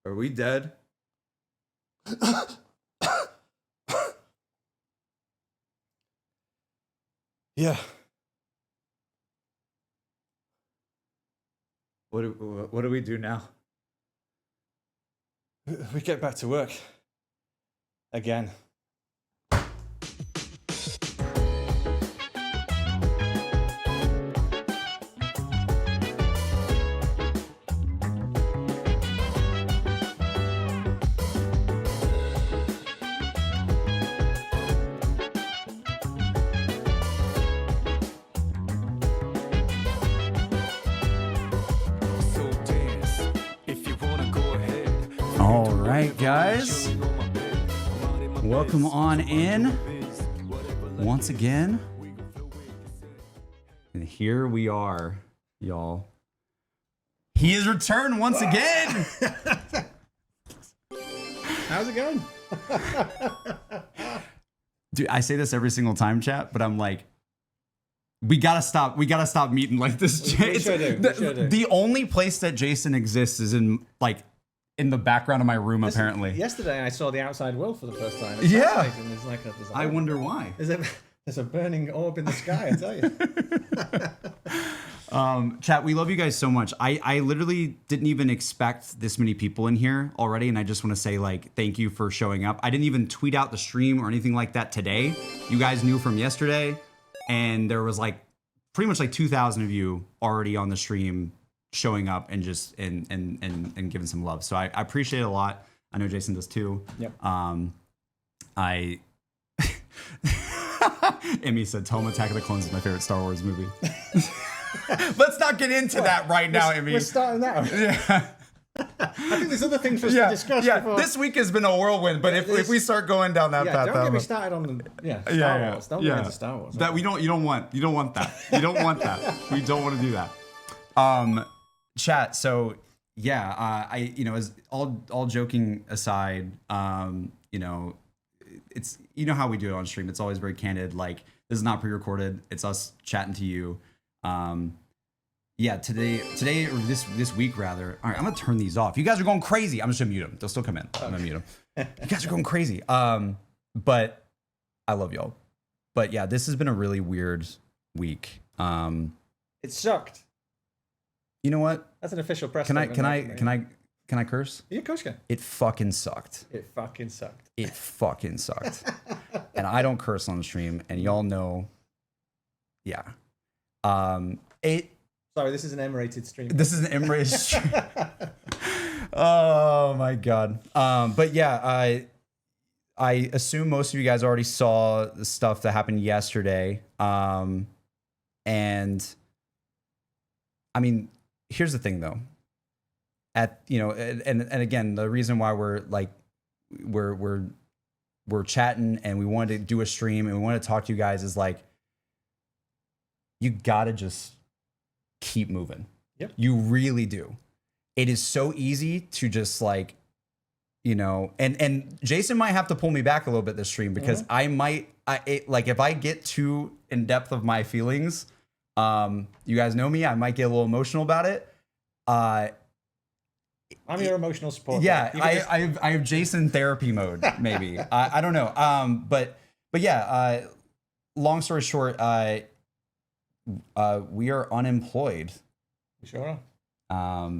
Are we dead? Yeah. What do we do now? We get back to work. Again. All right, guys. Welcome on in once again. And here we are, y'all. He has returned once again. How's it going? Dude, I say this every single time, chat, but I'm like, we gotta stop meeting like this. We sure do. The only place that Jason exists is in the background of my room, apparently. Yesterday I saw the outside world for the first time. It's yeah. There's like I wonder why. There's a burning orb in the sky, I tell you. Chat, we love you guys so much. I literally didn't even expect this many people in here already, and I just want to say, thank you for showing up. I didn't even tweet out the stream or anything like that today. You guys knew from yesterday, and there was pretty much 2,000 of you already on the stream showing up and just and giving some love. So I appreciate it a lot. I know Jason does too. Yep. Emmy said, "Tell him Attack of the Clones is my favorite Star Wars movie." Let's not get into that right now, Emmy. We're starting that. Yeah. I think there's other things for us to discuss. Yeah, before. this week has been a whirlwind, but if we start going down that path, don't get me started on Star Wars. Don't get into Star Wars. That you don't want that. You don't want that. We don't want to do that. Chat. So yeah, as all joking aside, it's how we do it on stream. It's always very candid. This is not pre-recorded. It's us chatting to you. Today or this week rather. All right, I'm gonna turn these off. You guys are going crazy. I'm just gonna mute them. They'll still come in. I'm gonna mute them. You guys are going crazy. But I love y'all. But yeah, this has been a really weird week. It sucked. You know what? That's an official press statement. Can I curse? Yeah, of course you can. It fucking sucked. It fucking sucked. And I don't curse on the stream, and y'all know. Yeah. Sorry, this is an M-rated stream. This is an M-rated stream. Oh my god. But yeah, I assume most of you guys already saw the stuff that happened yesterday. And I mean, here's the thing though. And again, the reason why we're chatting and we wanted to do a stream and we want to talk to you guys is you gotta just keep moving. Yep. You really do. It is so easy to just and Jason might have to pull me back a little bit this stream because if I get too in depth of my feelings, you guys know me, I might get a little emotional about it. I'm your emotional support. Yeah, I have Jason therapy mode, maybe. I don't know. But yeah, long story short, we are unemployed. You sure are.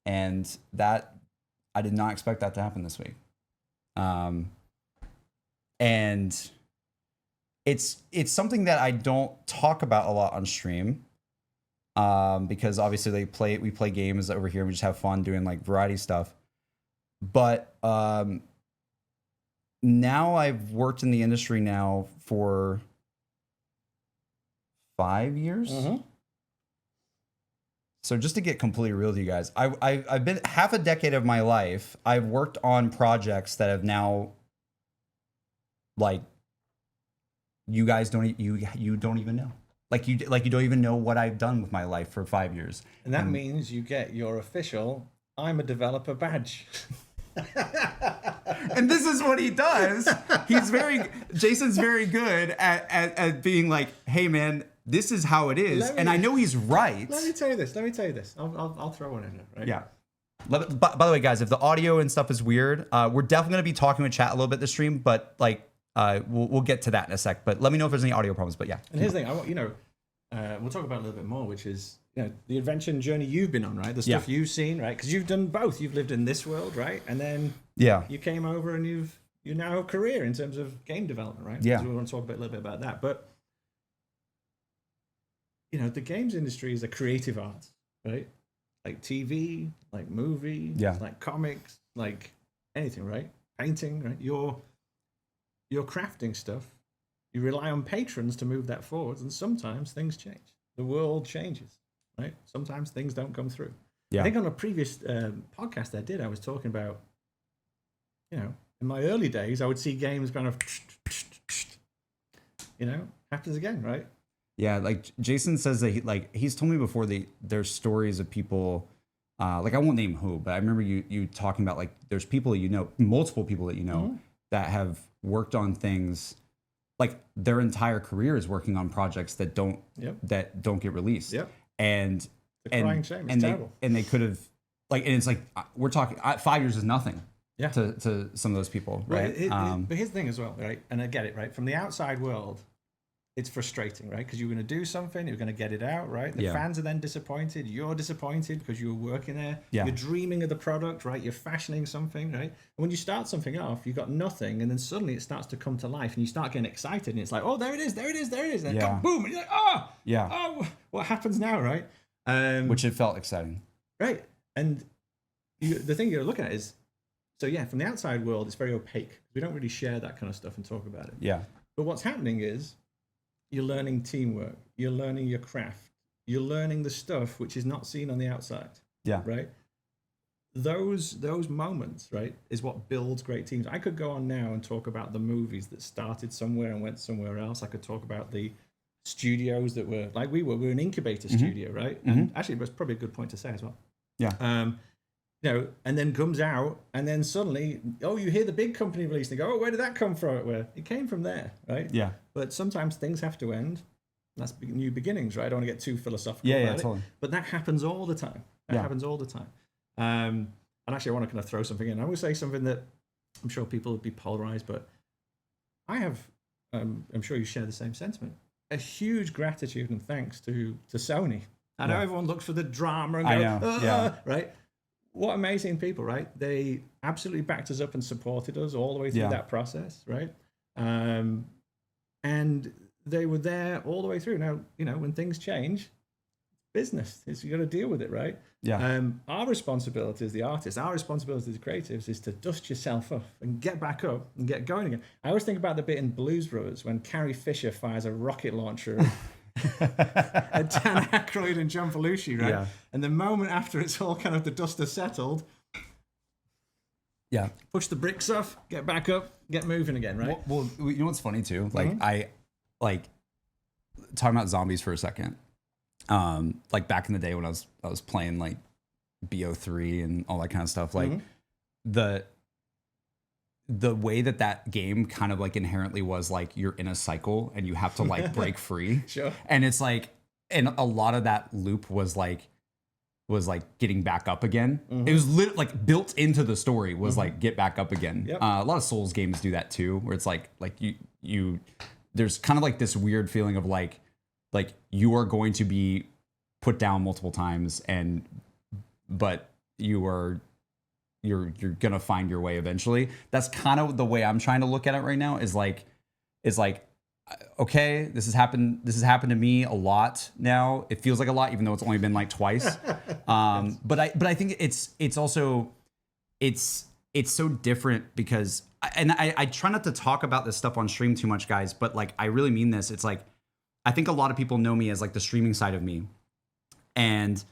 And that I did not expect that to happen this week. And it's something that I don't talk about a lot on stream. Because obviously we play games over here and we just have fun doing variety stuff. But now I've worked in the industry now for 5 years. Mm-hmm. So just to get completely real with you guys, I've been half a decade of my life. I've worked on projects that have now you guys don't even know. You don't even know what I've done with my life for 5 years. And that means you get your official I'm a developer badge. And this is what he does. Jason's very good at being hey man, this is how it is. And I know he's right. Let me tell you this. I'll throw one in there, right? Yeah. By the way, guys, if the audio and stuff is weird, we're definitely going to be talking with chat a little bit this stream, but like we'll get to that in a sec. But let me know if there's any audio problems. But yeah. And here's the thing, I want we'll talk about it a little bit more, which is the adventure and journey you've been on, right? The stuff you've seen, right? Because you've done both. You've lived in this world, right? And then you came over and you now have a career in terms of game development, right? Yeah. So we want to talk a little bit about that, but the games industry is a creative art, right? Like TV, like movie, like comics, like anything, right? Painting, right? You're crafting stuff. You rely on patrons to move that forward, and sometimes things change. The world changes, right? Sometimes things don't come through. I think on a previous podcast I was talking about, in my early days, I would see games kind of, happens again, right? Yeah, like Jason says that he's told me before there's stories of people, like I won't name who, but I remember you talking about like there's people multiple people that that have worked on things, like their entire career is working on projects that don't get released. Yep. And crying shame. It's terrible. They could have and it's like we're talking 5 years is nothing. Yeah. To some of those people, right? But here's the thing as well, right? And I get it, right? From the outside world, it's frustrating, right? Because you're going to do something, you're going to get it out, right? The fans are then disappointed. You're disappointed because you were working there. Yeah. You're dreaming of the product, right? You're fashioning something, right? And when you start something off, you've got nothing, and then suddenly it starts to come to life, and you start getting excited, and it's like, oh, there it is, and then boom, and you're like, oh, what happens now, right? Which it felt exciting, right? And the thing you're looking at is, from the outside world, it's very opaque. We don't really share that kind of stuff and talk about it. Yeah. But what's happening is, you're learning teamwork. You're learning your craft. You're learning the stuff which is not seen on the outside. Yeah. Right. Those moments, right, is what builds great teams. I could go on now and talk about the movies that started somewhere and went somewhere else. I could talk about the studios that were like we were. We were an incubator studio, right? Mm-hmm. And actually, that's probably a good point to say as well. Yeah. And then comes out, and then suddenly, you hear the big company release, and they go, where did that come from? Where it came from there, right? Yeah. But sometimes things have to end. That's new beginnings, right? I don't want to get too philosophical about it. Totally. But that happens all the time. Happens all the time. And actually, I want to kind of throw something in. I would say something that I'm sure people would be polarized, but I have, I'm sure you share the same sentiment, a huge gratitude and thanks to Sony. I know everyone looks for the drama and go, right? What amazing people, right? They absolutely backed us up and supported us all the way through that process, right? And they were there all the way through. Now, when things change, business, you got to deal with it, right? Yeah. Our responsibility as the artists, our responsibility as creatives is to dust yourself up and get back up and get going again. I always think about the bit in Blues Brothers when Carrie Fisher fires a rocket launcher at Dan Aykroyd and John Belushi, right? Yeah. And the moment after it's all kind of the dust has settled, push the bricks off, get back up, get moving again, right? Well, you know what's funny too? Like I talking about zombies for a second. Like back in the day when I was playing like BO3 and all that kind of stuff, like the way that game kind of like inherently was like you're in a cycle and you have to like break free. Sure. And it's like, and a lot of that loop was like getting back up again. It was like built into the story was like get back up again. Yep. A lot of Souls games do that too, where it's like you there's kind of like this weird feeling of like you are going to be put down multiple times but you're gonna find your way eventually. That's kind of the way I'm trying to look at it right now, is like okay, this has happened to me a lot now. It feels like a lot, even though it's only been like twice. But I think it's also so different because I try not to talk about this stuff on stream too much, guys, but like I really mean this. It's like I think a lot of people know me as like the streaming side of me, and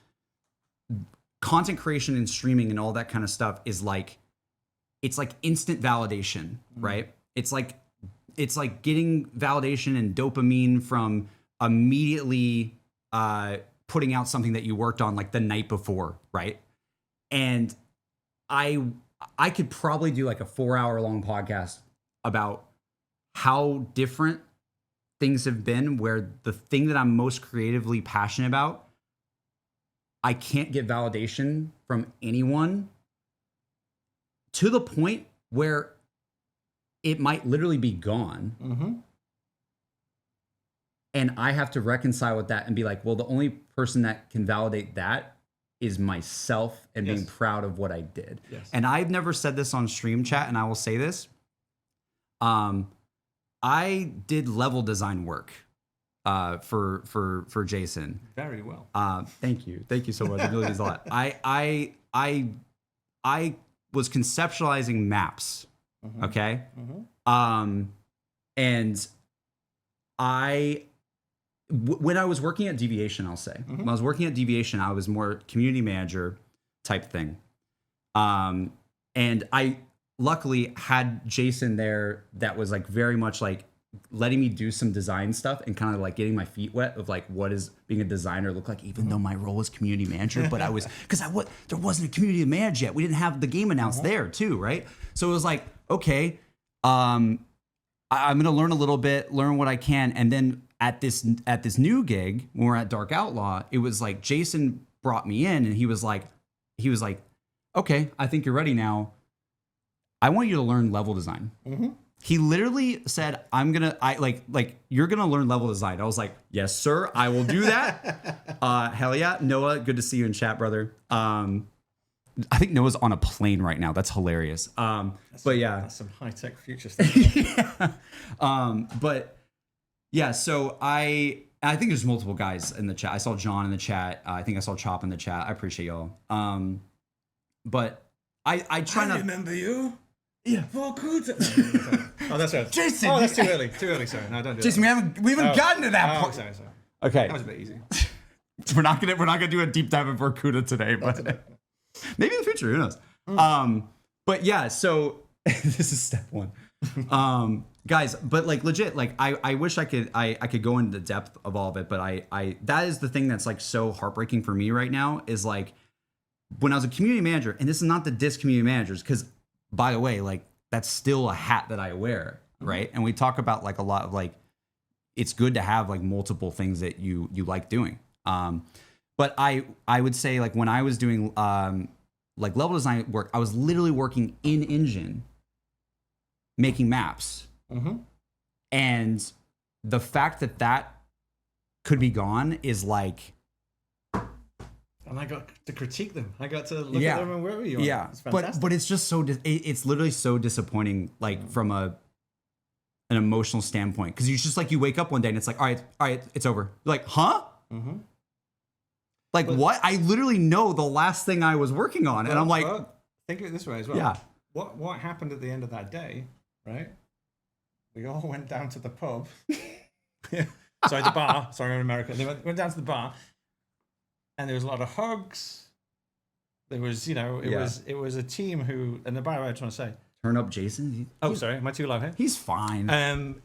content creation and streaming and all that kind of stuff is like, it's like instant validation, right? It's like getting validation and dopamine from immediately putting out something that you worked on like the night before, right? And I could probably do like a 4-hour long podcast about how different things have been, where the thing that I'm most creatively passionate about I can't get validation from anyone to the point where it might literally be gone. Mm-hmm. And I have to reconcile with that and be like, well, the only person that can validate that is myself and being proud of what I did. Yes. And I've never said this on stream chat, and I will say this. I did level design work for Jason. Very well. Thank you so much. It really means a lot. I was conceptualizing maps. Mm-hmm. Okay. Mm-hmm. And when I was working at Deviation, I'll say, when I was working at Deviation, I was more community manager type thing. And I luckily had Jason there that was like very much like letting me do some design stuff and kind of like getting my feet wet of like what is being a designer look like, even though my role was community manager, but I was, because there wasn't a community manager yet. We didn't have the game announced there too, right? So it was like, okay, I'm gonna learn a little bit, learn what I can, and then at this new gig when we're at Dark Outlaw, it was like Jason brought me in and he was like, okay, I think you're ready now. I want you to learn level design. Mm-hmm. He literally said, you're gonna learn level design. I was like, yes, sir, I will do that. Hell yeah. Noah, good to see you in chat, brother. I think Noah's on a plane right now. That's hilarious. That's some high-tech future stuff. Yeah. But yeah, so I think there's multiple guys in the chat. I saw John in the chat. I think I saw Chop in the chat. I appreciate y'all. But I try not. I remember you. Yeah. Oh, that's right. Jason. Oh, that's too early. Too early. Sorry. No, don't do Jason, that. we haven't gotten to that point. Sorry. Okay. That was a bit easy. we're not gonna do a deep dive of Vorkuta today, but maybe in the future, who knows? But yeah, so this is step one. Guys, but like legit, like I wish I could go into the depth of all of it, but I that is the thing that's like so heartbreaking for me right now is like when I was a community manager, and this is not the diss community managers, because by the way, like that's still a hat that I wear, right? And we talk about like a lot of like it's good to have like multiple things that you like doing. But I would say like when I was doing like level design work, I was literally working in engine making maps. Mm-hmm. And the fact that could be gone is like, and I got to critique them. I got to look at them and where were you? Yeah, it's fantastic. But it's just so it's literally so disappointing, like from an emotional standpoint, because you just like you wake up one day and it's like, all right, it's over. You're like, huh? Mm-hmm. Like what? I literally know the last thing I was working on, and I'm like, think of it this way as well. Yeah. What happened at the end of that day? Right. We all went down to the pub. Sorry, the bar. Sorry, I'm in America. They went down to the bar. And there was a lot of hugs. There was, it was a team who, and by the way, I was trying to say. Turn up Jason. Sorry, am I too loud here? He's fine.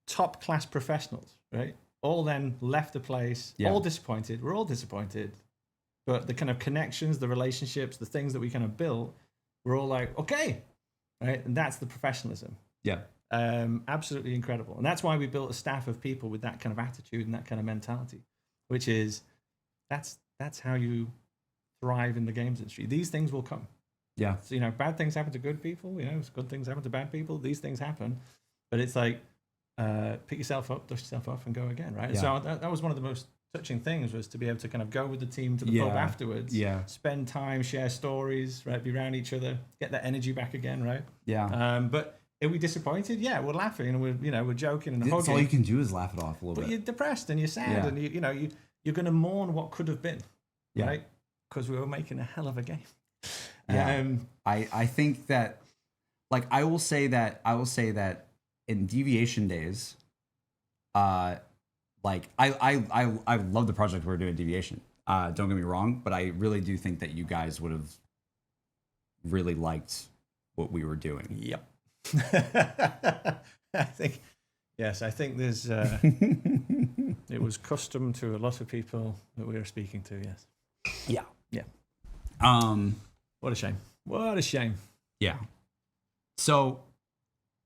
Top class professionals, right? All then left the place, all disappointed. We're all disappointed. But the kind of connections, the relationships, the things that we kind of built, we're all like, okay, right? And that's the professionalism. Yeah. Absolutely incredible. And that's why we built a staff of people with that kind of attitude and that kind of mentality. Which is, that's how you thrive in the games industry. These things will come. Yeah. So, bad things happen to good people. Good things happen to bad people. These things happen. But it's like, pick yourself up, dust yourself off, and go again, right? Yeah. So that was one of the most touching things, was to be able to kind of go with the team to the pub afterwards. Yeah. Spend time, share stories, right? Be around each other, get that energy back again, right? Yeah. But are we disappointed? Yeah, we're laughing and we're joking and hugging. All you can do is laugh it off a little bit. But you're depressed and you're sad and you're going to mourn what could have been, right? Because we were making a hell of a game. Yeah. I think that, like, I will say that in Deviation days, like I love the project we're doing at Deviation. Don't get me wrong, but I really do think that you guys would have really liked what we were doing. Yep. I think there's it was custom to a lot of people that we were speaking to. Yes. Yeah. What a shame. Yeah. So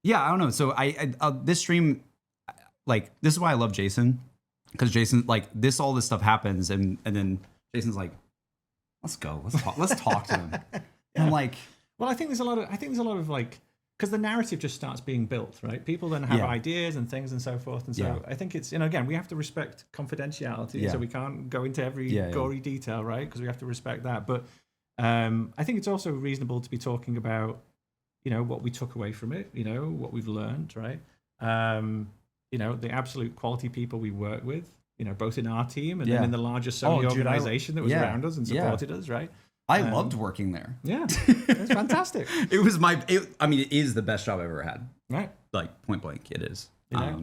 yeah, I don't know. So I this stream, like, this is why I love Jason. because Jason, like all this stuff happens, and then Jason's like, let's go, let's talk to him. Yeah. And I'm like, well, I think there's a lot of like, because the narrative just starts being built, right? People then have ideas and things and so forth, and so I think it's, again, we have to respect confidentiality, so we can't go into every gory detail, right? Because we have to respect that. But I think it's also reasonable to be talking about, what we took away from it, what we've learned, right? The absolute quality people we work with, both in our team and then in the larger Sony organization that was around us and supported us, right? I loved working there. Yeah, it's fantastic. It was it is the best job I've ever had. Right. Like point blank, it is. Yeah.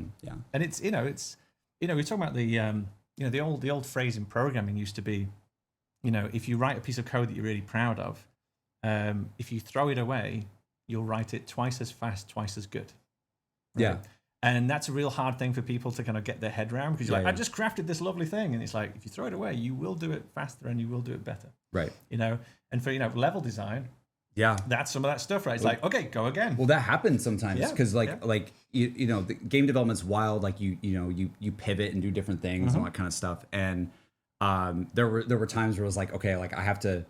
And it's we're talking about the old phrase in programming used to be, if you write a piece of code that you're really proud of, if you throw it away, you'll write it twice as fast, twice as good. Right? Yeah. And that's a real hard thing for people to kind of get their head around, because you're like, I just crafted this lovely thing. And it's like, if you throw it away, you will do it faster and you will do it better. Right. And for, level design, that's some of that stuff, right? It's like, okay, go again. Well, that happens sometimes because the game development's wild. Like you pivot and do different things and all that kind of stuff. And there were times where it was like, okay, like I have to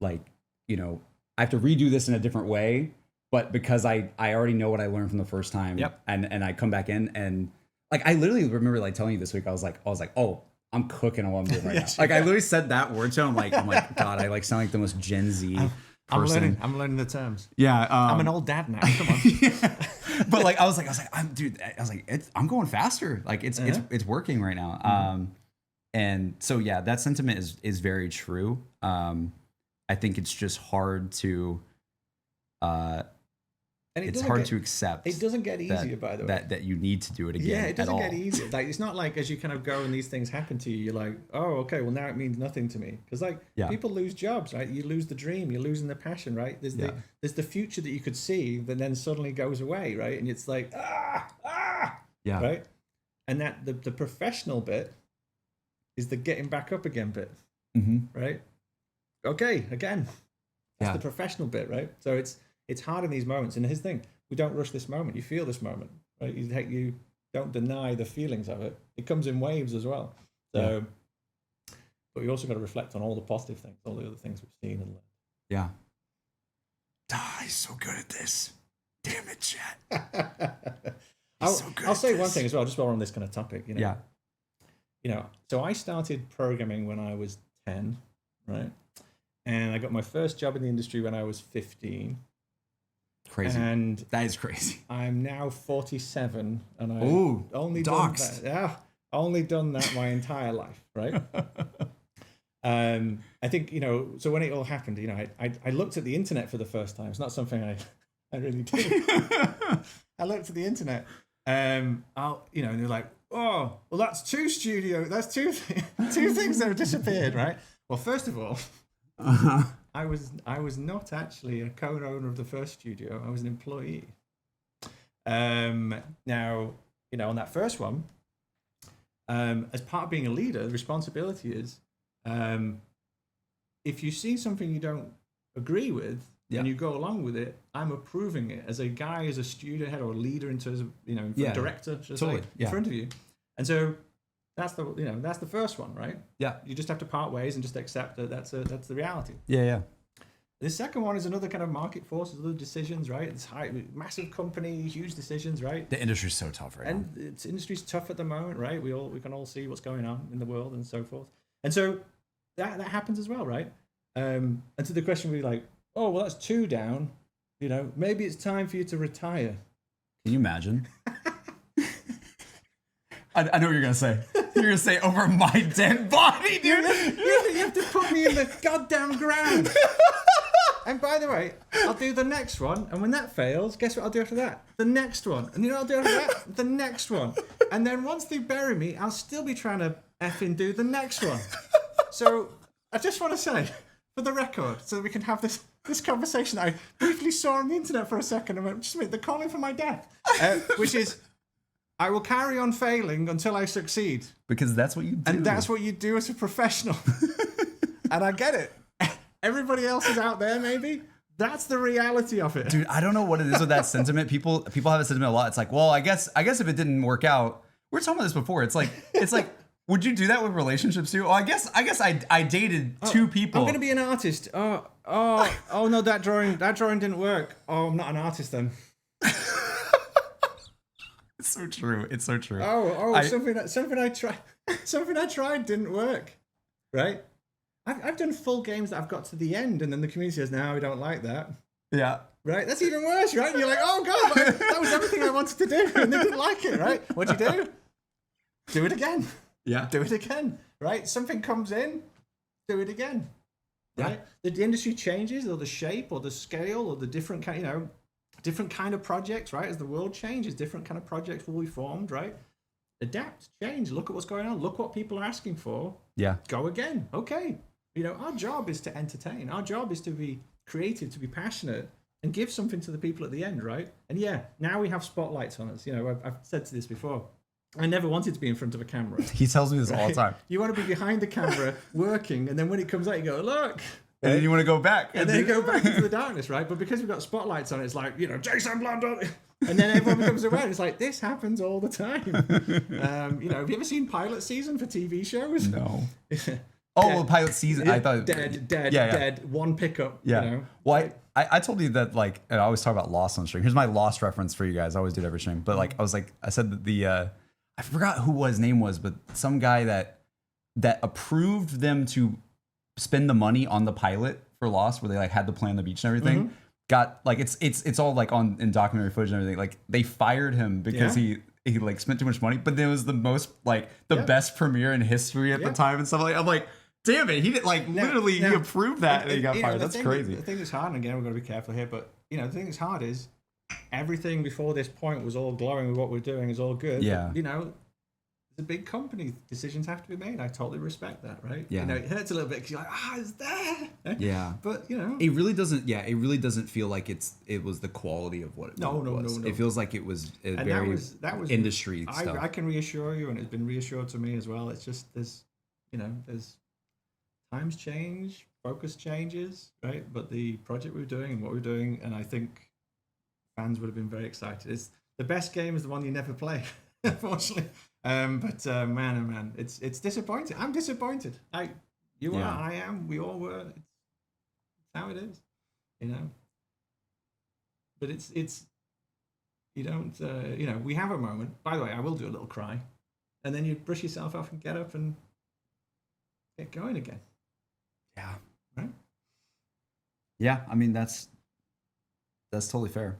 redo this in a different way. But because I already know what I learned from the first time, and I come back in and like I literally remember like telling you this week, I was like, oh, I'm cooking on what I'm doing right now. Like I literally said that word to him. I'm like, God, I like sound like the most Gen Z person. I'm learning the terms. Yeah, I'm an old dad now. Come on. But like I was like, I'm going faster. Like it's working right now. And so that sentiment is very true. I think it's just hard to. And it's hard to accept. It doesn't get easier, by the way. That you need to do it again. Yeah, it doesn't get easier. Like it's not like as you kind of go and these things happen to you, you're like, oh, okay, well now it means nothing to me. Because people lose jobs, right? You lose the dream, you're losing the passion, right? There's the future that you could see that then suddenly goes away, right? And it's like right? And that the professional bit is the getting back up again bit, right? Okay, again, that's the professional bit, right? So it's hard in these moments. And here's the thing, we don't rush this moment. You feel this moment, right? You don't deny the feelings of it. It comes in waves as well. So, but we also got to reflect on all the positive things, all the other things we've seen and learned. Yeah. He's so good at this. Damn it, Chet. I'll say one thing as well, just while we're on this kind of topic. So I started programming when I was 10, right? And I got my first job in the industry when I was 15. Crazy. And that is crazy. I'm now 47, and I've only done that. Yeah, only done that my entire life, right? I think so when it all happened, I looked at the internet for the first time. It's not something I really did. I looked at the internet, and they're like, oh, well, that's two things that have disappeared, right? Well, first of all. I was not actually a co-owner of the first studio. I was an employee. Now, on that first one, as part of being a leader, the responsibility is, if you see something you don't agree with and you go along with it, I'm approving it as a guy, as a studio head or a leader in terms of, director, in front of you. And so that's the first one, right? Yeah. You just have to part ways and just accept that that's the reality. Yeah. The second one is another kind of market forces, other decisions, right? It's massive company, huge decisions, right? The industry's so tough right now. And the industry's tough at the moment, right? We can all see what's going on in the world and so forth. And so that happens as well, right? And so the question would be like, oh, well, that's 2 down. Maybe it's time for you to retire. Can you imagine? I know what you're going to say. You're going to say, over my dead body, dude. You have to put me in the goddamn ground. And by the way, I'll do the next one. And when that fails, guess what I'll do after that? The next one. And I'll do after that? The next one. And then once they bury me, I'll still be trying to effing do the next one. So I just want to say, for the record, so that we can have this conversation that I briefly saw on the internet for a second and went, just a minute, they're calling for my death. Which is, I will carry on failing until I succeed. Because that's what you do. And that's what you do as a professional. And I get it. Everybody else is out there, maybe. That's the reality of it. Dude, I don't know what it is with that sentiment. People have a sentiment a lot. It's like, well, I guess if it didn't work out, we were talking about this before. It's like, Would you do that with relationships too? Oh, I guess I dated two people. I'm gonna be an artist. Oh no, that drawing didn't work. Oh, I'm not an artist then. It's so true. It's so true. Something I tried didn't work. Right? I've done full games that I've got to the end, and then the community says, "No, we don't like that." Yeah. Right? That's even worse, right? And you're like, "Oh god, that was everything I wanted to do," and they didn't like it, right? What'd you do? Do it again. Yeah. Do it again. Right? Something comes in, do it again. Right? Yeah. The industry changes, or the shape, or the scale, or the different kind, different kind of projects, right? As the world changes, different kind of projects will be formed, right? Adapt, change, look at what's going on, look what people are asking for. Yeah. Go again. Okay. Our job is to entertain. Our job is to be creative, to be passionate, and give something to the people at the end, right? And yeah, now we have spotlights on us. I've said this before. I never wanted to be in front of a camera. He tells me this all the time. You want to be behind the camera working, and then when it comes out, you go, look. And then you want to go back. And then you go back into the darkness, right? But because we've got spotlights on it, it's like, Jason Blundell. And then everyone comes around. It's like, this happens all the time. Have you ever seen pilot season for TV shows? No. Well, pilot season. I thought dead. One pickup. Yeah. Well, I told you that, like, and I always talk about Lost on stream. Here's my Lost reference for you guys. I always do it every stream. But like, I said that I forgot who his name was, but some guy that approved them to spend the money on the pilot for Lost, where they like had the plan on the beach and everything. Mm-hmm. Got like it's all like in documentary footage and everything. Like they fired him because he like spent too much money, but it was the most like the best premiere in history at the time and stuff like. I'm like, damn it, he did like literally he approved that and he got fired. That's crazy. The thing that's hard, and again we've got to be careful here, but the thing that's hard is everything before this point was all glowing with what we're doing is all good. Yeah. But, it's a big company. Decisions have to be made. I totally respect that, right? Yeah. It hurts a little bit because you're like, it's there. Yeah. But it really doesn't. Yeah, it really doesn't feel like it was the quality of what it was. No. It feels like it was that was industry stuff. I can reassure you, and it's been reassured to me as well. It's just there's times change, focus changes, right? But the project we're doing and what we're doing, and I think fans would have been very excited. It's the best game is the one you never play, unfortunately. But man, oh man, it's disappointing. I'm disappointed. You are, I am, we all were. It's how it is, But it's you don't we have a moment. By the way, I will do a little cry, and then you brush yourself off and get up and get going again. Yeah. Right. Yeah, I mean that's totally fair.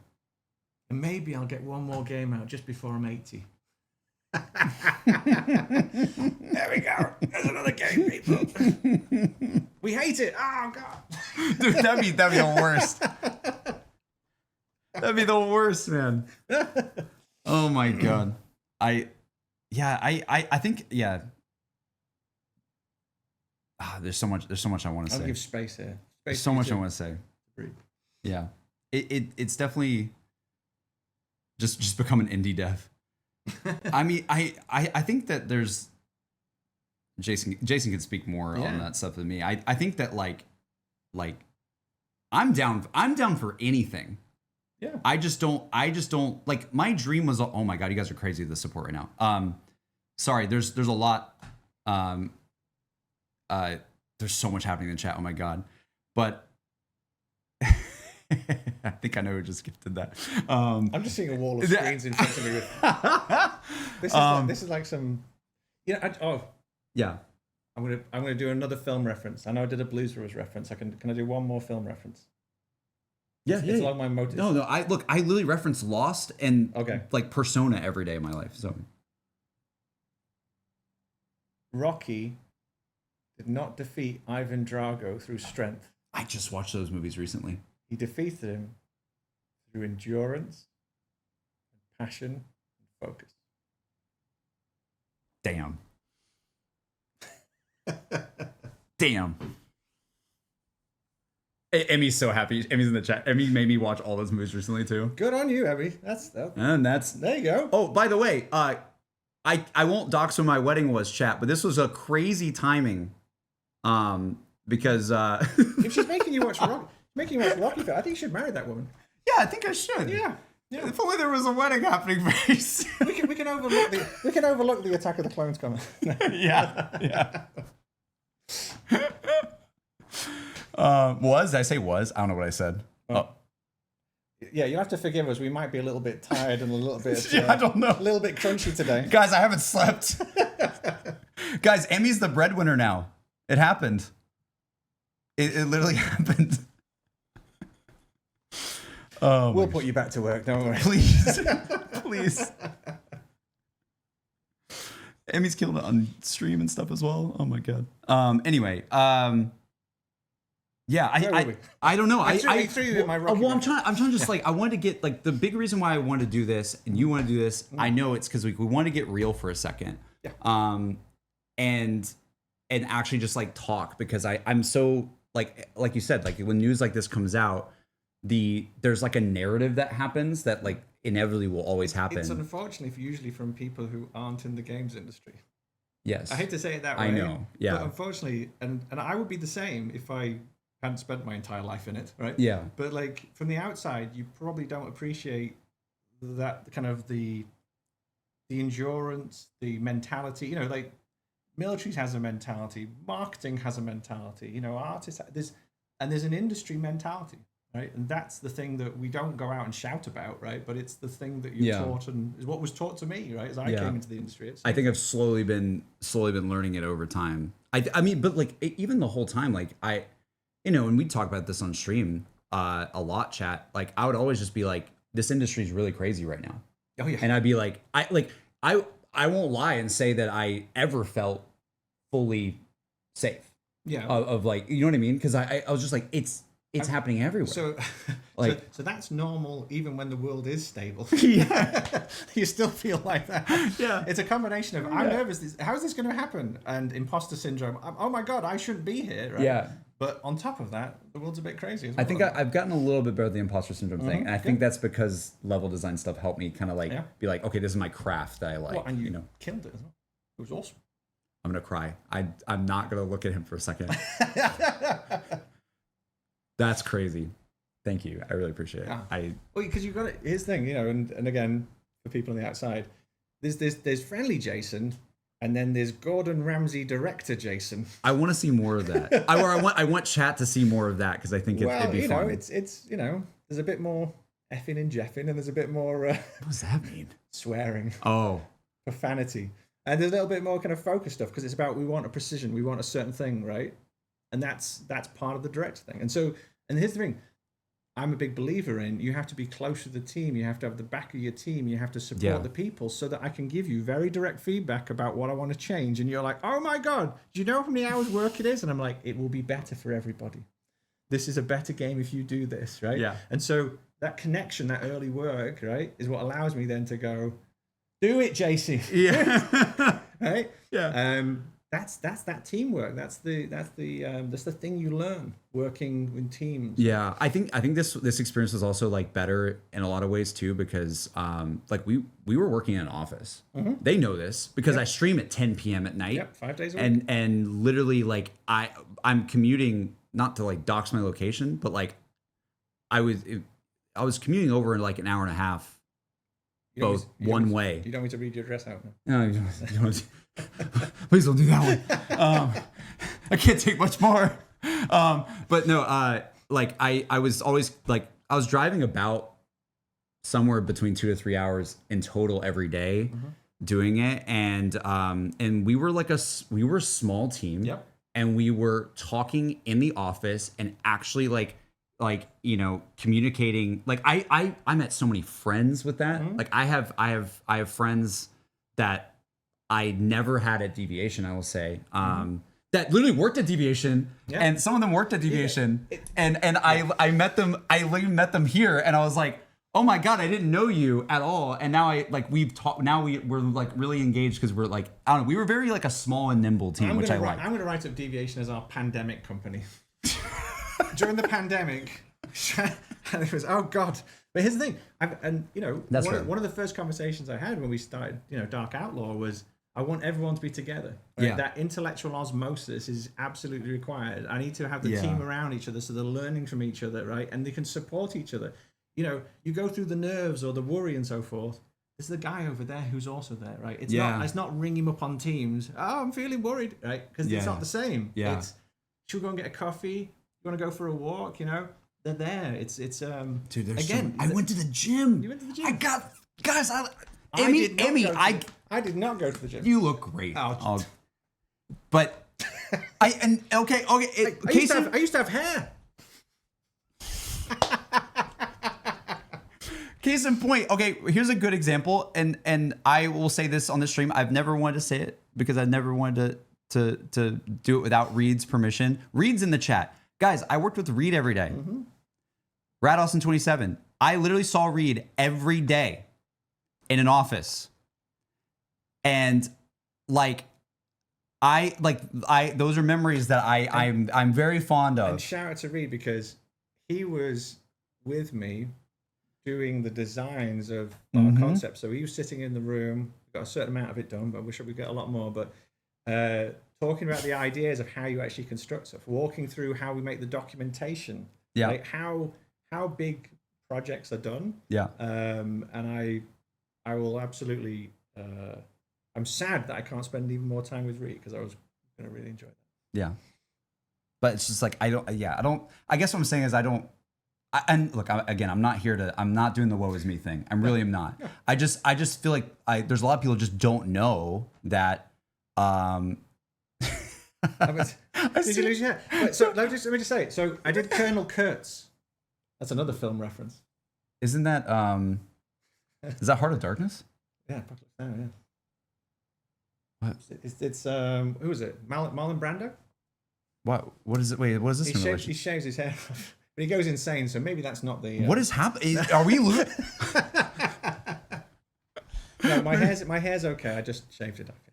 And maybe I'll get one more game out just before I'm 80. There we go. There's another game, people. We hate it. Oh god, dude, that'd be the worst. That'd be the worst, man. Oh my god. I think there's so much I want to say. I'll give space here. There's so much I want to say. Agreed. Yeah, it's definitely just become an indie dev. I mean, I think that there's Jason can speak more on that stuff than me. I think that like I'm down for anything. Yeah. I just don't like my dream was, oh my god, you guys are crazy with the support right now. Sorry, there's a lot there's so much happening in the chat. Oh my god. But I think I know who just gifted that. I'm just seeing a wall of screens in front of me. This is like some. Yeah. I'm gonna do another film reference. I know I did a Blues Brothers reference. Can I do one more film reference? Yeah, it's along my motives. No. I literally reference Lost and like Persona every day of my life. So Rocky did not defeat Ivan Drago through strength. I just watched those movies recently. He defeated him through endurance, passion, and focus. Damn. Damn. Emmy's so happy. Emmy's in the chat. Emmy made me watch all those movies recently too. Good on you, Emmy. There you go. Oh, by the way, I won't dox when my wedding was, chat, but this was a crazy timing. Because if she's making you watch Rocky, I think you should marry that woman. Yeah, I think I should. Yeah. Yeah. If only there was a wedding happening very soon. We can overlook the Attack of the Clones comment. Yeah. Did I say was? I don't know what I said. Oh. Yeah, you'll have to forgive us. We might be a little bit tired and a little bit I don't know. A little bit crunchy today. Guys, I haven't slept. Guys, Emmy's the breadwinner now. It happened. It literally happened. We'll put you back to work, don't worry. Please. Emmy's killing it on stream and stuff as well. Oh my god. Anyway, yeah, I don't know. I threw you in my rocket. Well, I'm trying to just I wanted to get the big reason why I wanted to do this and you want to do this. I know it's because we want to get real for a second. Yeah. And actually just talk, because I'm so like you said, when news like this comes out, there's a narrative that happens that inevitably will always happen. It's unfortunately usually from people who aren't in the games industry. Yes. I hate to say it that way. I know. Yeah. But unfortunately, and I would be the same if I hadn't spent my entire life in it, right? Yeah. But from the outside, you probably don't appreciate that kind of the endurance, the mentality. Militaries has a mentality, marketing has a mentality. Artists there's an industry mentality, right? And that's the thing that we don't go out and shout about, right? But it's the thing that you're taught, and is what was taught to me, right? As I came into the industry. I think I've slowly been learning it over time. I mean, but even the whole time, and we talk about this on stream a lot, chat. I would always just be this industry is really crazy right now. Oh yeah. And I'd be I won't lie and say that I ever felt fully safe. Yeah. Of you know what I mean? Because I was just it's happening everywhere. So that's normal even when the world is stable. Yeah. You still feel like that. Yeah. It's a combination of I'm nervous. How is this going to happen? And imposter syndrome. Oh my God, I shouldn't be here. Right? Yeah. But on top of that, the world's a bit crazy as well. I think I've gotten a little bit better at the imposter syndrome thing. And I think that's because level design stuff helped me kind of be okay, this is my craft that I like. Well, and you killed it as well. It was awesome. I'm going to cry. I'm not going to look at him for a second. That's crazy. Thank you. I really appreciate it. Yeah. Because you've got it. Here's the thing, and again, for people on the outside, there's friendly Jason, and then there's Gordon Ramsay director Jason. I want to see more of that. I want chat to see more of that, because I think it'd be fun. It's there's a bit more effing and jeffing, and there's a bit more. What does that mean? Swearing. Oh. Profanity. And there's a little bit more kind of focused stuff, because it's about we want a precision, we want a certain thing, right? And that's part of the director thing. And here's the thing. I'm a big believer in you have to be close to the team. You have to have the back of your team. You have to support the people so that I can give you very direct feedback about what I want to change. And you're like, oh my God, do you know how many hours work it is? And I'm like, it will be better for everybody. This is a better game if you do this, right? Yeah. And so that connection, that early work, right, is what allows me then to go, do it, JC. Yeah. Right? Yeah. That's that teamwork. That's the thing you learn working in teams. Yeah, I think this experience was also better in a lot of ways too, because we were working in an office. Mm-hmm. They know this because I stream at 10 p.m. at night. Yep, 5 days a week. And literally I'm commuting, not to dox my location, but I was commuting over in an hour and a half, both one way. You don't need to read your address out now. No, you don't. Please don't do that one. I can't take much more. But no, I was always I was driving about somewhere between 2 to 3 hours in total every day, doing it, and we were we were a small team. Yep. And we were talking in the office and actually communicating. I met so many friends with that. Mm-hmm. I have friends that I never had at Deviation, I will say, that literally worked at Deviation, and some of them worked at Deviation, and I met them. I literally met them here, and I was like, oh my God, I didn't know you at all. And now we've talked. Now we're really engaged because we're I don't know. We were very a small and nimble team, which I like. I'm going to write up Deviation as our pandemic company. During the pandemic, and it was, oh God. But here's the thing, one of the first conversations I had when we started, Dark Outlaw was, I want everyone to be together. Right? Yeah. That intellectual osmosis is absolutely required. I need to have the team around each other so they're learning from each other, right? And they can support each other. you go through the nerves or the worry and so forth. There's the guy over there who's also there, right? It's not ring him up on Teams. Oh, I'm feeling worried, right? Because it's not the same. Yeah. It's, should we go and get a coffee? You want to go for a walk? They're there. It's dude. Again, I went to the gym. You went to the gym. I got guys. Emmy, I did not go to the gym. You look great. Oh. But I used to have hair. Case in point. Okay, here's a good example, and I will say this on the stream. I've never wanted to say it because I never wanted to do it without Reed's permission. Reed's in the chat, guys. I worked with Reed every day. Rad Austin 27. I literally saw Reed every day in an office, and those are memories that I'm very fond of. And shout out to Reed because he was with me doing the designs of our concept. So he was sitting in the room, got a certain amount of it done, but I wish we got a lot more. But talking about the ideas of how you actually construct stuff, walking through how we make the documentation, like how big projects are done. Yeah. And I will absolutely. I'm sad that I can't spend even more time with Reed because I was going to really enjoy that. Yeah. But it's just like I guess what I'm saying is and look, I'm not here to. I'm not doing the woe is me thing. I really am not. Yeah. I just feel like there's a lot of people just don't know that. Did you lose your hair? Wait, so let me just say. So I did Colonel Kurtz. That's another film reference. Isn't that is that Heart of Darkness? Yeah, yeah. What? It's who is it? Marlon Brando. What is it? Wait, what is this? He shaves his hair off. But he goes insane, so maybe that's not the. What is happening? Are we losing? No, my hair's okay. I just shaved it off.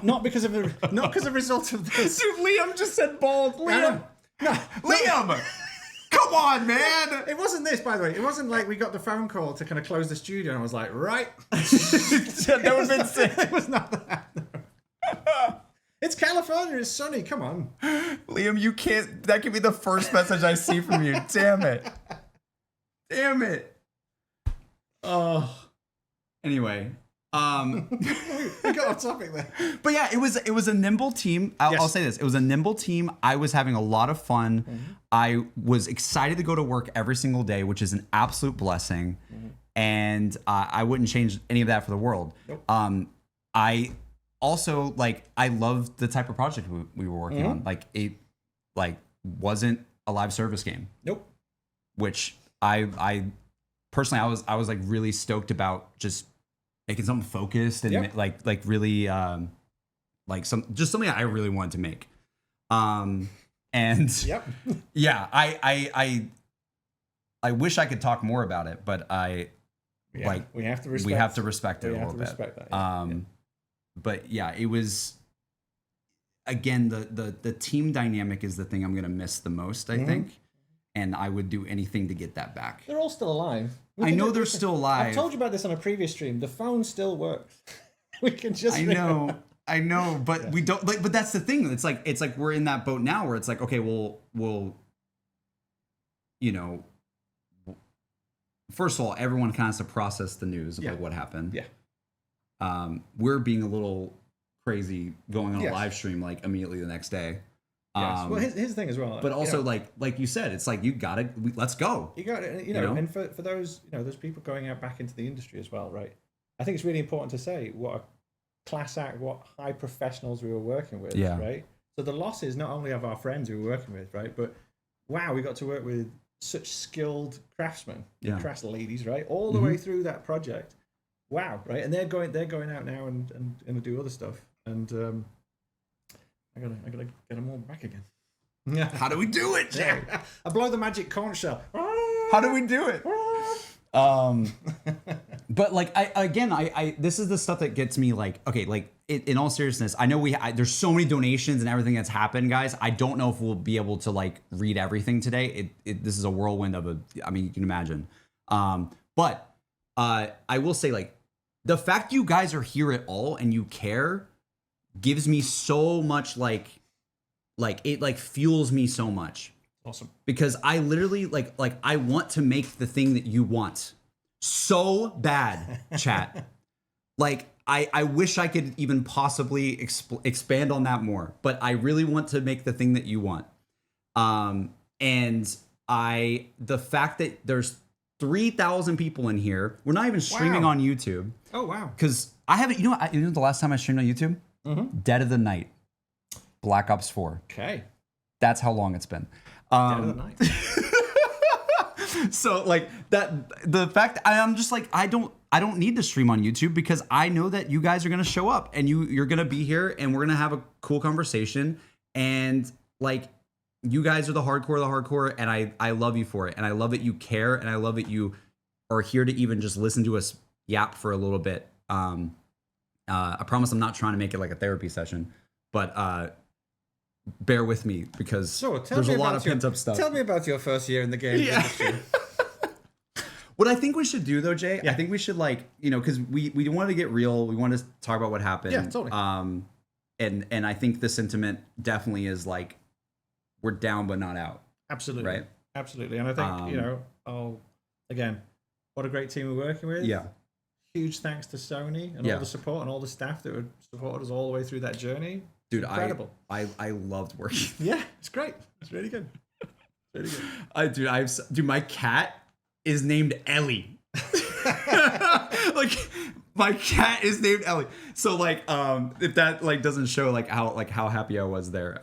Not because of a result of this. Dude, Liam just said bald. Liam, no, Liam, come on, man. It wasn't this, by the way. It wasn't like we got the phone call to kind of close the studio, and I was like, right. That would have been sick. It was not that. No. It's California. It's sunny. Come on. Liam, you can't. That could be the first message I see from you. Damn it. Damn it. Oh. Anyway. We got off topic there. But yeah, it was a nimble team. I'll say this. It was a nimble team. I was having a lot of fun. I was excited to go to work every single day, which is an absolute blessing. And I wouldn't change any of that for the world. Nope. I also I loved the type of project we were working on. It wasn't a live service game. Nope. Which I personally I was really stoked about just making something focused and really something I really wanted to make. And yeah, I wish I could talk more about it, but we have to respect it a little bit. But yeah, it was, again, the team dynamic is the thing I'm going to miss the most, I think. And I would do anything to get that back. They're all still alive. I know they're still alive. I've told you about this on a previous stream. The phone still works. We can just. I know, but we don't. But that's the thing. It's like we're in that boat now, where it's like, okay, we'll, first of all, everyone kind of has to process the news of what happened. Yeah. We're being a little crazy going on a live stream immediately the next day. Yes. Well, here's the thing as well. But also, like you said, it's like you gotta let's go. You got it. And for those those people going out back into the industry as well, right? I think it's really important to say what a class act, what high professionals we were working with, right? So the losses not only of our friends we were working with, right, but wow, we got to work with such skilled craftsmen, crafts ladies, right, all the way through that project. Wow, right, and they're going out now and do other stuff, and I gotta get them all back again. Yeah. How do we do it, Jack? I blow the magic conch shell. How do we do it? But I this is the stuff that gets me in all seriousness, I know there's so many donations and everything that's happened, guys. I don't know if we'll be able to read everything today. This is a whirlwind of you can imagine. But I will say the fact you guys are here at all and you care gives me so much it fuels me so much. Awesome. Because I literally like I want to make the thing that you want so bad, chat. Like I wish I could even possibly expand on that more, but I really want to make the thing that you want. And the fact that there's 3,000 people in here, we're not even streaming on YouTube. Oh wow! Because I haven't. You know the last time I streamed on YouTube, Dead of the Night, Black Ops 4. Okay, that's how long it's been. Dead of the Night. So like that, the fact I'm just like I don't need to stream on YouTube because I know that you guys are gonna show up and you're gonna be here and we're gonna have a cool conversation, and like you guys are the hardcore, and I love you for it, and I love that you care, and I love that you are here to even just listen to us yap for a little bit. I promise I'm not trying to make it like a therapy session, but bear with me because there's a lot of pent up stuff. Tell me about your first year in the game industry. What I think we should do though, Jay, I think we should because we wanted to get real. We wanted to talk about what happened. Yeah, totally. And I think the sentiment definitely is like we're down but not out. Absolutely. Right? Absolutely. And I think, again, what a great team we're working with. Yeah. Huge thanks to Sony and all the support and all the staff that would supported us all the way through that journey. Dude, incredible. I loved working. Yeah, it's great. It's really good. Really good. Dude, my cat is named Ellie. Like my cat is named Ellie. So like if that like doesn't show like how happy I was there.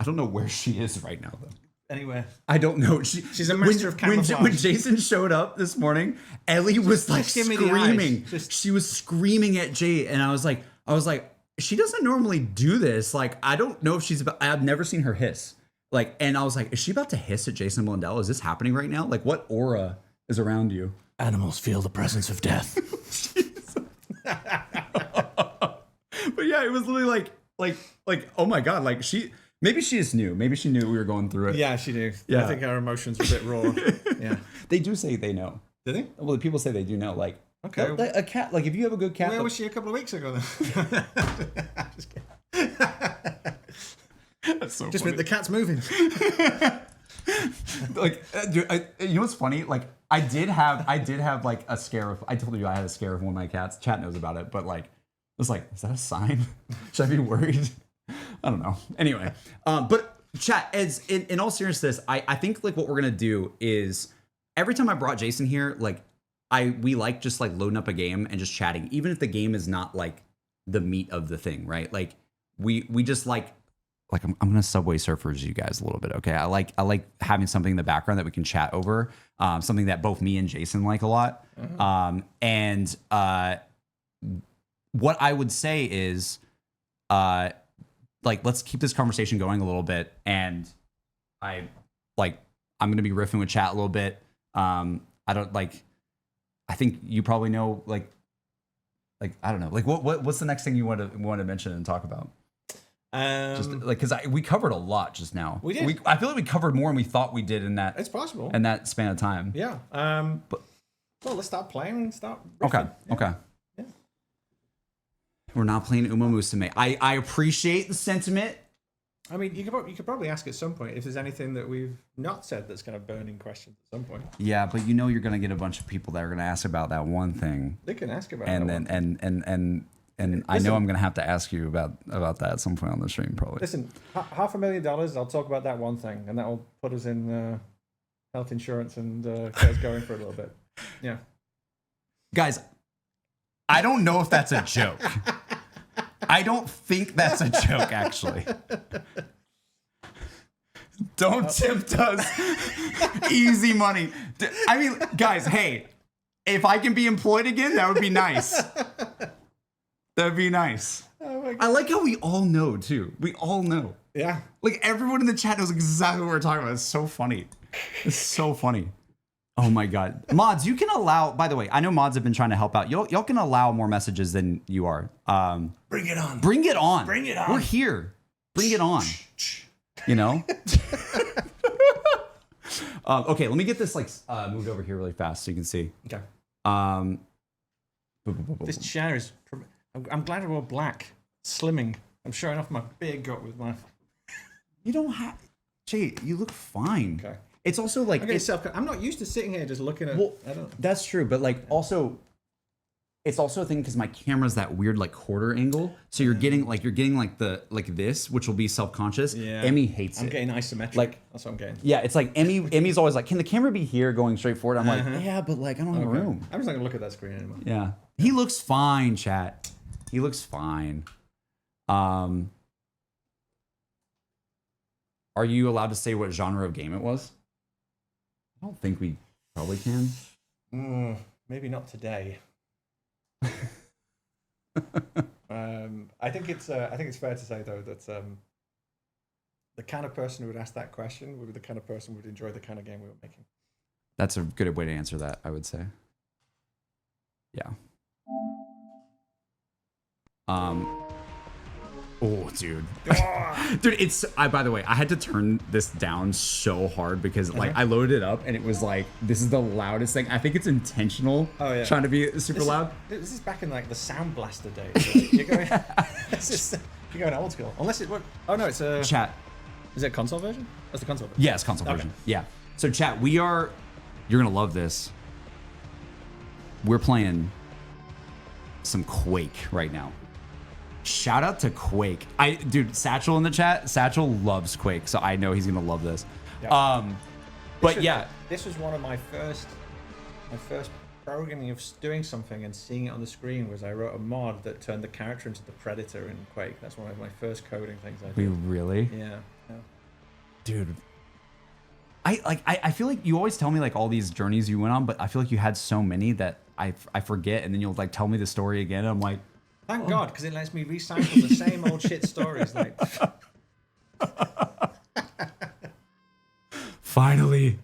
I don't know where she is right now though. Anywhere. I don't know. She's a master of camouflage. When Jason showed up this morning, Ellie was like screaming. She was screaming at Jay, and I was like, she doesn't normally do this. Like, I don't know if I've never seen her hiss. Like, and I was like, is she about to hiss at Jason Blundell? Is this happening right now? Like, what aura is around you? Animals feel the presence of death. But yeah, it was literally like, oh my God, like maybe she just knew. Maybe she knew we were going through it. Yeah, she knew. Yeah. I think our emotions were a bit raw. Yeah. They do say they know. Do they? Well, the people say they do know. Like, okay. A cat, like if you have a good cat. Where was she a couple of weeks ago then? Just kidding. That's so just funny. meant the cat's moving. Like, dude, you know what's funny? Like, I did have like a scare of. I told you I had a scare of one of my cats. Chat knows about it, but like, it was like, is that a sign? Should I be worried? I don't know. Anyway, but chat, as in all seriousness, I think like what we're gonna do is every time I brought Jason here, like we like just like loading up a game and just chatting, even if the game is not like the meat of the thing, right? Like we just like I'm gonna Subway Surfers you guys a little bit, okay? I like having something in the background that we can chat over, something that both me and Jason like a lot. And what I would say is, like, let's keep this conversation going a little bit, and I'm gonna be riffing with chat a little bit. I think you probably know, like I don't know, like what's the next thing you want to mention and talk about? Just like because we covered a lot just now. We did. I feel like we covered more than we thought we did in that. It's possible in that span of time. Yeah. But let's start playing and start Okay. riffing. Yeah. Okay. Yeah. We're not playing Uma Musume. I appreciate the sentiment. I mean, you could probably ask at some point if there's anything that we've not said that's kind of burning questions at some point. Yeah, but you know you're gonna get a bunch of people that are gonna ask about that one thing. They can ask about and that then one. and I know I'm gonna have to ask you about that at some point on the stream probably. Listen, $500,000. I'll talk about that one thing, and that'll put us in health insurance and get us going for a little bit. Yeah, guys, I don't know if that's a joke. I don't think that's a joke, actually. Don't tempt us. Easy money. I mean, guys, hey, if I can be employed again, that would be nice. That'd be nice. Oh my God. I like how we all know, too. We all know. Yeah. Like, everyone in the chat knows exactly what we're talking about. It's so funny. It's so funny. Oh my God. Mods, you can allow, by the way, I know mods have been trying to help out. Y'all can allow more messages than you are. Bring it on. Bring it on. Bring it on. We're here. Bring it on. You know? Okay, let me get this like moved over here really fast so you can see. Okay. This chair is, I'm glad I wore black. Slimming. I'm showing off my big gut with my... You don't have... Jay, you look fine. Okay. It's also like I'm not used to sitting here just looking at. Well, I don't. That's true, but like also, it's also a thing because my camera's that weird like quarter angle, so you're getting like this, which will be self-conscious. Yeah. Emmy hates it. I'm getting isometric. Like that's what I'm getting. Yeah, it's like Emmy's always like, can the camera be here going straight forward? I'm like, yeah, but like I don't have room. I'm just not gonna look at that screen anymore. Yeah, he looks fine, chat. He looks fine. Are you allowed to say what genre of game it was? I don't think we probably can. Maybe not today. I think it's fair to say though that the kind of person who would ask that question would be the kind of person who would enjoy the kind of game we were making. That's a good way to answer that, I would say. Yeah. Oh, dude. Dude, by the way, I had to turn this down so hard because like I loaded it up and it was like, this is the loudest thing. I think it's intentional. Oh, yeah. Trying to be super loud. This is back in like the Sound Blaster days. Right? You're going old school. Unless it worked. Oh no, it's a chat. Is it a console version? That's the console version. Yeah, it's console version. Yeah. So chat, you're gonna love this. We're playing some Quake right now. Shout out to Quake. Dude, Satchel in the chat. Satchel loves Quake, so I know he's gonna love this. Yep. This was one of my first programming of doing something and seeing it on the screen. Was I wrote a mod that turned the character into the Predator in Quake. That's one of my first coding things I did. Wait, really? Yeah. Dude, I feel like you always tell me like all these journeys you went on, but I feel like you had so many that I forget, and then you'll like tell me the story again. And I'm like. Thank God, because it lets me recycle the same old shit stories. Like, finally.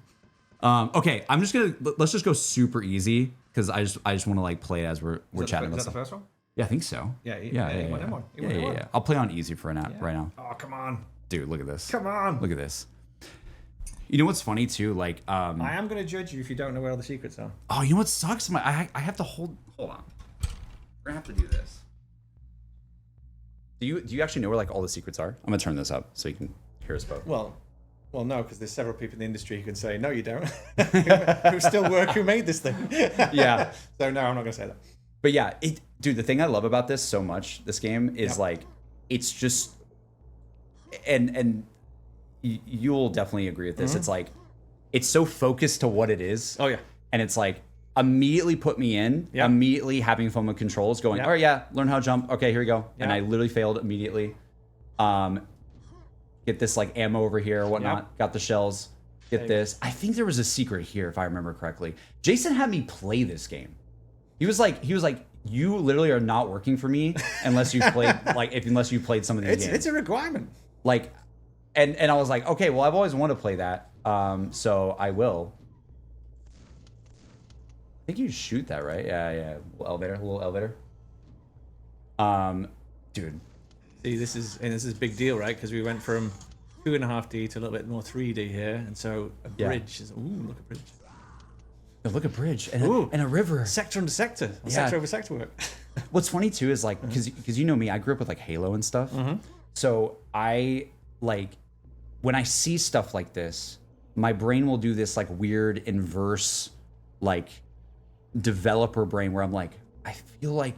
Okay, let's just go super easy because I just want to like play as we're chatting. Is that the first one? Yeah, I think so. Yeah. I'll play on easy for right now. Oh, come on, dude! Look at this. Come on, look at this. You know what's funny too? Like, I am gonna judge you if you don't know where all the secrets are. Oh, you know what sucks? I have to hold on. We're gonna have to do this. Do you actually know where like all the secrets are? I'm gonna turn this up so you can hear us both. Well, no, because there's several people in the industry who can say no, you don't. who still work, who made this thing. Yeah. So no, I'm not gonna say that. But yeah, dude, the thing I love about this so much, this game, is like it's just, and you'll definitely agree with this. It's like it's so focused to what it is. Oh yeah. And it's like immediately put me in, immediately having fun with controls, going, all right, yeah, learn how to jump. Okay, here we go. And I literally failed immediately. Get this like ammo over here or whatnot. Got the shells. Get this. I think there was a secret here, if I remember correctly. Jason had me play this game. He was like, you literally are not working for me unless you played unless you played some of these games. It's a requirement. Like, and I was like, okay, well, I've always wanted to play that, so I will. I think you shoot that, right? Yeah. A little elevator. Dude. See, this is a big deal, right? Because we went from 2.5D to a little bit more 3D here, and so a bridge is. Ooh, look at bridge. Oh, look at bridge and a river. Sector under sector. Sector over sector work. What's funny too is like because you know me, I grew up with like Halo and stuff. So I like when I see stuff like this, my brain will do this like weird inverse like developer brain where I'm like, I feel like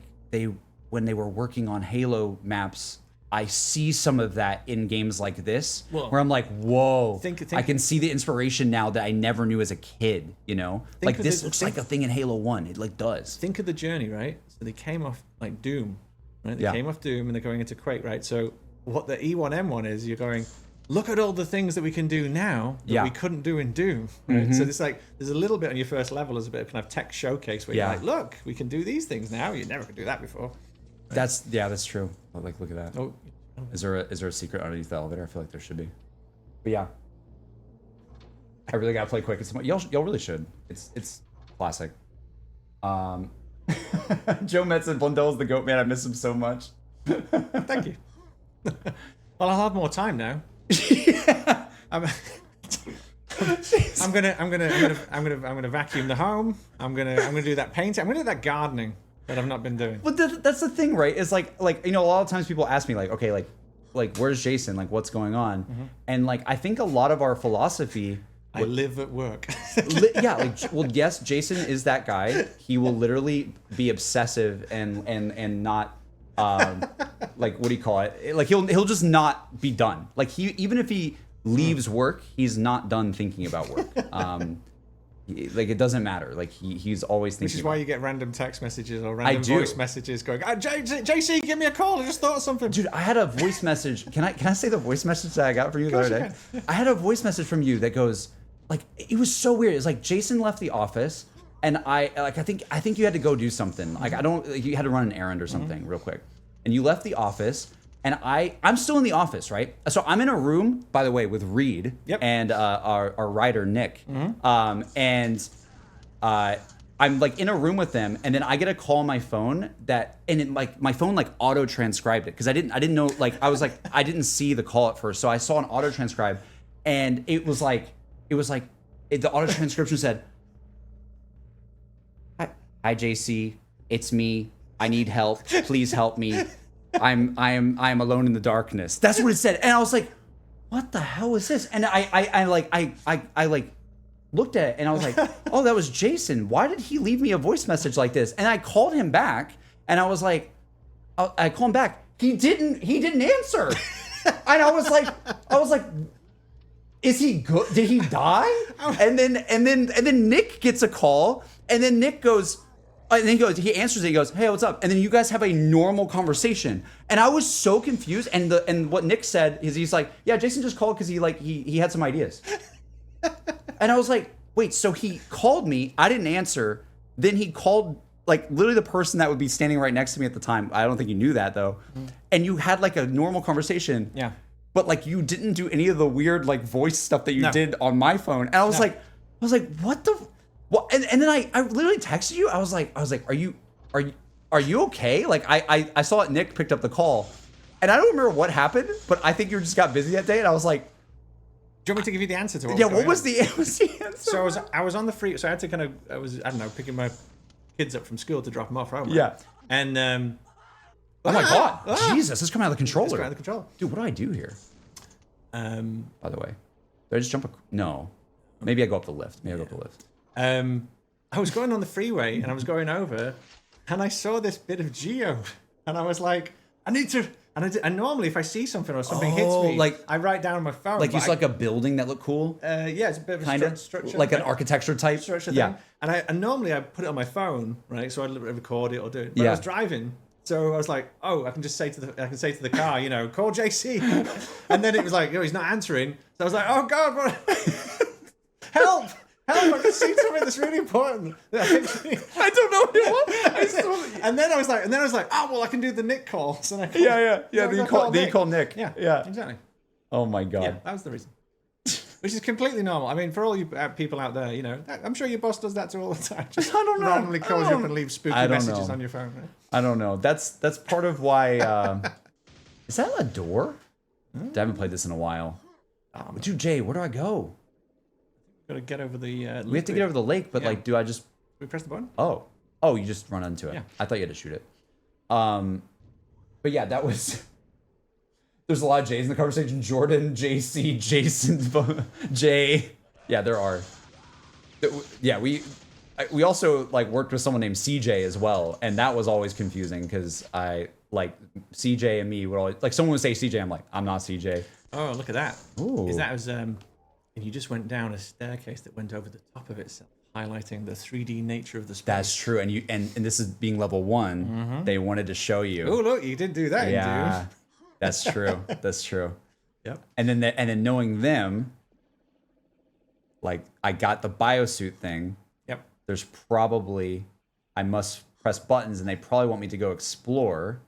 when they were working on Halo maps, I see some of that in games like this, where I'm like, whoa, I can see the inspiration now that I never knew as a kid, you know? Like this looks like a thing in Halo 1, it like does. Think of the journey, right? So they came off like Doom, right? They came off Doom and they're going into Quake, right? So what the E1M1 is, you're going, look at all the things that we can do now that we couldn't do in Doom. Right? So it's like there's a little bit on your first level as a bit of kind of tech showcase where you're like, look, we can do these things now. You never could do that before. Right? That's true. Like look at that. Oh, is there a secret underneath the elevator? I feel like there should be. But yeah, I really gotta play Quake. Y'all really should. It's classic. Joe Metz said Blundell's the goat man. I miss him so much. Thank you. Well, I'll have more time now. I'm gonna vacuum the home. I'm gonna do that painting. I'm gonna do that gardening that I've not been doing. But that's the thing, right? Is like you know, a lot of times people ask me like, okay, like where's Jason? Like, what's going on? And like, I think a lot of our philosophy. I live at work. Yes, Jason is that guy. He will literally be obsessive and not, like, what do you call it? Like, he'll just not be done. Like, even if he leaves work, he's not done thinking about work. Like, it doesn't matter. Like, he's always thinking. Which is why you get random text messages or random voice messages going, JC, give me a call. I just thought of something. Dude, I had a voice message. Can I say the voice message that I got for you the other day? I had a voice message from you that goes, like, it was so weird. It's like Jason left the office, and I think you had to go do something. Like, you had to run an errand or something real quick, and you left the office. And I'm still in the office, right? So I'm in a room, by the way, with Reed and our writer Nick, and I'm like in a room with them, and then I get a call on my phone my phone like auto transcribed it because I didn't know, like, I was like, I didn't see the call at first, so I saw an auto transcribe, and the auto transcription said, "Hi JC, it's me. I need help. Please help me. I am alone in the darkness." That's what it said, and I was like, "What the hell is this?" And I looked at it, and I was like, "Oh, that was Jason. Why did he leave me a voice message like this?" And I called him back, and I was like, I called him back. He didn't answer, and I was like, "Is he good? Did he die?" And then Nick gets a call, and then Nick goes. And then he answers it, he goes, "Hey, what's up?" And then you guys have a normal conversation. And I was so confused. And what Nick said is he's like, "Yeah, Jason just called because he had some ideas." And I was like, wait, so he called me, I didn't answer, then he called like literally the person that would be standing right next to me at the time. I don't think you knew that though. And you had like a normal conversation. Yeah. But like you didn't do any of the weird like voice stuff that you did on my phone. And I was like, what the Well, and then I literally texted you. I was like, are you okay? Like I saw it. Nick picked up the call, and I don't remember what happened, but I think you just got busy that day, and I was like, do you want me to give you the answer to what? Yeah, what was the answer? So I was on the free. So I had to I don't know, picking my kids up from school to drop them off home. Right? Yeah. And oh my god, Jesus, it's coming out of the controller. It's coming out of the controller. Dude, what do I do here? By the way, did I just jump? No, maybe I go up the lift. I was going on the freeway and I was going over, and I saw this bit of geo, and I was like, I need to. And normally, if I see something or something hits me, like, I write down on my phone. Like you saw like a building that looked cool. Yeah, it's a bit of a structure, like an architecture type structure thing. Yeah, and normally I put it on my phone, right? So I'd record it or do it. But I was driving, so I was like, oh, I can say to the car, you know, call JC, and then it was like, oh, he's not answering. So I was like, oh god, what? Help! I can see something that's really important. I don't know what it was. And then I was like, oh well, I can do the Nick call. So I Then you call Nick. Yeah, exactly. Oh my god. Yeah, that was the reason. Which is completely normal. I mean, for all you people out there, you know, I'm sure your boss does that too all the time. Just I don't know. Randomly calls you up and leaves spooky messages on your phone. Right? I don't know. That's part of why. Is that a door? I haven't played this in a while. Dude, Jay, where do I go? Gotta get over the. We have to get over the lake, but like, do I just? We press the button. Oh, you just run into it. Yeah. I thought you had to shoot it. But yeah, that was. There's a lot of J's in the conversation. Jordan, JC, Jason, Jay. Yeah, there are. Yeah, we also like worked with someone named CJ as well, and that was always confusing because I like CJ and me would always like someone would say CJ, I'm like, I'm not CJ. Oh, look at that. Ooh. That was and you just went down a staircase that went over the top of itself, highlighting the 3D nature of the space. That's true, and this is being level 1. Mm-hmm. They wanted to show you. Oh, look, you did do that. Yeah, that's true. That's true. Yep. And then knowing them, like I got the biosuit thing. Yep. There's probably I must press buttons, and they probably want me to go explore.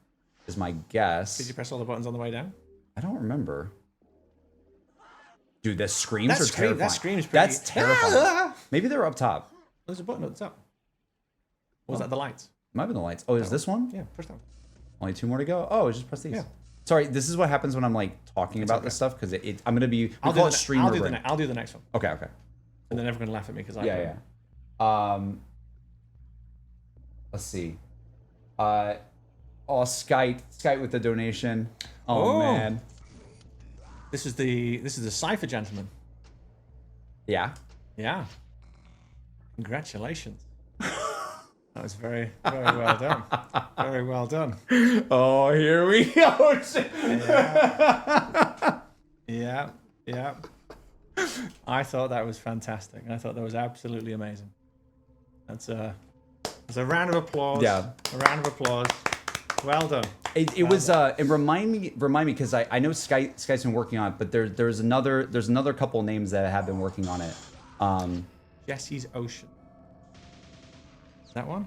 Is my guess. Did you press all the buttons on the way down? I don't remember. Dude, the screams are terrifying. That scream's pretty... That's terrifying. Maybe they're up top. There's a button at the top. Or was that the lights? Might be the lights. Oh, is this one? Yeah, push that one. Only 2 more to go? Oh, just press these. Yeah. Sorry, this is what happens when I'm like talking about this stuff because I'm going to be... I'll do the next one. Okay. And then everyone can laugh at me because I... Yeah. Let's see. Skype with the donation. Oh, man. This is the Cypher gentleman. Yeah. Yeah. Congratulations. That was very, very well done. Very well done. Oh, here we go. Yeah. Yeah. I thought that was fantastic. I thought that was absolutely amazing. That's a round of applause. Yeah. A round of applause. Well done. It was and remind me because I know Sky's been working on it, but there's another couple names that have been working on it. Jesse's Ocean. Is that one?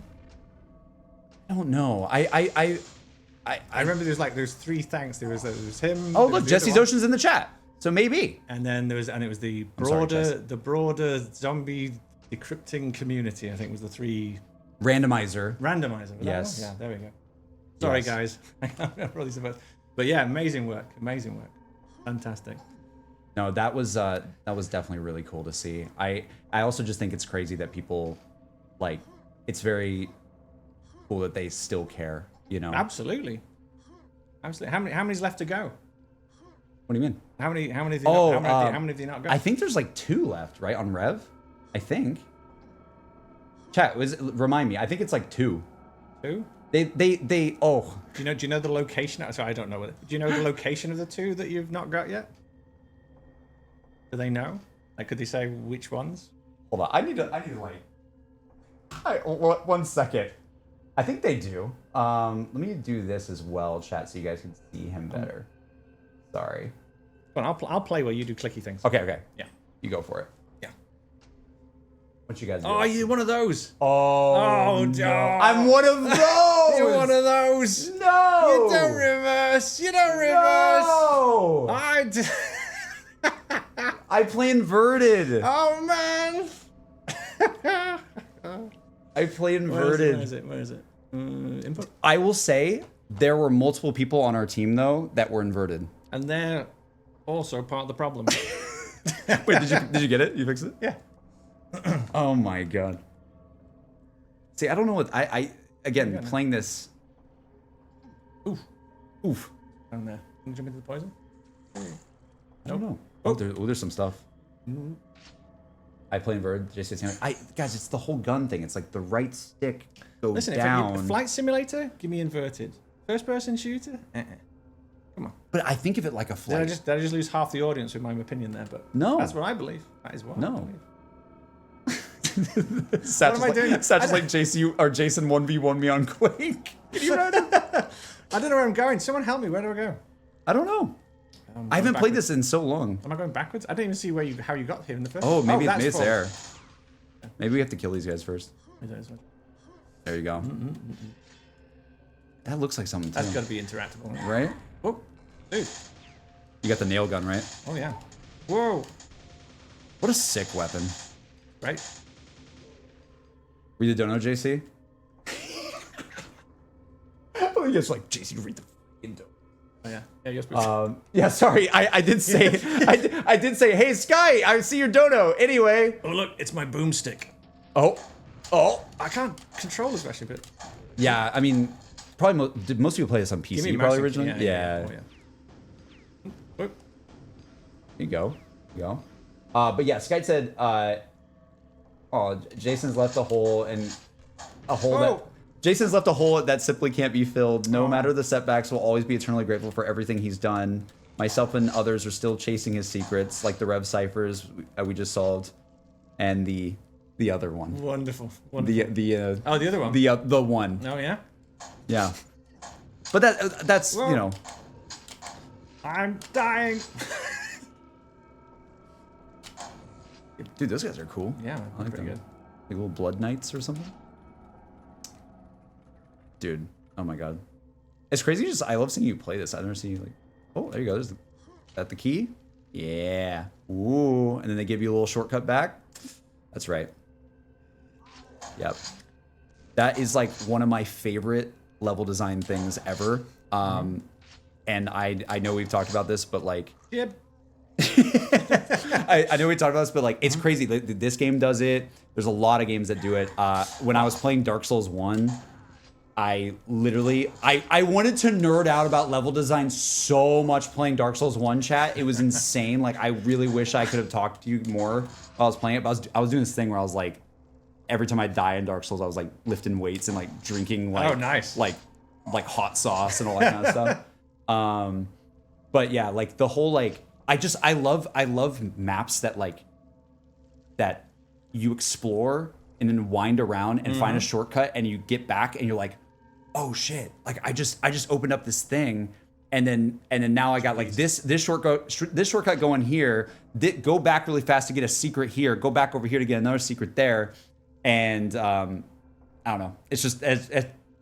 I don't know. I remember there's 3 thanks. There was him. Oh, look, Jesse's Ocean's in the chat. So maybe. And then it was the broader zombie decrypting community. I think was the 3 randomizer. Yes. Yeah, there we go. Sorry, guys. But yeah, amazing work. Fantastic. No, that was definitely really cool to see. I also just think it's crazy that people, like, it's very cool that they still care, you know? Absolutely. How many's left to go? What do you mean? How many have you not got? I think there's like 2 left, right? On Rev? I think. Chat, remind me. I think it's like 2. 2? They Do you know the location? Sorry, I don't know. Do you know the location of the 2 that you've not got yet? Do they know? Like, could they say which ones? Hold on. I need to like. One second. I think they do. Let me do this as well, chat, so you guys can see him better. Sorry. Well, I'll play while you do clicky things. Okay. Yeah. You go for it. Yeah. What you guys do? Oh, you're one of those. Oh no. I'm one of those. You're one of those. No. You don't reverse. No. I play inverted. Oh man. I play inverted. Where is it? Input. I will say there were multiple people on our team though that were inverted. And they're also part of the problem. Wait, did you get it? You fixed it? Yeah. Oh my god. See, I don't know what I again playing this. Oof. Down there. Can you jump into the poison? I don't know. Oh, there's some stuff. Mm-hmm. I play inverted. Guys, it's the whole gun thing. It's like the right stick goes down. down. Listen, flight simulator, give me inverted. First person shooter? Come on. But I think of it like a flight. Did I just lose half the audience with my opinion there? But no. That's what I believe. That is what I believe. What am I doing? Such like Jason 1v1 me on Quake. Can you run it? I don't know where I'm going. Someone help me. Where do I go? I don't know. I haven't played this in so long. Am I going backwards? I didn't even see how you got here in the first. Oh, maybe it's there. Maybe we have to kill these guys first. There you go. That looks like something too. That's got to be interactable, right? Oh, dude. You got the nail gun, right? Oh yeah. Whoa. What a sick weapon. Right. Read the dono, JC. Oh, yes, like JC, read the dono. Oh yeah. Yeah, you're supposed yeah, sorry. I did say I did say, hey Sky, I see your dono. Anyway. Oh look, it's my boomstick. Oh. I can't control this actually, but yeah, I mean, probably did most people play this on PC probably originally? Yeah. There you go. But yeah, Sky said Jason's left a hole Jason's left a hole that simply can't be filled. No matter the setbacks, will always be eternally grateful for everything he's done. Myself and others are still chasing his secrets, like the Rev ciphers we just solved, and the other one. Wonderful. The other one. The one. Oh yeah. Yeah. But that's Whoa. you know. I'm dying. Dude, those guys are cool. Yeah, I like pretty them. good. Like little blood knights or something. Dude, oh my god, it's crazy. I love seeing you play this. I've never seen you like. Oh, there you go. Is that the key? Yeah. Ooh, and then they give you a little shortcut back. That's right. Yep. That is like one of my favorite level design things ever. And I know we've talked about this, but like. Yep. I know we talked about this, but like it's crazy. This game does it. There's a lot of games that do it. When I was playing Dark Souls 1, I literally, I wanted to nerd out about level design so much playing Dark Souls 1 chat. It was insane. Like, I really wish I could have talked to you more while I was playing it. But I was doing this thing where I was like, every time I die in Dark Souls, I was like lifting weights and like drinking like, nice. like hot sauce and all that kind of stuff. But yeah, like the whole, like, I love maps that like, that you explore and then wind around and find a shortcut and you get back and you're like, oh shit, like I just opened up this thing and then now I got like this shortcut going here, go back really fast to get a secret here, go back over here to get another secret there. And I don't know, it's just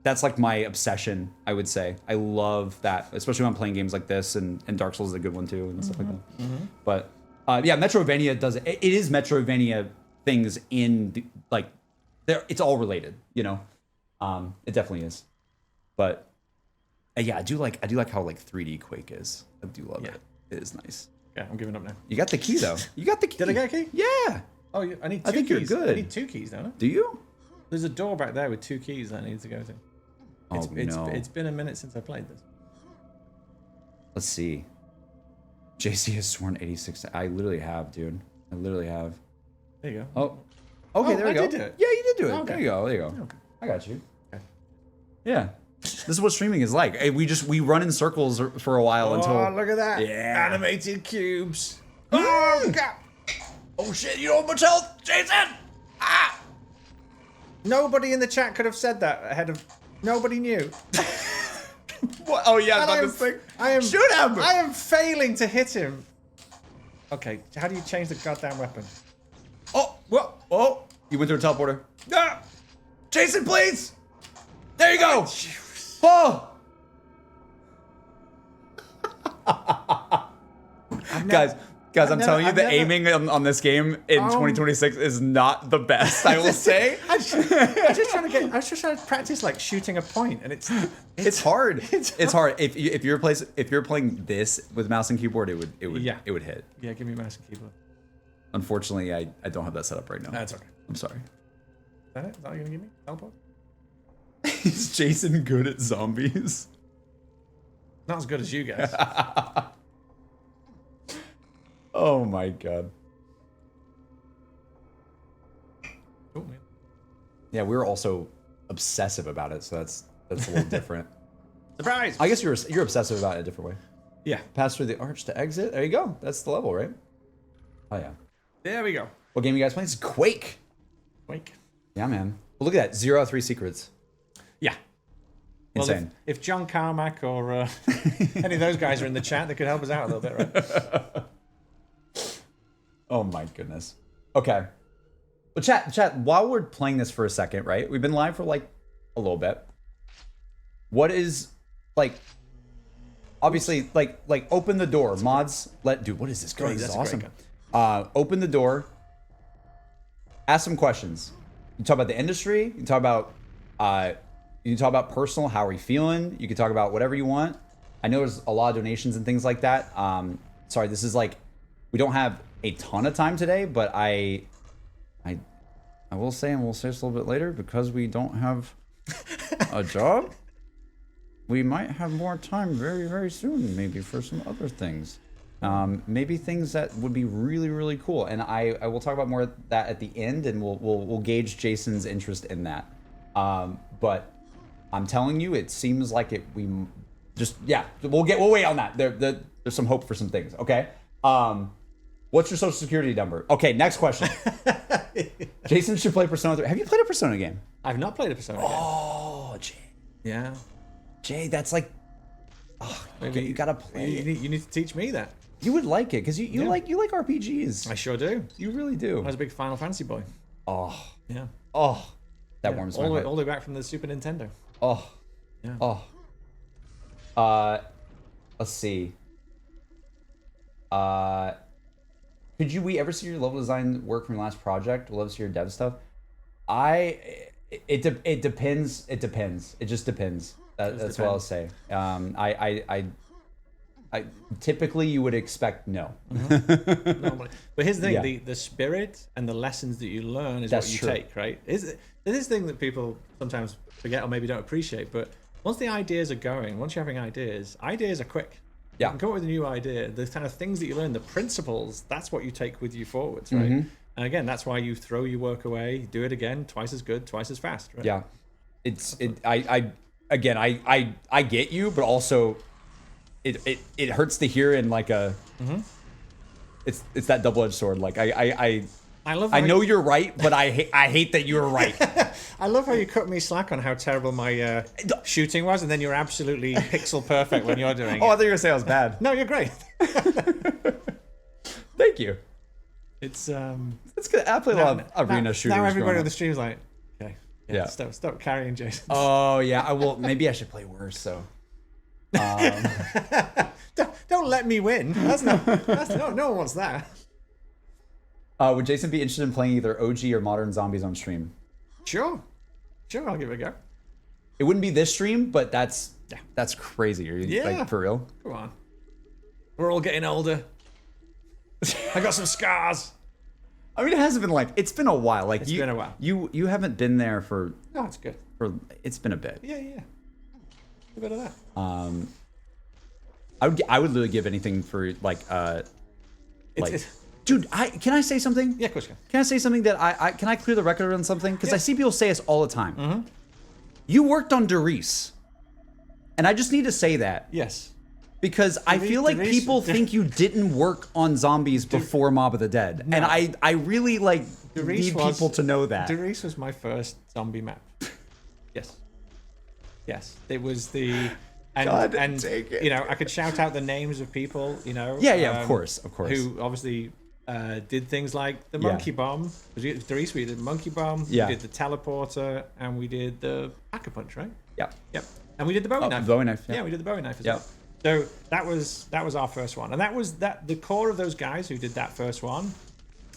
that's like my obsession, I would say. I love that, especially when I'm playing games like this, and Dark Souls is a good one too and stuff like that. But yeah, Metroidvania does it. It is Metroidvania things in the, like, it's all related, you know. It definitely is. But yeah, I do like how like 3D Quake is. I do love it. It is nice. Yeah, I'm giving up now. You got the key though. You got the key. Did I get a key? Yeah. Oh, I need two I think keys. you're good. I need 2 keys, don't I? Do you? There's a door back there with 2 keys that I need to go to. It's been a minute since I played this. Let's see. JC has sworn 86. I literally have, dude. I literally have. There you Oh. go. Okay, there we go. I did do it. Yeah, you did do it. Okay. There you go. There you go. Okay. I got you. Okay. Yeah. This is what streaming is like. We run in circles for a while until. Oh, look at that! Yeah. Animated cubes. Oh god! Oh shit! You don't have much health, Jason. Ah! Nobody in the chat could have said that ahead of. Nobody knew. What? Oh yeah, about this thing. Shoot him! I am failing to hit him. Okay, how do you change the goddamn weapon? Oh, well, oh! You went through a teleporter. Ah! Jason, please! There you go! Oh! Guys, I'm telling you, the aiming on this game in 2026 is not the best, I will say. I was just trying to practice like shooting a point, and it's hard. It's hard. If you're playing this with mouse and keyboard, it would hit. Yeah, give me mouse and keyboard. Unfortunately, I don't have that set up right now. That's okay. I'm sorry. Is that it? Is that what you're gonna give me? Teleport? Is Jason good at zombies? Not as good as you guys. Oh my god. Oh, man. Yeah, we're also obsessive about it, so that's a little different. Surprise! I guess you're obsessive about it a different way. Yeah. Pass through the arch to exit. There you go. That's the level, right? Oh yeah. There we go. What game you guys playing? This is Quake. Quake. Yeah, man. Well, look at that. 0 out of 3 secrets. Yeah. Insane. Well, if John Carmack or any of those guys are in the chat, they could help us out a little bit, right? Oh my goodness. Okay. Well, chat, while we're playing this for a second, right? We've been live for like a little bit. What is, like, obviously, like open the door. Mods, dude, what is this gun? This is awesome. Open the door. Ask some questions. You talk about the industry. You can talk about personal. How are we feeling? You can talk about whatever you want. I know there's a lot of donations and things like that. Sorry, this is like, we don't have a ton of time today, but I will say, and we'll say this a little bit later, because we don't have a job, we might have more time very, very soon, maybe for some other things. Maybe things that would be really, really cool. And I will talk about more of that at the end, and we'll gauge Jason's interest in that. But I'm telling you, it seems like we'll wait on that. There's some hope for some things, okay? What's your social security number? Okay, next question. Jason should play Persona 3. Have you played a Persona game? I've not played a Persona game. Oh, Jay. Yeah. Jay, that's like... okay, you gotta play it. You need to teach me that. You would like it, because you like RPGs. I sure do. You really do. I was a big Final Fantasy boy. Oh. Yeah. Oh. That warms my heart. All the way back from the Super Nintendo. Oh. Yeah. Oh. Let's see. Could we ever see your level design work from your last project? We'll love to see your dev stuff. It depends. It depends. It just depends. That's what I'll say. typically you would expect no. Normally. But here's the thing: the spirit and the lessons that you learn is what you take, right? There's this thing that people sometimes forget or maybe don't appreciate. But once the ideas are going, once you're having ideas are quick. Yeah. You can come up with a new idea. The kind of things that you learn, the principles, that's what you take with you forwards, right? And again, that's why you throw your work away, do it again, twice as good, twice as fast, right? Yeah. I get you, but also it hurts to hear in like a it's that double-edged sword. Like I know you're right, but I hate that you're right. I love how you cut me slack on how terrible my shooting was, and then you're absolutely pixel perfect when you're doing it. I thought you were gonna say I was bad. No, you're great. Thank you. It's good. I play a lot of arena shooters. Now everybody on the stream's like, okay, yeah. Stop carrying Jason. Oh yeah, I will. Maybe I should play worse. So. Don't let me win. No one wants that. Would Jason be interested in playing either OG or modern zombies on stream? Sure, I'll give it a go. It wouldn't be this stream, but that's crazy. Are you like for real? Come on, we're all getting older. I got some scars. I mean, it hasn't been it's been a while. Like it's been a while. You haven't been there for. No, it's good. It's been a bit. Yeah. A bit of that. I would literally give anything for dude, can I say something? Yeah, of course you can. Can I say something that can I clear the record on something? Because I see people say this all the time. You worked on Derice, and I just need to say that. Yes. Because I feel like people think you didn't work on zombies before Mob of the Dead, and I really need people to know that. Derice was my first zombie map. Yes, it was the. And take it. You know, I could shout out the names of people, you know. Yeah, of course. Who obviously did things like the monkey bomb. Derice, we did the monkey bomb. Yeah. We did the teleporter, and we did the packer punch, right? Yep. And we did the Bowie knife. Bowie knife. Yeah, we did the Bowie knife as well. So that was our first one, and that was the core of those guys who did that first one.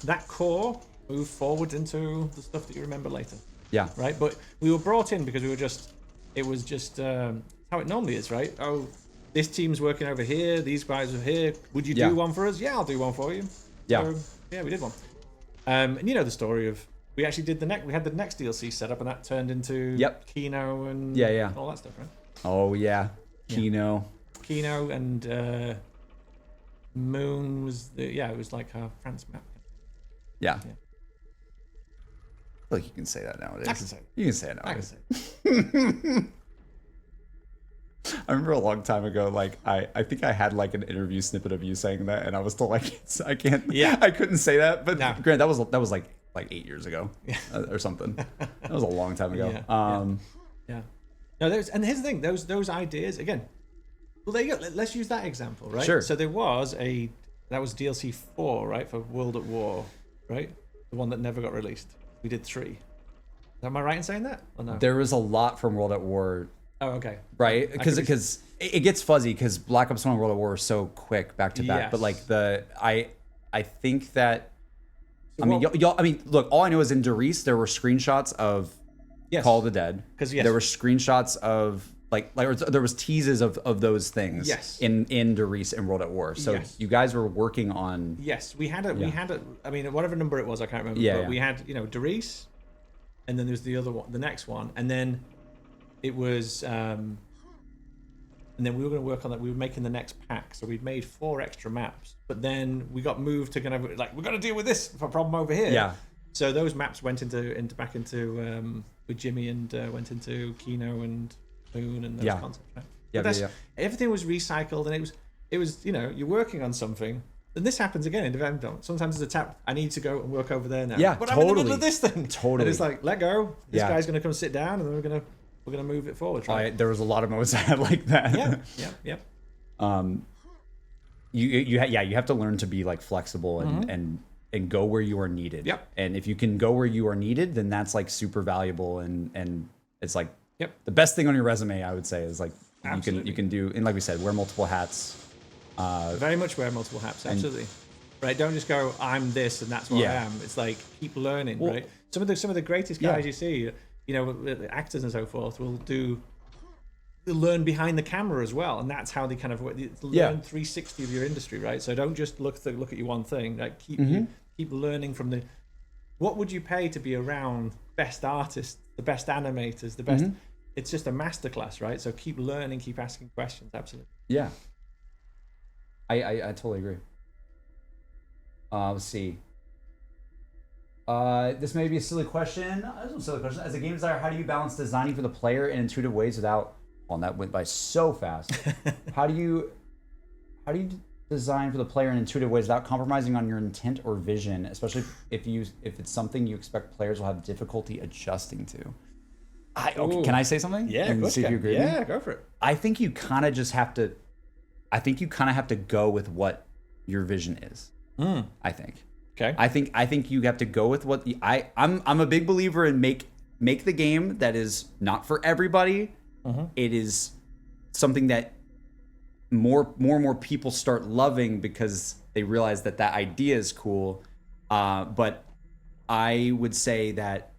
That core moved forward into the stuff that you remember later. Yeah. Right, but we were brought in because it was just how it normally is, right? Oh, this team's working over here. These guys are here. Would you do one for us? Yeah, I'll do one for you. Yeah. So, yeah, we did one. And you know the story of we actually did we had the next DLC set up, and that turned into Kino and all that stuff, right? Oh yeah, Kino. Kino and Moon was it was like our France map. Yeah. I feel like you can say that nowadays. I can say it. You can say it nowadays. I can say it. I remember a long time ago, I think I had an interview snippet of you saying that, and I was told I can't. Yeah. I couldn't say that, but granted, that was like 8 years ago, or something. That was a long time ago. Yeah. No, and here's the thing: those ideas again. Well, there you go. Let's use that example, right? Sure. So that was DLC 4, right, for World at War, right? The one that never got released. We did 3. Am I right in saying that? Or no? There was a lot from World at War. Oh, okay. Right, because it gets fuzzy because Black Ops 1 and World at War are so quick back to back. But I think that look, all I know is in Derice there were screenshots of Call of the Dead. Because there were screenshots of there was teases of those things. Yes. In Derice and World at War. So you guys were working on. Yes, we had a. I mean, whatever number it was, I can't remember. Yeah. But we had Derice, and then there's the other one, the next one, and then. It was, and then we were going to work on that. We were making the next pack, so we'd made 4 extra maps. But then we got moved to kind of we're going to deal with this problem over here. Yeah. So those maps went back into with Jimmy and went into Kino and Moon and those concepts. Right? Yeah. Everything was recycled, and it was you're working on something. And this happens again in development. sometimes there's a tap. I need to go and work over there now. Yeah, but I'm in the middle of this thing. Totally. And it's let go. This guy's going to come sit down, and then we're gonna move it forward. Right? There was a lot of moments I had like that. Yeah. You have to learn to be flexible and go where you are needed. Yep. And if you can go where you are needed, then that's super valuable and it's the best thing on your resume. I would say is you can do, and like we said, wear multiple hats. Very much wear multiple hats. Absolutely. Right. Don't just go I'm this and that's what I am. It's keep learning. Well, right. Some of the greatest guys you see. Actors and so forth will do learn behind the camera as well, and that's how they kind of learn 360 of your industry, right? So don't just look at your one thing. Like keep learning from the. What would you pay to be around best artists, the best animators, the best? It's just a masterclass, right? So keep learning, keep asking questions. Absolutely. Yeah. I totally agree. Let's see. This may be a silly question. This is a silly question. As a game designer, how do you balance designing for the player in intuitive ways without? Well, that went by so fast. How do you design for the player in intuitive ways without compromising on your intent or vision, especially if it's something you expect players will have difficulty adjusting to? Can I say something? Yeah, and see if you agree with me? Go for it. I think you kind of just have to. I think you kind of have to go with what your vision is. I think. Okay. I think you have to go with what I'm a big believer in make the game that is not for everybody. It is something that more and more people start loving because they realize that idea is cool. But I would say that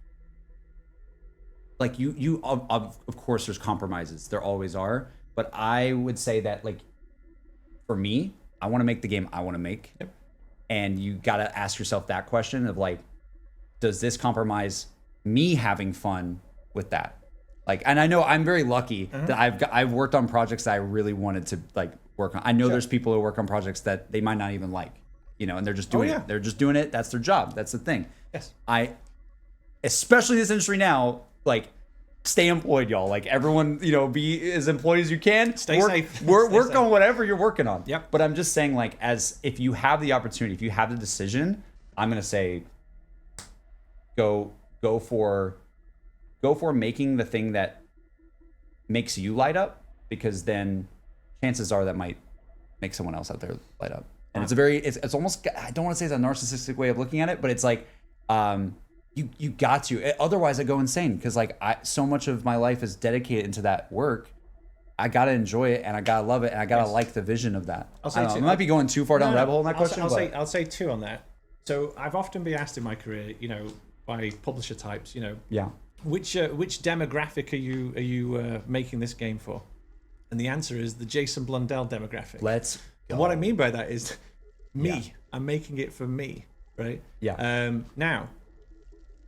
like you of course there's compromises. There always are. But I would say that like for me, I want to make the game I want to make. Yep. And you got to ask yourself that question of like, does this compromise me having fun with that? Like, and I know I'm very lucky that I've worked on projects that I really wanted to like work on. I know there's people who work on projects that they might not even like, and they're just doing it. They're just doing it. That's their job. That's the thing. Yes. Especially in this industry now, like, stay employed, y'all. Like everyone, be as employed as you can. Stay safe. Work on whatever you're working on. Yep. But I'm just saying, like, if you have the opportunity, if you have the decision, I'm gonna say, go for making the thing that makes you light up, because then chances are that might make someone else out there light up. And it's almost, I don't want to say it's a narcissistic way of looking at it, but it's like, you got to, otherwise I go insane, because like so much of my life is dedicated into that work. I gotta enjoy it, and I gotta love it, and I gotta like the vision of that. I might be going too far down the rabbit hole in that question. I'll say two on that. So I've often been asked in my career, by publisher types, which demographic are you making this game for? And the answer is the Jason Blundell demographic. Let's go. And what I mean by that is me. Yeah. I'm making it for me, right? Yeah. Now,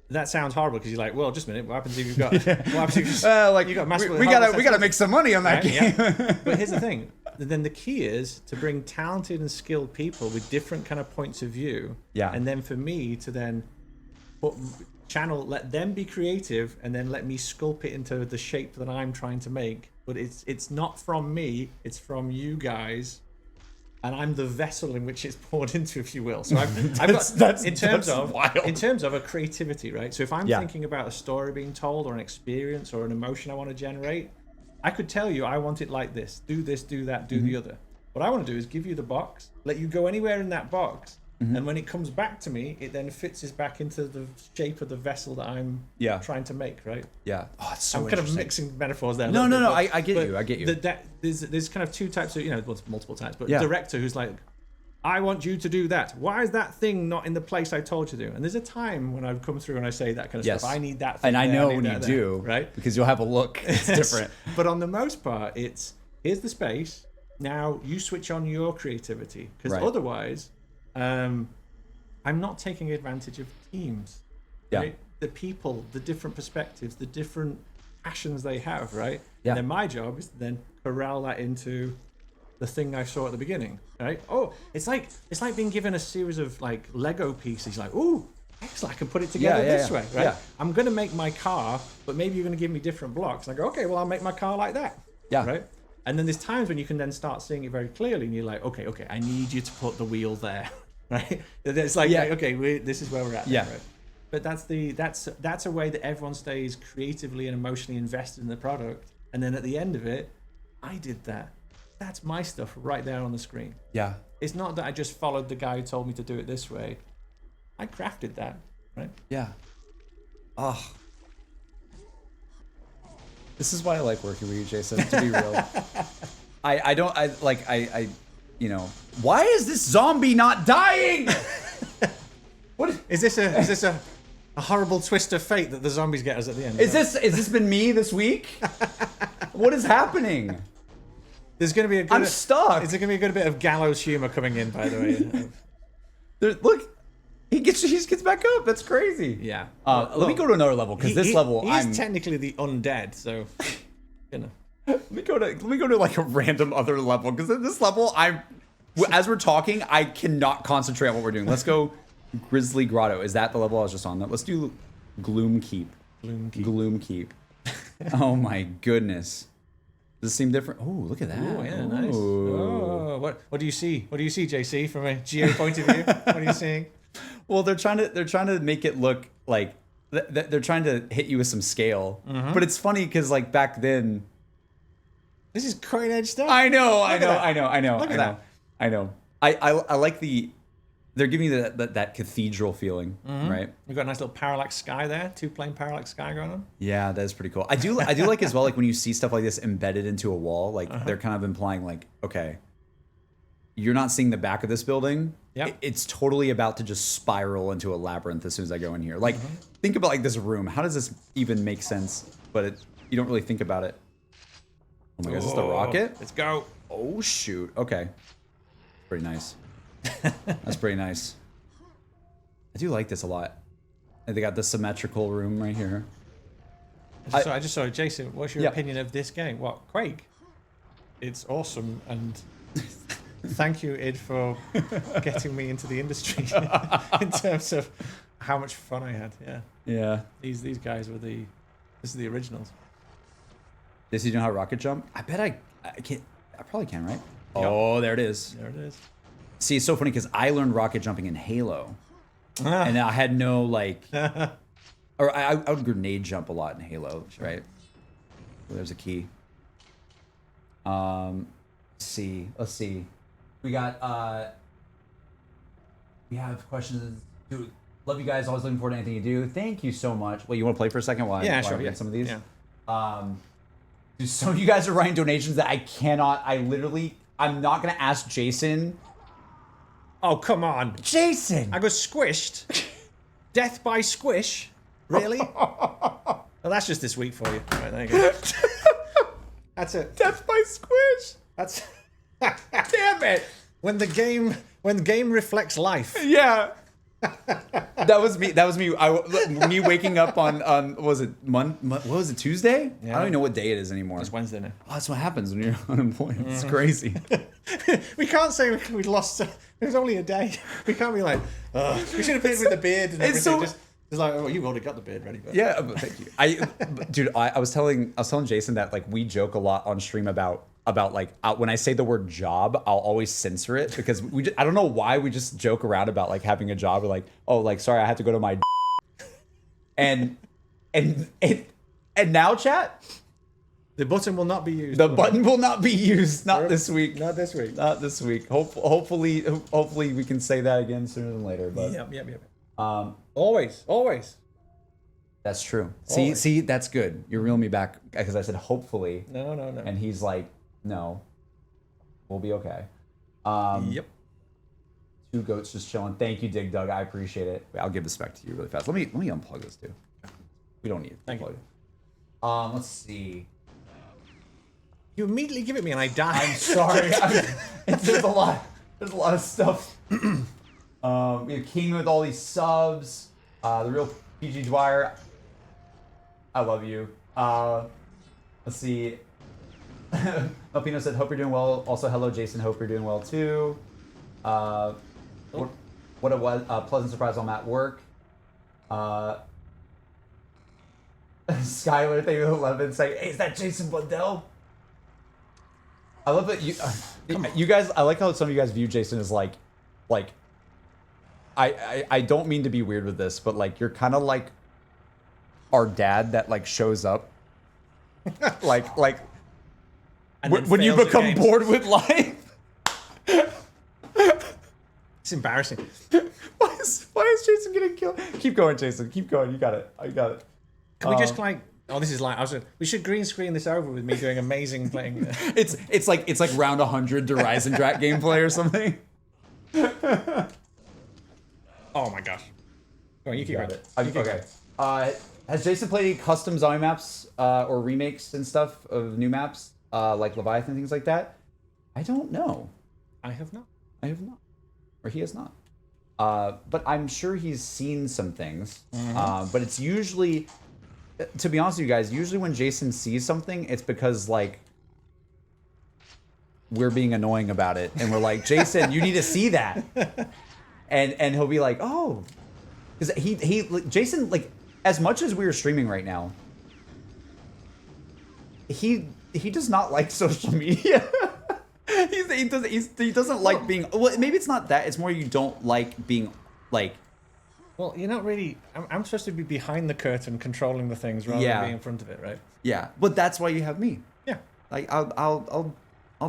that sounds horrible because you're like, well, just a minute. What happens if you've got? What happens if you got massive? We gotta make some money on that game. Yeah. But here's the thing. Then the key is to bring talented and skilled people with different kind of points of view. Yeah. And then for me to then let them be creative, and then let me sculpt it into the shape that I'm trying to make. But it's not from me. It's from you guys. And I'm the vessel in which it's poured into, if you will. So in terms of a creativity, right? So if I'm thinking about a story being told, or an experience, or an emotion I want to generate, I could tell you I want it like this. Do this, do that, do the other. What I want to do is give you the box, let you go anywhere in that box, and when it comes back to me, it then fits back into the shape of the vessel that I'm trying to make, right? Yeah. Oh, it's so I'm kind of mixing metaphors there. No. I get you. There's kind of two types of, multiple types, but director who's like, I want you to do that. Why is that thing not in the place I told you to? And there's a time when I've come through and I say that kind of stuff. I need that thing. And I know when you do, right? Because you'll have a look. It's different. But on the most part, it's here's the space. Now you switch on your creativity, because otherwise, I'm not taking advantage of teams. Yeah. Right? The people, the different perspectives, the different passions they have, right? Yeah. And then my job is to then corral that into the thing I saw at the beginning, right? Oh, it's like being given a series of like Lego pieces. Like, ooh, excellent, I can put it together this way, right? Yeah. I'm going to make my car, but maybe you're going to give me different blocks. And I go, okay, well, I'll make my car like that. Yeah. Right? And then there's times when you can then start seeing it very clearly, and you're like, okay, I need you to put the wheel there, right? It's like, okay, this is where we're at. Yeah. Right? But that's a way that everyone stays creatively and emotionally invested in the product. And then at the end of it, I did that. That's my stuff right there on the screen. Yeah. It's not that I just followed the guy who told me to do it this way. I crafted that, right? Yeah. Oh. This is why I like working with you, Jason, to be real. Why is this zombie not dying? What is this a a horrible twist of fate that the zombies get us at the end. Is this been me this week? What is happening? There's going to be I'm stuck. Is there going to be a good bit of gallows humor coming in, by the way? Look, he gets back up. That's crazy. Yeah. Let me go to another level because this level he's technically the undead, so you know. Let me go to like a random other level because at this level as we're talking I cannot concentrate on what we're doing. Let's go Grizzly Grotto. Is that the level I was just on? Let's do Gloom Keep. Gloom Keep. Oh my goodness. Does it seem different? Oh, look at that. Oh, yeah, nice. Oh, what do you see? What do you see, JC, from a geo point of view? What are you seeing? Well, they're trying to make it look like they're trying to hit you with some scale. Mm-hmm. But it's funny because like back then, this is cutting edge stuff. I know. Look at that. I know. I like they're giving you that cathedral feeling, right? We've got a nice little parallax sky there, 2-plane parallax sky going on. Yeah, that is pretty cool. I do like as well, like when you see stuff like this embedded into a wall, like they're kind of implying like, okay, you're not seeing the back of this building. Yeah, it's totally about to just spiral into a labyrinth as soon as I go in here. Like, think about like this room. How does this even make sense? But you don't really think about it. Oh my God, is this the rocket? Let's go. Oh shoot. Okay, pretty nice. That's pretty nice. I do like this a lot. And they got the symmetrical room right here. I just saw Jason. What's your opinion of this game? What, Quake? It's awesome, and thank you, id, for getting me into the industry in terms of how much fun I had. Yeah. Yeah. These guys were this is the originals. Does he know how to rocket jump? I bet I can. I probably can, right? Yep. Oh, there it is. There it is. See, it's so funny because I learned rocket jumping in Halo, and I had no like, or I would grenade jump a lot in Halo, right? Well, there's a key. Let's see. We got we have questions. Dude, love you guys. Always looking forward to anything you do. Thank you so much. Well, you want to play for a second while sure. we get some of these? Yeah. Dude, some of you guys are writing donations that I cannot. I'm not gonna ask Jason. Oh, come on. Jason! I got squished. Death by squish? Really? Well, that's just this week for you. Right, there you go. That's it. Death by squish! That's... Damn it! When the game reflects life. Yeah. That was me. Me waking up on what was it? What was it? Tuesday? Yeah. I don't even know what day it is anymore. It's Wednesday now. Oh, that's what happens when you're unemployed. It's crazy. We can't say we lost. It was only a day. We can't be like, we should have played with the beard and everything. It's like, oh, you've already got the beard ready. But. Yeah, but thank you. I was telling Jason that like we joke a lot on stream about like when I say the word job, I'll always censor it because I don't know why we just joke around about like having a job. We're like, oh, like sorry, I have to go to my and now chat. The button will not be used. The button will not be used. Not this week. Not this week. Not this week. Hopefully we can say that again sooner than later. But yep. Always. That's true. See, that's good. You're reeling me back because I said hopefully. No. And he's like, no, we'll be okay. Yep. Two goats just chilling. Thank you, Dig Dug. I appreciate it. I'll give this back to you really fast. Let me unplug this too. We don't need it. Thank you. Let's see. You immediately give it me and I die. I'm sorry. There's a lot of stuff. We have King with all these subs. The real PG Dwyer. I love you. Let's see. Alpino said, hope you're doing well. Also, hello, Jason. Hope you're doing well, too. What a pleasant surprise I'm at work. Skylar, thank you, 11, saying, hey, is that Jason Blundell? I love that you guys, I like how some of you guys view Jason as like, I don't mean to be weird with this, but like, you're kind of like our dad that like shows up. like when you become bored with life. It's embarrassing. Why is Jason getting killed? Keep going, Jason. Keep going. You got it. Can we just like? Oh, this is like. We should green screen this over with me doing amazing playing. It's like round 100 to Rise and Drat gameplay or something. Oh my gosh. Go on, you keep it. Okay. Has Jason played any custom zombie maps or remakes and stuff of new maps like Leviathan and things like that? I don't know. I have not. Or he has not. But I'm sure he's seen some things. But it's usually, to be honest with you guys, usually when Jason sees something, it's because like we're being annoying about it, and we're like, Jason, you need to see that, and he'll be like, oh, because Jason, like, as much as we are streaming right now, he does not like social media. He doesn't like being. Well, maybe it's not that. It's more you don't like being like. Well, you're not really. I'm supposed to be behind the curtain, controlling the things rather than being in front of it, right? Yeah, but that's why you have me. Yeah. Like I'll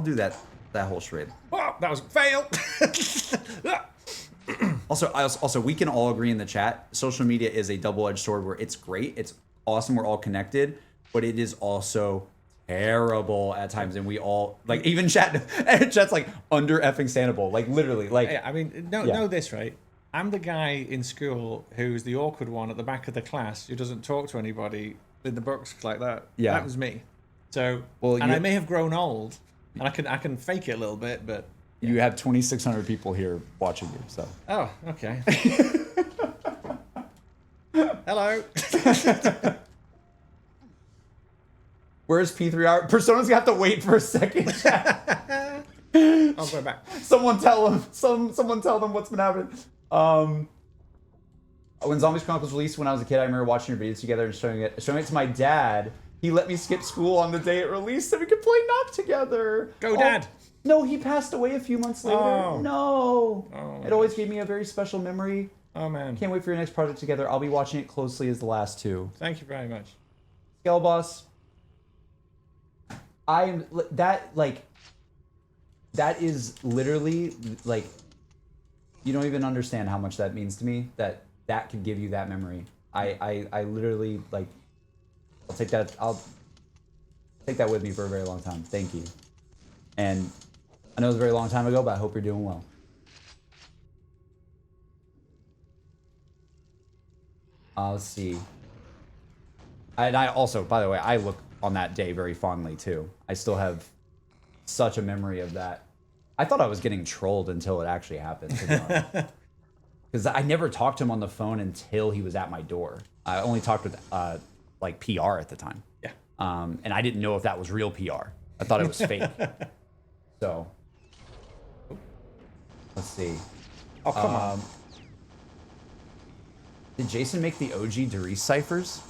do that whole charade. Oh, that was a fail. Also, we can all agree in the chat. Social media is a double-edged sword. Where it's great, it's awesome, we're all connected, but it is also terrible at times, and we all like even chat's like under effing standable, like literally, like. I mean, know this, right? I'm the guy in school who's the awkward one at the back of the class who doesn't talk to anybody in the books like that. Yeah, that was me. So, and I may have grown old, and I can fake it a little bit, but you have 2,600 people here watching you. So. Oh, okay. Hello. Where's P3R? Persona's gonna have to wait for a second. I'll go back. Someone tell them. Someone tell them what's been happening. When Zombies Chronicles released when I was a kid, I remember watching your videos together and showing it to my dad. He let me skip school on the day it released so we could play Knock together. Go, Dad. No, he passed away a few months later. Oh. No. Oh, it always gave me a very special memory. Oh, man. Can't wait for your next project together. I'll be watching it closely as the last two. Thank you very much. Scale Boss. That is literally, like, you don't even understand how much that means to me, that could give you that memory. I literally, like, I'll take that with me for a very long time. Thank you. And I know it was a very long time ago, but I hope you're doing well. Let's see. And I also, by the way, I look on that day very fondly too. I still have such a memory of that. I thought I was getting trolled until it actually happened, to be honest. Because I never talked to him on the phone until he was at my door. I only talked with like PR at the time. Yeah. And I didn't know if that was real PR. I thought it was fake. So, let's see. Oh, come on. Did Jason make the OG Derice ciphers?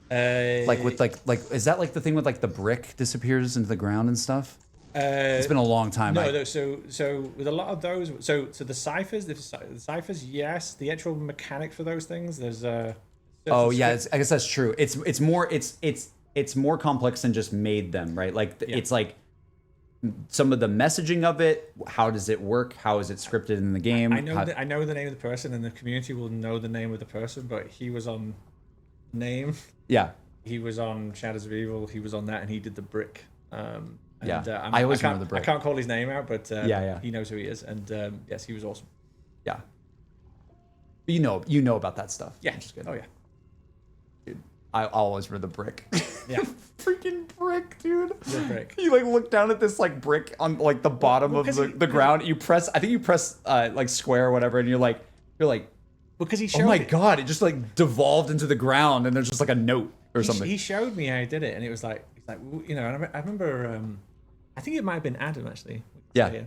Is that like the thing with like the brick disappears into the ground and stuff? It's been a long time. No, so with a lot of those, so the ciphers, yes. The actual mechanics for those things, there's oh yeah, I guess that's true. It's more complex than just made them, right? Like it's like some of the messaging of it. How does it work? How is it scripted in the game? I know the name of the person, and the community will know the name of the person. But he was on Name. Yeah. He was on Shadows of Evil. He was on that, and he did the brick. I always remember the brick. I can't call his name out, but yeah, he knows who he is, and yes, he was awesome. Yeah. But you know about that stuff. Yeah. Which is good. Oh yeah. Dude, I always remember the brick. Yeah. Freaking brick, dude. The brick. You like look down at this like brick on like the bottom of the ground. You press. I think you press like square or whatever, and you're like. Because he showed. Oh my god! It just like devolved into the ground, and there's just like a note or something. He showed me how he did it, and it was like you know. And I remember. I think it might have been Adam actually. Yeah.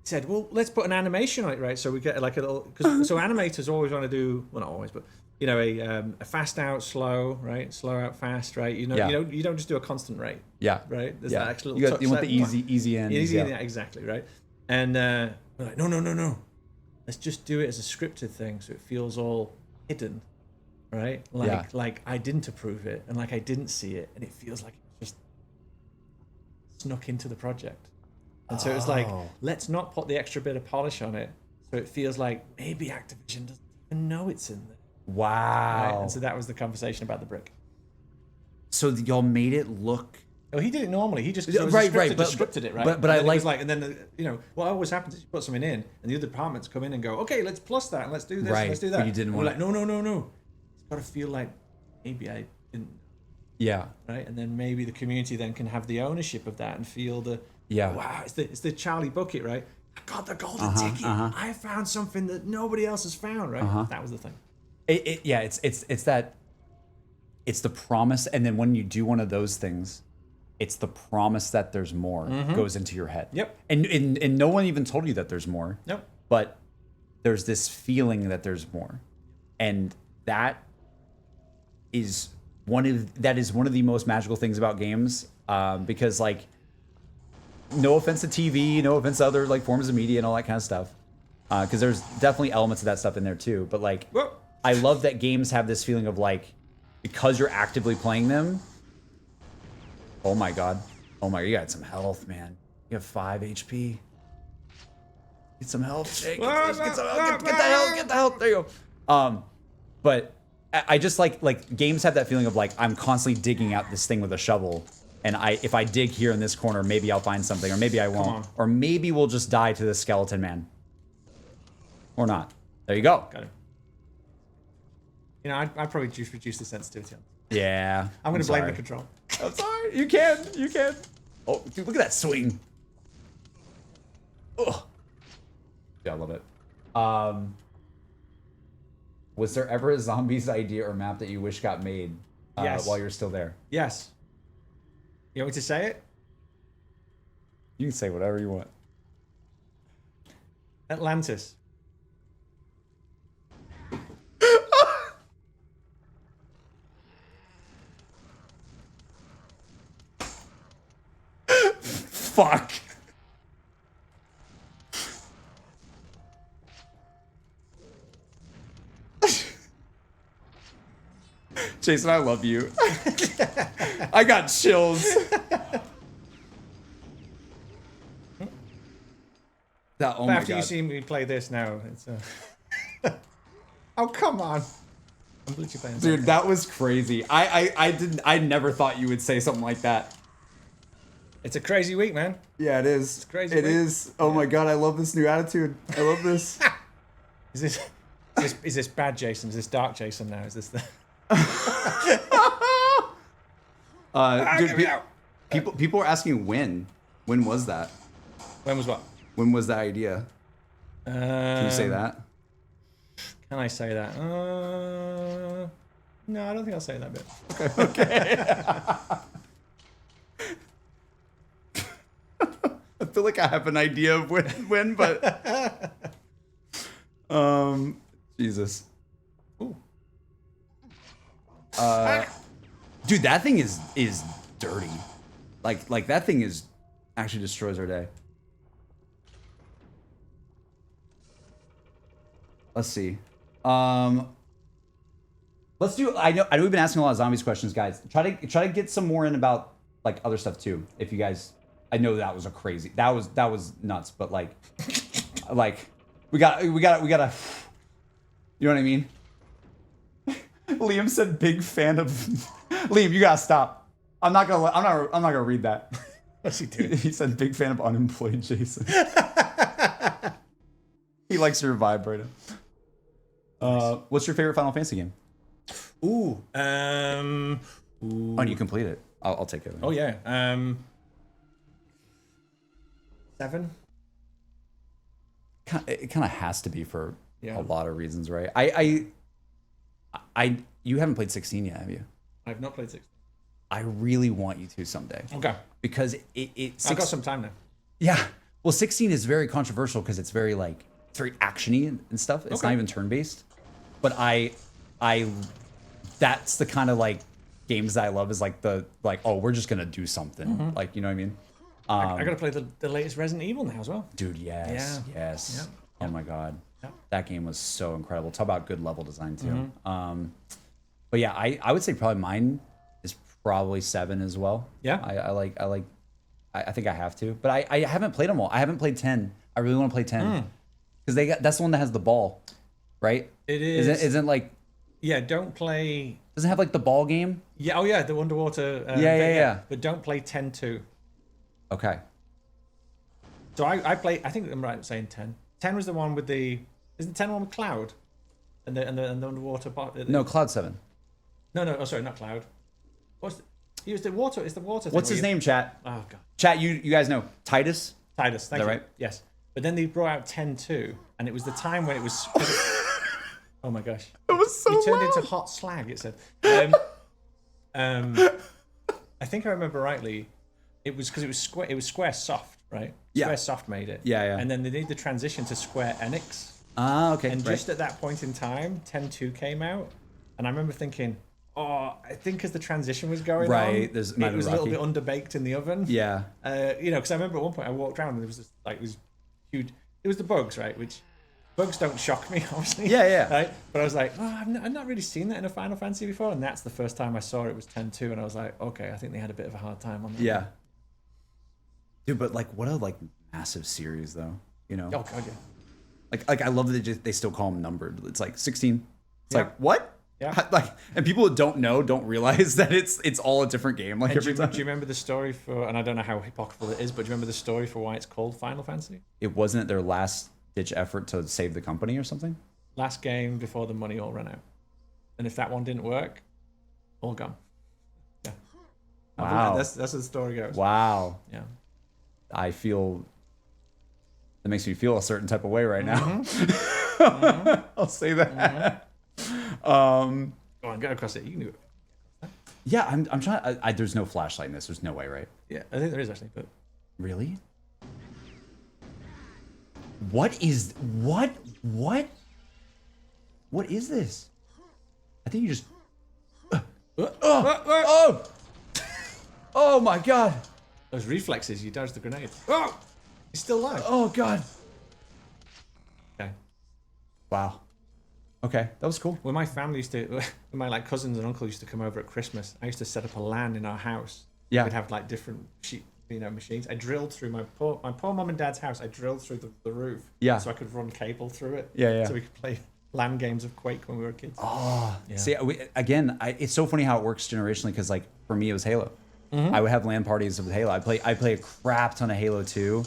Said, well, let's put an animation on it, right? So we get like a little. So animators always want to do, well, not always, but you know, a fast out, slow, right? Slow out, fast, right? You don't just do a constant rate. Yeah. Right. There's that actual. You want the easy end. Easy end, exactly, right? And we're like, no. Let's just do it as a scripted thing, so it feels all hidden, right? Like I didn't approve it, and like I didn't see it, and it feels like it just snuck into the project. And so it's like, let's not put the extra bit of polish on it, so it feels like maybe Activision doesn't even know it's in there. Wow. Right? And so that was the conversation about the brick. So y'all made it look Oh, he did it normally. He just right, scripted it, right? But I like, and then what always happens is you put something in, and the other departments come in and go, okay, let's plus that, and let's do this, and let's do that. But you didn't want. Like, no. It's got to feel like maybe I didn't. Yeah. Right, and then maybe the community then can have the ownership of that and feel wow, it's the Charlie bucket, right? I got the golden ticket. I found something that nobody else has found, right? That was the thing. It's that. It's the promise, and then when you do one of those things, it's the promise that there's more goes into your head. Yep. And no one even told you that there's more. Nope. But there's this feeling that there's more, and that is one of the most magical things about games, because like, no offense to TV, no offense to other like forms of media and all that kind of stuff, because there's definitely elements of that stuff in there too. But like, I love that games have this feeling of like, because you're actively playing them. Oh my god, you got some health, man. You have 5 HP. Get some health, Jake. Get the health. There you go. But I just like games have that feeling of like, I'm constantly digging out this thing with a shovel, and if I dig here in this corner, maybe I'll find something, or maybe I won't, or maybe we'll just die to the skeleton man, or not. There you go. Got it. I'd probably just reduce the sensitivity on this. Yeah. I'm going to blame the control. I'm sorry. You can. Oh, dude, look at that swing. Oh. Yeah, I love it. Was there ever a zombies idea or map that you wish got made while you're still there? Yes. You want me to say it? You can say whatever you want. Atlantis. Fuck. Jason, I love you. I got chills. After you see me play this now, it's oh, come on. I'm literally playing. Dude, that was crazy. I never thought you would say something like that. It's a crazy week, man. Yeah, it is. It's crazy. It is. Oh my god, I love this new attitude. I love this. Is this bad Jason? Is this dark Jason now? Is this the dude, people are asking when. When was that? When was what? When was that idea? Can you say that? Can I say that? No, I don't think I'll say that bit. Okay. I feel like I have an idea of when, but Jesus. Ooh. Dude, that thing is dirty. Like that thing is actually destroys our day. Let's see. Let's do. I know we've been asking a lot of zombies questions, guys. Try to get some more in about like other stuff too. If you guys, I know that was a crazy. That was nuts. But like we got. You know what I mean? Liam said, "Big fan of." Liam, you gotta stop. I'm not gonna read that. What's he doing? He said, "Big fan of unemployed Jason." He likes your vibe right now. What's your favorite Final Fantasy game? Ooh. Oh, and you complete it. I'll take it. Oh yeah. 7. It kind of has to be for a lot of reasons, right? You haven't played 16 yet, have you? I've not played 16. I really want you to someday. Okay. Because I've got some time now. Yeah. Well, 16 is very controversial because it's very very actiony and stuff. It's not even turn-based. But that's the kind of games that I love is oh, we're just gonna do something. Mm-hmm. You know what I mean? I gotta play the latest Resident Evil now as well. Dude, yes. Yeah. Oh my god. Yeah. That game was so incredible. Talk about good level design too. Mm-hmm. But yeah, I would say probably mine is probably 7 as well. Yeah. I think I have to. But I haven't played them all. I haven't played 10. I really want to play 10. Because that's the one that has the ball, right? It is. Isn't Yeah, don't play. Does it have like the ball game? Yeah, oh yeah, the underwater. Yeah. But don't play 10-2. Okay. So I play. I think I'm right in saying 10. 10 was the one with the. Isn't 10 one with Cloud? And the underwater. No, Cloud 7. No. Oh, sorry, not Cloud. He was the water. It's the water. What's his name, chat? Oh god. Chat, you guys know Titus. Titus. Thank you. Right? Yes. But then they brought out 10-2, and it was the time when it was. Oh my gosh! It was so. He turned into hot slag. It said. I think I remember rightly. It was because it was Square. It was Square Soft, right? Yeah. Square Soft made it. Yeah. And then they did the transition to Square Enix. Ah, okay. And just at that point in time, 10-2 came out, and I remember thinking, oh, I think as the transition was going on, it was a little bit underbaked in the oven. Yeah. Because I remember at one point I walked around and there was this, like, it was huge. It was the bugs, right? Which bugs don't shock me, obviously. Yeah. Right? But I was like, oh, I've not really seen that in a Final Fantasy before, and that's the first time I saw it was 10-2, and I was like, okay, I think they had a bit of a hard time on that. Yeah. Dude, but like, what a like massive series, though. You know. Oh god, yeah. Like I love that they still call them numbered. It's like 16. It's like what? Yeah. Like, and people that don't realize that it's all a different game. Like every time. Do you remember the story for? And I don't know how apocryphal it is, but do you remember the story for why it's called Final Fantasy? It wasn't their last ditch effort to save the company or something. Last game before the money all ran out, and if that one didn't work, all gone. Yeah. Wow. That's the story goes. Wow. Yeah. I feel. That makes me feel a certain type of way right now. I'll say that. Go on, get across it. You can do it. Yeah, I'm trying. There's no flashlight in this. There's no way, right? Yeah, I think there is actually, but really, what is this? I think you just. Oh my god! Those reflexes. You dodged the grenade. Oh, he's still alive. Oh god. Okay. Wow. Okay, that was cool. When my family used to, when my like cousins and uncle used to come over at Christmas, I used to set up a LAN in our house. Yeah. We'd have like different machines. I drilled through my poor mum and dad's house. I drilled through the roof. Yeah. So I could run cable through it. Yeah. So we could play LAN games of Quake when we were kids. Oh, yeah. See, it's so funny how it works generationally because like for me it was Halo. I would have LAN parties with Halo. I play a crap ton of Halo 2,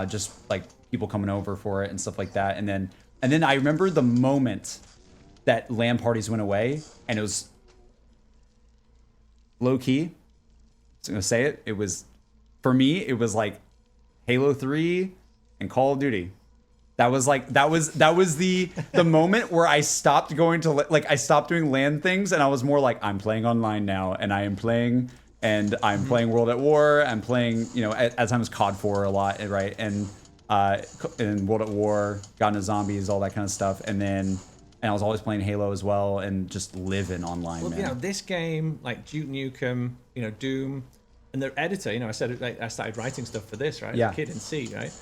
just like people coming over for it and stuff like that. And then I remember the moment that LAN parties went away, and it was low key. I'm gonna say it. It was for me. It was like Halo 3 and Call of Duty. That was the moment where I stopped going to I stopped doing LAN things, and I was more like I'm playing online now, and I'm playing World at War. I'm playing at times COD 4 a lot, right? And World at War, got into zombies, all that kind of stuff, and I was always playing Halo as well, and just living online. Well, man. this game, like Duke Nukem, Doom, and their editor, I said I started writing stuff for this, right? Yeah. As a kid in C, right?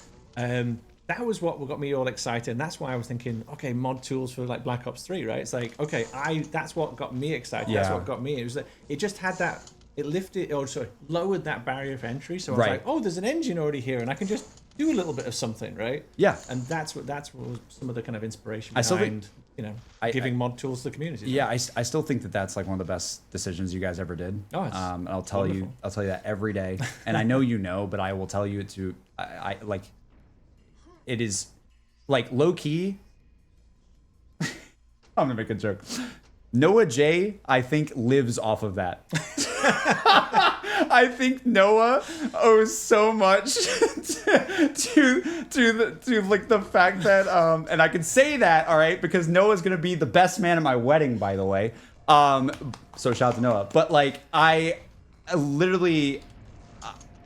That was what got me all excited, and that's why I was thinking, okay, mod tools for like Black Ops 3, right? It's like, okay, that's what got me excited. Yeah. That's what got me. It was like, it just had that. It lowered that barrier of entry. So I was like, oh, there's an engine already here, and I can just do a little bit of something, right? Yeah. And that's what was some of the kind of inspiration I still behind, think, giving mod tools to the community. Yeah, right? I still think that's like one of the best decisions you guys ever did. Oh, it's I'll tell you that every day, and I know but I will tell you it too. I like it is like low key. I'm gonna make a joke. Noah J, I think, lives off of that. I think Noah owes so much to the fact that and I can say that, all right, because Noah's gonna be the best man at my wedding, by the way. So shout out to Noah. But like I literally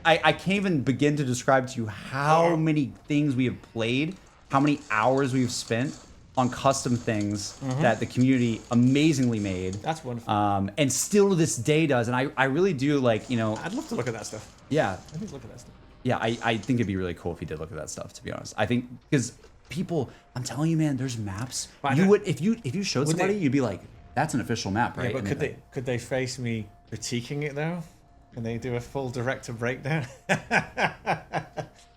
I can't even begin to describe to you how many things we have played, how many hours we've spent on custom things that the community amazingly made. That's wonderful. And still to this day does. And I really do like, I'd love to look at that stuff. Yeah. I'd love to look at that stuff. Yeah, I think it'd be really cool if you did look at that stuff, to be honest. I think because people, I'm telling you, man, there's maps. You would if you showed somebody, you'd be like, that's an official map, right? Yeah, but could they face me critiquing it though? Can they do a full director breakdown?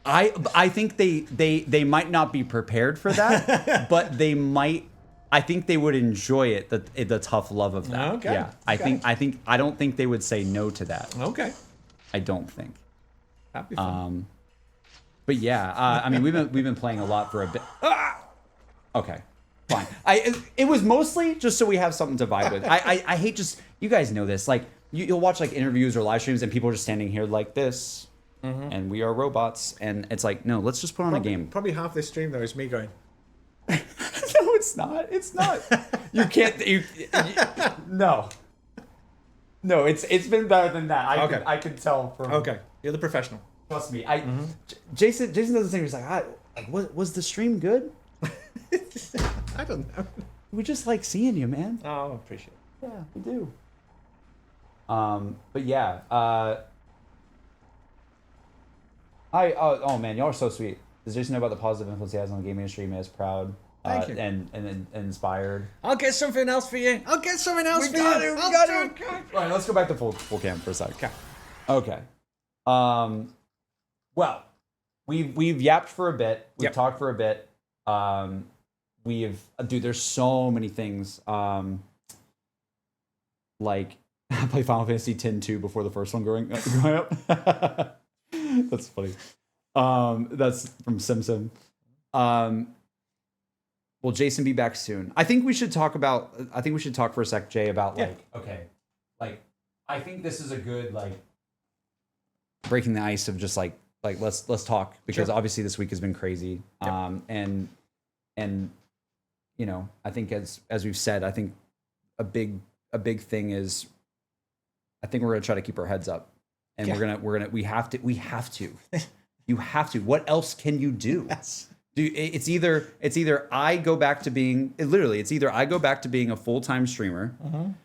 I think they might not be prepared for that, but they might I think they would enjoy it, the tough love of that. Okay. Yeah. I don't think they would say no to that. Okay. I don't think. That'd be fun. But yeah, I mean, we've been playing a lot for a bit. Okay, fine. It was mostly just so we have something to vibe with. I hate just, you guys know this. Like you'll watch like interviews or live streams and people are just standing here like this, and we are robots, and it's like, no, let's just put on a game. Probably half this stream though is me going. No, it's not. It's not. You can't. No. No, it's been better than that. I can tell from. Okay, you're the professional. Trust me. Jason does the thing. He's like, was the stream good? I don't know. We just like seeing you, man. Oh, appreciate it. Yeah, we do. But yeah. Oh man, y'all are so sweet. Does Jason know about the positive influence he has on the gaming industry? He made us proud. Thank you. And inspired. I'll get something else for you. We got it. All right, let's go back to full cam for a second. Okay. Well, we've yapped for a bit. We've talked for a bit. Dude, there's so many things. Like I play Final Fantasy X-2 before the first one growing up. That's funny. That's from Sim. Will Jason be back soon? I think we should talk for a sec, Jay, about I think this is a good breaking the ice of just let's talk, because obviously this week has been crazy. And I think as we've said, I think a big thing is, I think we're gonna try to keep our heads up, and we have to. You have to. What else can you do? Yes. It's either I go back to being a full-time streamer,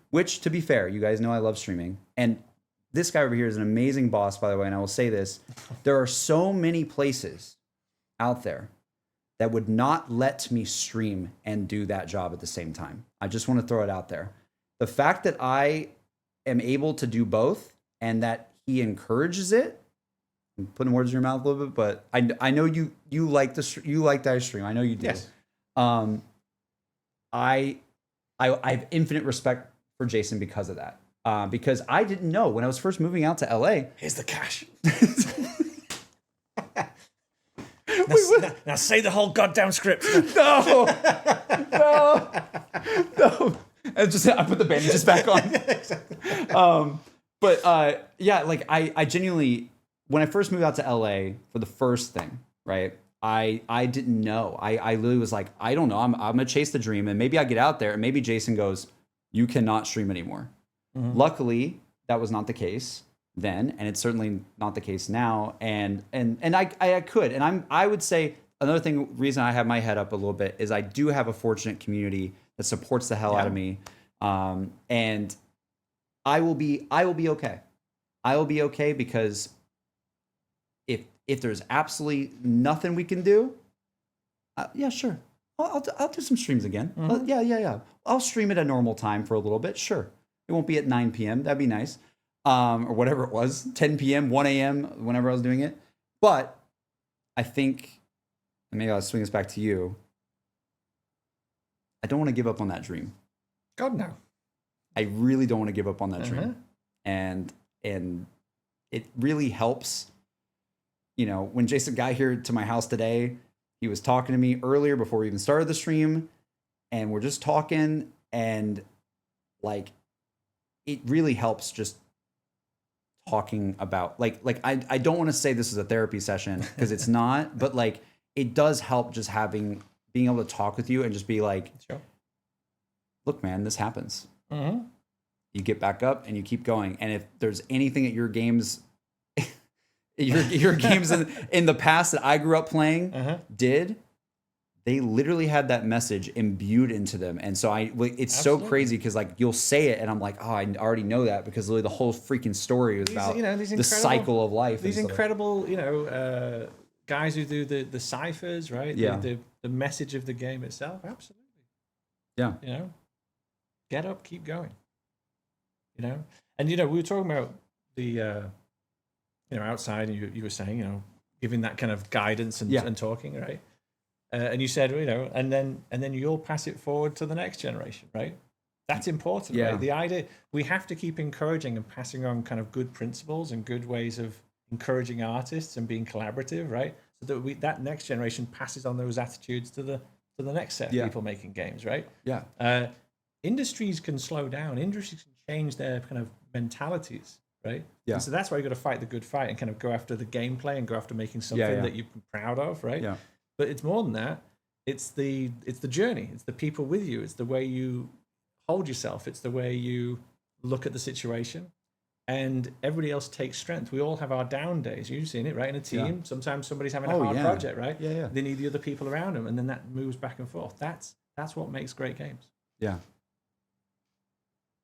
which, to be fair, you guys know I love streaming, and this guy over here is an amazing boss, by the way, and I will say this: there are so many places out there that would not let me stream and do that job at the same time. I just want to throw it out there. The fact that I am able to do both and that he encourages it, I'm putting words in your mouth a little bit, but I know you like that I stream. I know you do. Yes. I have infinite respect for Jason because of that. Because I didn't know when I was first moving out to LA. Here's the cash. Now say the whole goddamn script. No. I put the bandages back on. I genuinely, when I first moved out to LA for the first thing, right? I didn't know. I literally was like, I don't know. I'm gonna chase the dream, and maybe I get out there, and maybe Jason goes, you cannot stream anymore. Luckily, that was not the case then, and it's certainly not the case now. And I could, and I would say another reason I have my head up a little bit is I do have a fortunate community that supports the hell out of me, and I will be okay. I will be okay, because if there's absolutely nothing we can do, yeah, sure, I'll do some streams again. Yeah. I'll stream at a normal time for a little bit. Sure. It won't be at 9 p.m. That'd be nice. Or whatever it was, 10 p.m., 1 a.m., whenever I was doing it. But I think, and maybe I'll swing this back to you, I don't want to give up on that dream. God, no. I really don't want to give up on that dream. And it really helps. When Jason got here to my house today, he was talking to me earlier before we even started the stream, and we're just talking, and it really helps just talking about I don't want to say this is a therapy session, because it's not, but it does help just being able to talk with you and just be like, sure. Look, man, this happens. You get back up and you keep going. And if there's anything at your games, your games in the past that I grew up playing did, they literally had that message imbued into them. And so it's so crazy, because you'll say it and I'm like, oh, I already know that, because literally the whole freaking story was about the cycle of life. These incredible, guys who do the ciphers, right? Yeah. The message of the game itself. Absolutely. Yeah. Get up, keep going. And we were talking about the outside, and you were saying, giving that kind of guidance and talking, right? and you said, and then you'll pass it forward to the next generation, right? That's important, right? The idea, we have to keep encouraging and passing on kind of good principles and good ways of encouraging artists and being collaborative, right? So that that next generation passes on those attitudes to the next set of people making games, right? Yeah. Industries can slow down. Industries can change their kind of mentalities, right? Yeah. And so that's why you got to fight the good fight and kind of go after the gameplay and go after making something that you're proud of, right? Yeah. But it's more than that. It's the journey. It's the people with you. It's the way you hold yourself. It's the way you look at the situation. And everybody else takes strength. We all have our down days. You've seen it, right? In a team, sometimes somebody's having a hard project, right? Yeah. They need the other people around them, and then that moves back and forth. That's what makes great games. Yeah.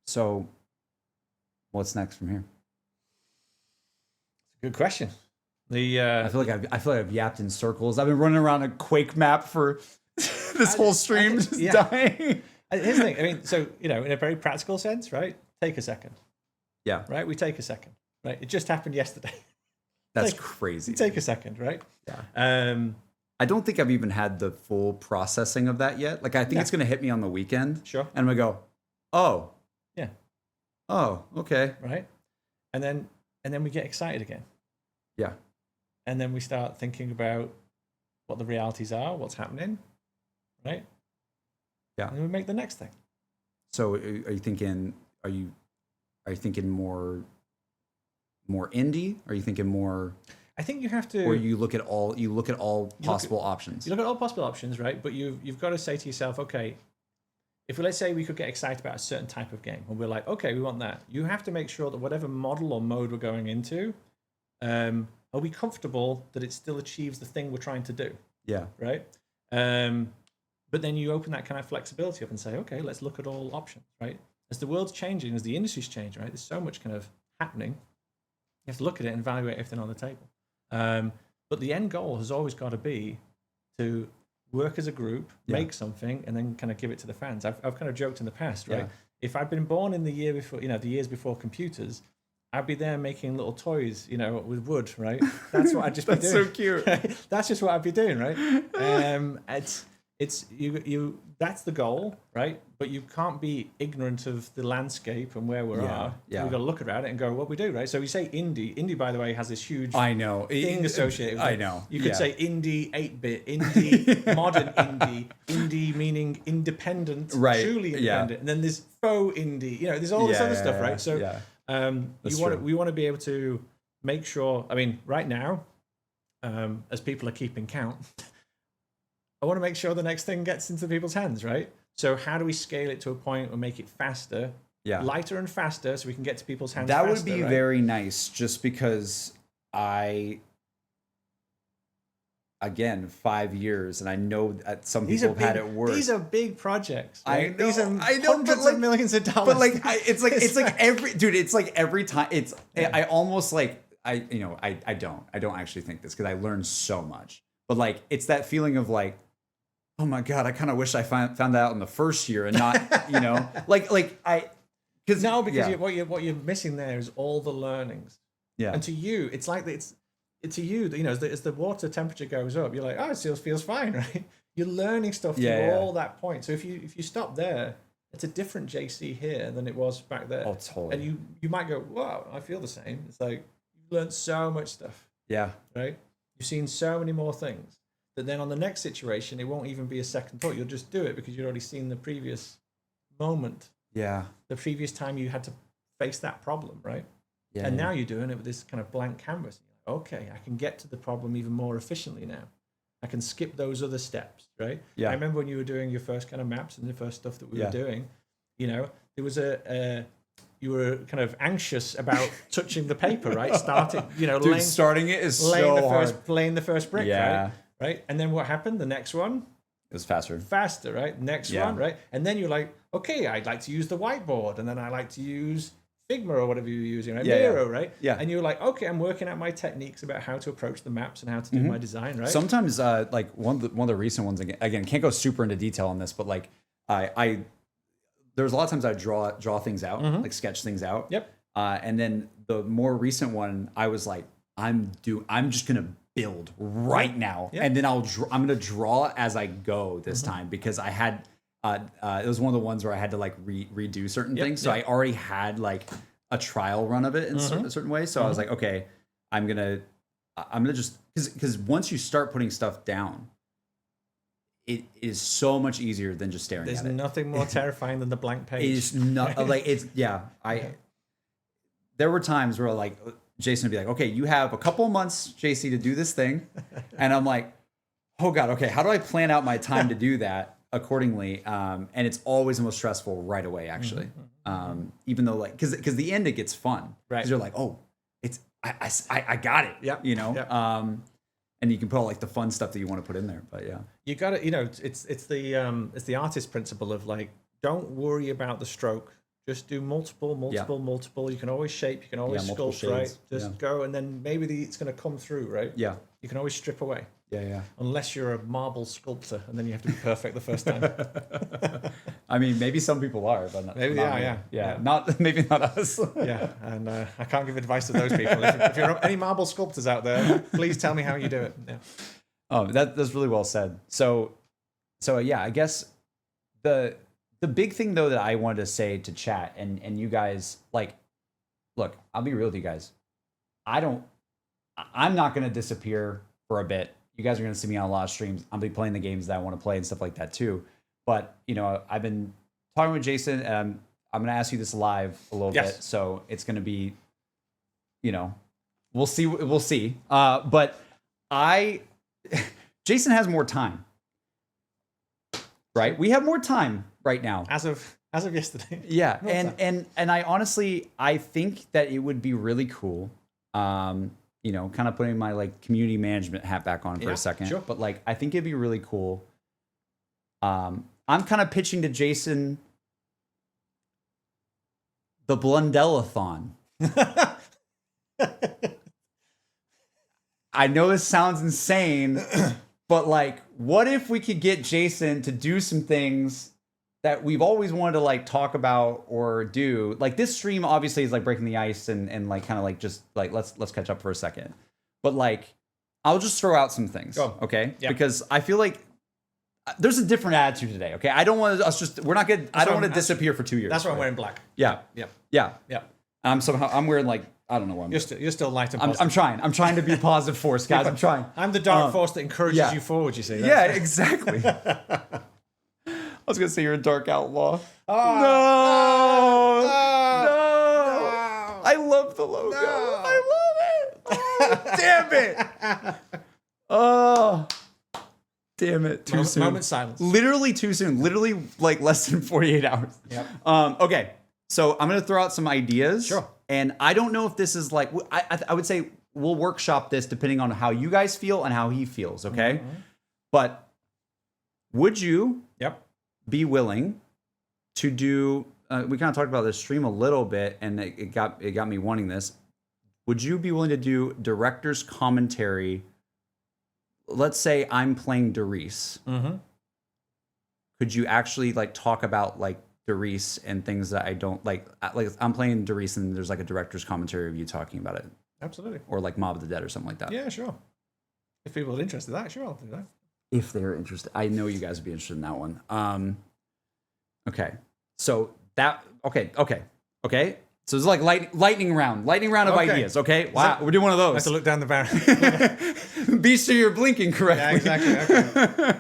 So, what's next from here? Good question. I feel like I've yapped in circles. I've been running around a Quake map for this whole stream, just dying. Here's the thing. I mean, so in a very practical sense, right? Take a second. Yeah. Right? We take a second. Right? It just happened yesterday. That's crazy. Take a second, right? Yeah. I don't think I've even had the full processing of that yet. Like, I think it's going to hit me on the weekend. Sure. And I'm going to go, oh. Yeah. Oh, okay. Right? And then we get excited again. Yeah. And then we start thinking about what the realities are, what's happening, right? Yeah. And we make the next thing. So are you thinking more indie? Are you thinking more? I think you have to. Or you look at all possible options. You look at all possible options, right? But you've got to say to yourself, okay, let's say we could get excited about a certain type of game, and we're like, okay, we want that. You have to make sure that whatever model or mode we're going into, are we comfortable that it still achieves the thing we're trying to do? Yeah. Right. But then you open that kind of flexibility up and say, okay, let's look at all options, right? As the world's changing, as the industry's changing, right? There's so much kind of happening. You have to look at it and evaluate everything on the table. But the end goal has always got to be to work as a group, make something, and then kind of give it to the fans. I've kind of joked in the past, right? Yeah. If I'd been born in the year before, the years before computers, I'd be there making little toys, with wood, right? That's what I'd just be doing. That's so cute. Right? That's just what I'd be doing, right? It's you. That's the goal, right? But you can't be ignorant of the landscape and where we are. Yeah. We've got to look at it and go, what we do, right? So we say indie. Indie, by the way, has this huge thing associated with it. I know. You could say indie 8-bit, indie modern indie meaning independent, truly independent. And then there's faux indie. There's all this other stuff, right? So we want to be able to make sure. I mean, right now, as people are keeping count, I want to make sure the next thing gets into people's hands, right? So how do we scale it to a point or make it faster, lighter and faster, so we can get to people's hands faster? That would be very nice, just because again, 5 years, and I know that some people have had it worse. These are big projects, right? I know, hundreds of millions of dollars. But it's like every time I almost I don't actually think this, because I learned so much. But it's that feeling of oh my God, I kind of wish I found that out in the first year and not, because what you're missing there is all the learnings. Yeah. And to you, it's like it's to you, as the water temperature goes up, you're like, oh, it still feels fine, right? You're learning stuff through all that point. So if you stop there, it's a different JC here than it was back there. Oh, totally. And you might go, wow, I feel the same. It's like you've learned so much stuff. Yeah. Right? You've seen so many more things that then on the next situation, it won't even be a second thought. You'll just do it because you've already seen the previous moment. Yeah. The previous time you had to face that problem, right? Yeah. And now you're doing it with this kind of blank canvas. Okay, I can get to the problem even more efficiently now. I can skip those other steps, right? Yeah. I remember when you were doing your first kind of maps and the first stuff that we were doing, there was you were kind of anxious about touching the paper, right? Starting it is so hard. Laying the first brick, right? And then what happened? The next one? It was faster. Faster, right? Next one, right? And then you're like, okay, I'd like to use the whiteboard, and then I like to use Figma or whatever you're using, right? Miro, right? Yeah. And you're like, okay, I'm working out my techniques about how to approach the maps and how to do my design, right? Sometimes, one of the recent ones, again, can't go super into detail on this, but there's a lot of times I draw things out, sketch things out. Yep. And then the more recent one, I was like, I'm just gonna build right now, and then I'm gonna draw as I go this time, because I had it was one of the ones where I had to like redo certain things, so I already had like a trial run of it in a certain way. So I was like, okay, I'm gonna just, because once you start putting stuff down, it is so much easier than just staring at it. There's nothing more terrifying than the blank page. It's not like it's there were times where like Jason would be like, okay, you have a couple of months, JC, to do this thing. And I'm like, oh God, okay, how do I plan out my time to do that accordingly? And it's always the most stressful right away, actually. Even though like, cause the end, it gets fun. Right. Cause you're like, oh, I got it. Yep. You know? Yep. And you can put all like the fun stuff that you want to put in there, but yeah. You got to, it's the artist principle of like, don't worry about the stroke. Just do multiple. You can always shape. You can always sculpt, right? Just go, and then maybe it's going to come through, right? Yeah. You can always strip away. Yeah. Unless you're a marble sculptor, and then you have to be perfect the first time. I mean, maybe some people are, but not, maybe yeah. Not maybe not us. Yeah, and I can't give advice to those people. If you're any marble sculptors out there, please tell me how you do it. Yeah. Oh, that's really well said. So yeah, I guess the big thing though that I wanted to say to chat and you guys, like, look, I'll be real with you guys. I'm not going to disappear for a bit. You guys are going to see me on a lot of streams. I'll be playing the games that I want to play and stuff like that too. But, I've been talking with Jason, and I'm going to ask you this live a little bit. So it's going to be, we'll see. But Jason has more time, right? We have more time right now. As of yesterday. Yeah. And I honestly, I think that it would be really cool. Kind of putting my like community management hat back on for a second. Sure. But like, I think it'd be really cool. I'm kind of pitching to Jason the Blundellathon. I know this sounds insane, but like, what if we could get Jason to do some things that we've always wanted to like talk about or do? Like, this stream obviously is like breaking the ice and like kind of like just like let's catch up for a second. But like, I'll just throw out some things, okay? Yep. Because I feel like there's a different attitude today, okay? I don't want us we're not good. I don't want to disappear for 2 years. That's why I'm wearing black. Yeah. Yeah. I'm wearing like, I don't know what I'm doing. You're still light and positive. I'm trying to be a positive force, guys. I'm trying. I'm the dark force that encourages you forward, you see. Yeah, exactly. I was going to say you're a dark outlaw. Oh, no. No. I love the logo. No. I love it. Oh, damn it. Oh, damn it. Too soon. Moment silence. Literally too soon. Literally like less than 48 hours. Yep. Okay. So I'm going to throw out some ideas. Sure. And I don't know if this is like, I would say we'll workshop this depending on how you guys feel and how he feels. Okay. Mm-hmm. But would you be willing to do, we kind of talked about this stream a little bit, and it got me wanting this. Would you be willing to do director's commentary? Let's say I'm playing Derice. Mm-hmm. Could you actually like talk about like Derice and things that I don't like I'm playing Derice and there's like a director's commentary of you talking about it? Absolutely. Or like Mob of the Dead or something like that. Yeah, sure. If people are interested in that, sure, I'll do that. If they're interested. I know you guys would be interested in that one. Okay. So that, okay. So it's like lightning round of ideas. Okay. Wow. We're doing one of those. I have to look down the barrel. Be sure you're blinking correctly. Yeah, exactly.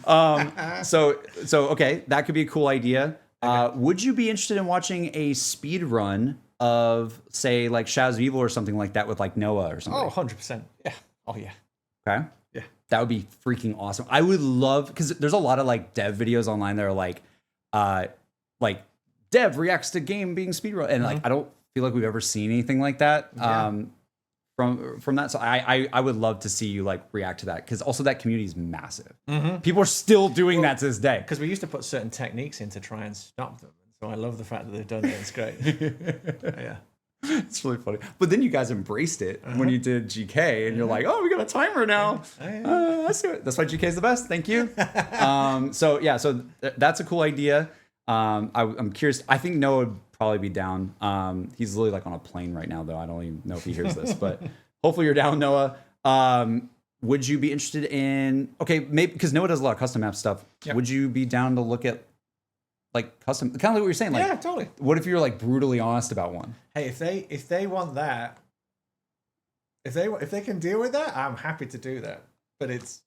Okay. So okay. That could be a cool idea. Okay. Would you be interested in watching a speed run of, say, like Shadows of Evil or something like that with like Noah or something? Oh, 100%. Yeah. Oh, yeah. Okay. Yeah. That would be freaking awesome. I would love, because there's a lot of like dev videos online that are like dev reacts to game being speedrun, and like I don't feel like we've ever seen anything like that from that. So I would love to see you like react to that, because also that community is massive. Mm-hmm. People are still doing that to this day. Because we used to put certain techniques in to try and stop them. So I love the fact that they've done it. It's great. Yeah. It's really funny. But then you guys embraced it when you did GK, and you're like, oh, we got a timer now. Let's do it. That's why GK is the best. Thank you. So that's a cool idea. I'm curious. I think Noah would probably be down. He's literally like on a plane right now, though. I don't even know if he hears this, but hopefully you're down, Noah. would you be interested in? Okay, maybe because Noah does a lot of custom map stuff. Yep. Would you be down to look at like custom? Kind of like what you're saying. Like, yeah, totally. What if you're like brutally honest about one? Hey, if they want that, if they can deal with that, I'm happy to do that. But it's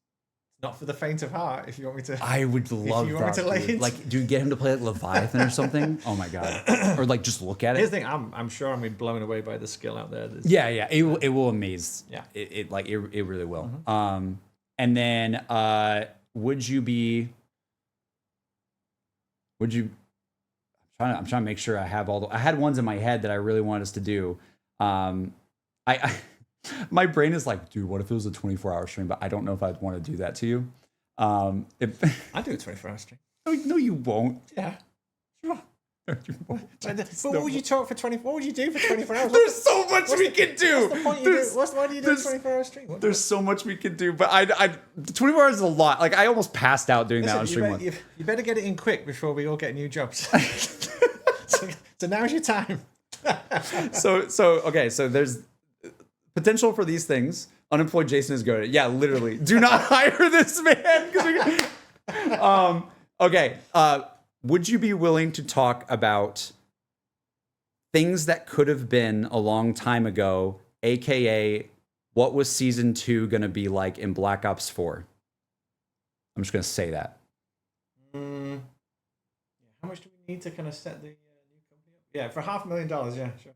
not for the faint of heart. If you want me to, I would love that. Like, do you get him to play like Leviathan or something? Oh my god! Or like just look at it. Here's the thing: I'm sure I'm blown away by the skill out there. Yeah. It will amaze. Yeah. It really will. Mm-hmm. And then would you? I'm trying to make sure I have I had ones in my head that I really want us to do. My brain is like, dude, what if it was a 24-hour stream? But I don't know if I'd want to do that to you. I do a 24-hour stream. No, you won't. Yeah. Sure. What would you talk for 24? What would you do for 24 hours? There's so much we can do. What's the point you do? Why do you do a 24-hour stream? There's so much we can do, but 24 hours is a lot. Like I almost passed out doing that on stream. You better get it in quick before we all get new jobs. So now's your time. So there's potential for these things. Unemployed Jason is good. Yeah, literally. Do not hire this man. Okay. Would you be willing to talk about things that could have been a long time ago, aka what was season 2 going to be like in Black Ops 4? I'm just going to say that. How much do we need to kind of set the new company up? Yeah, for $500,000. Yeah, sure.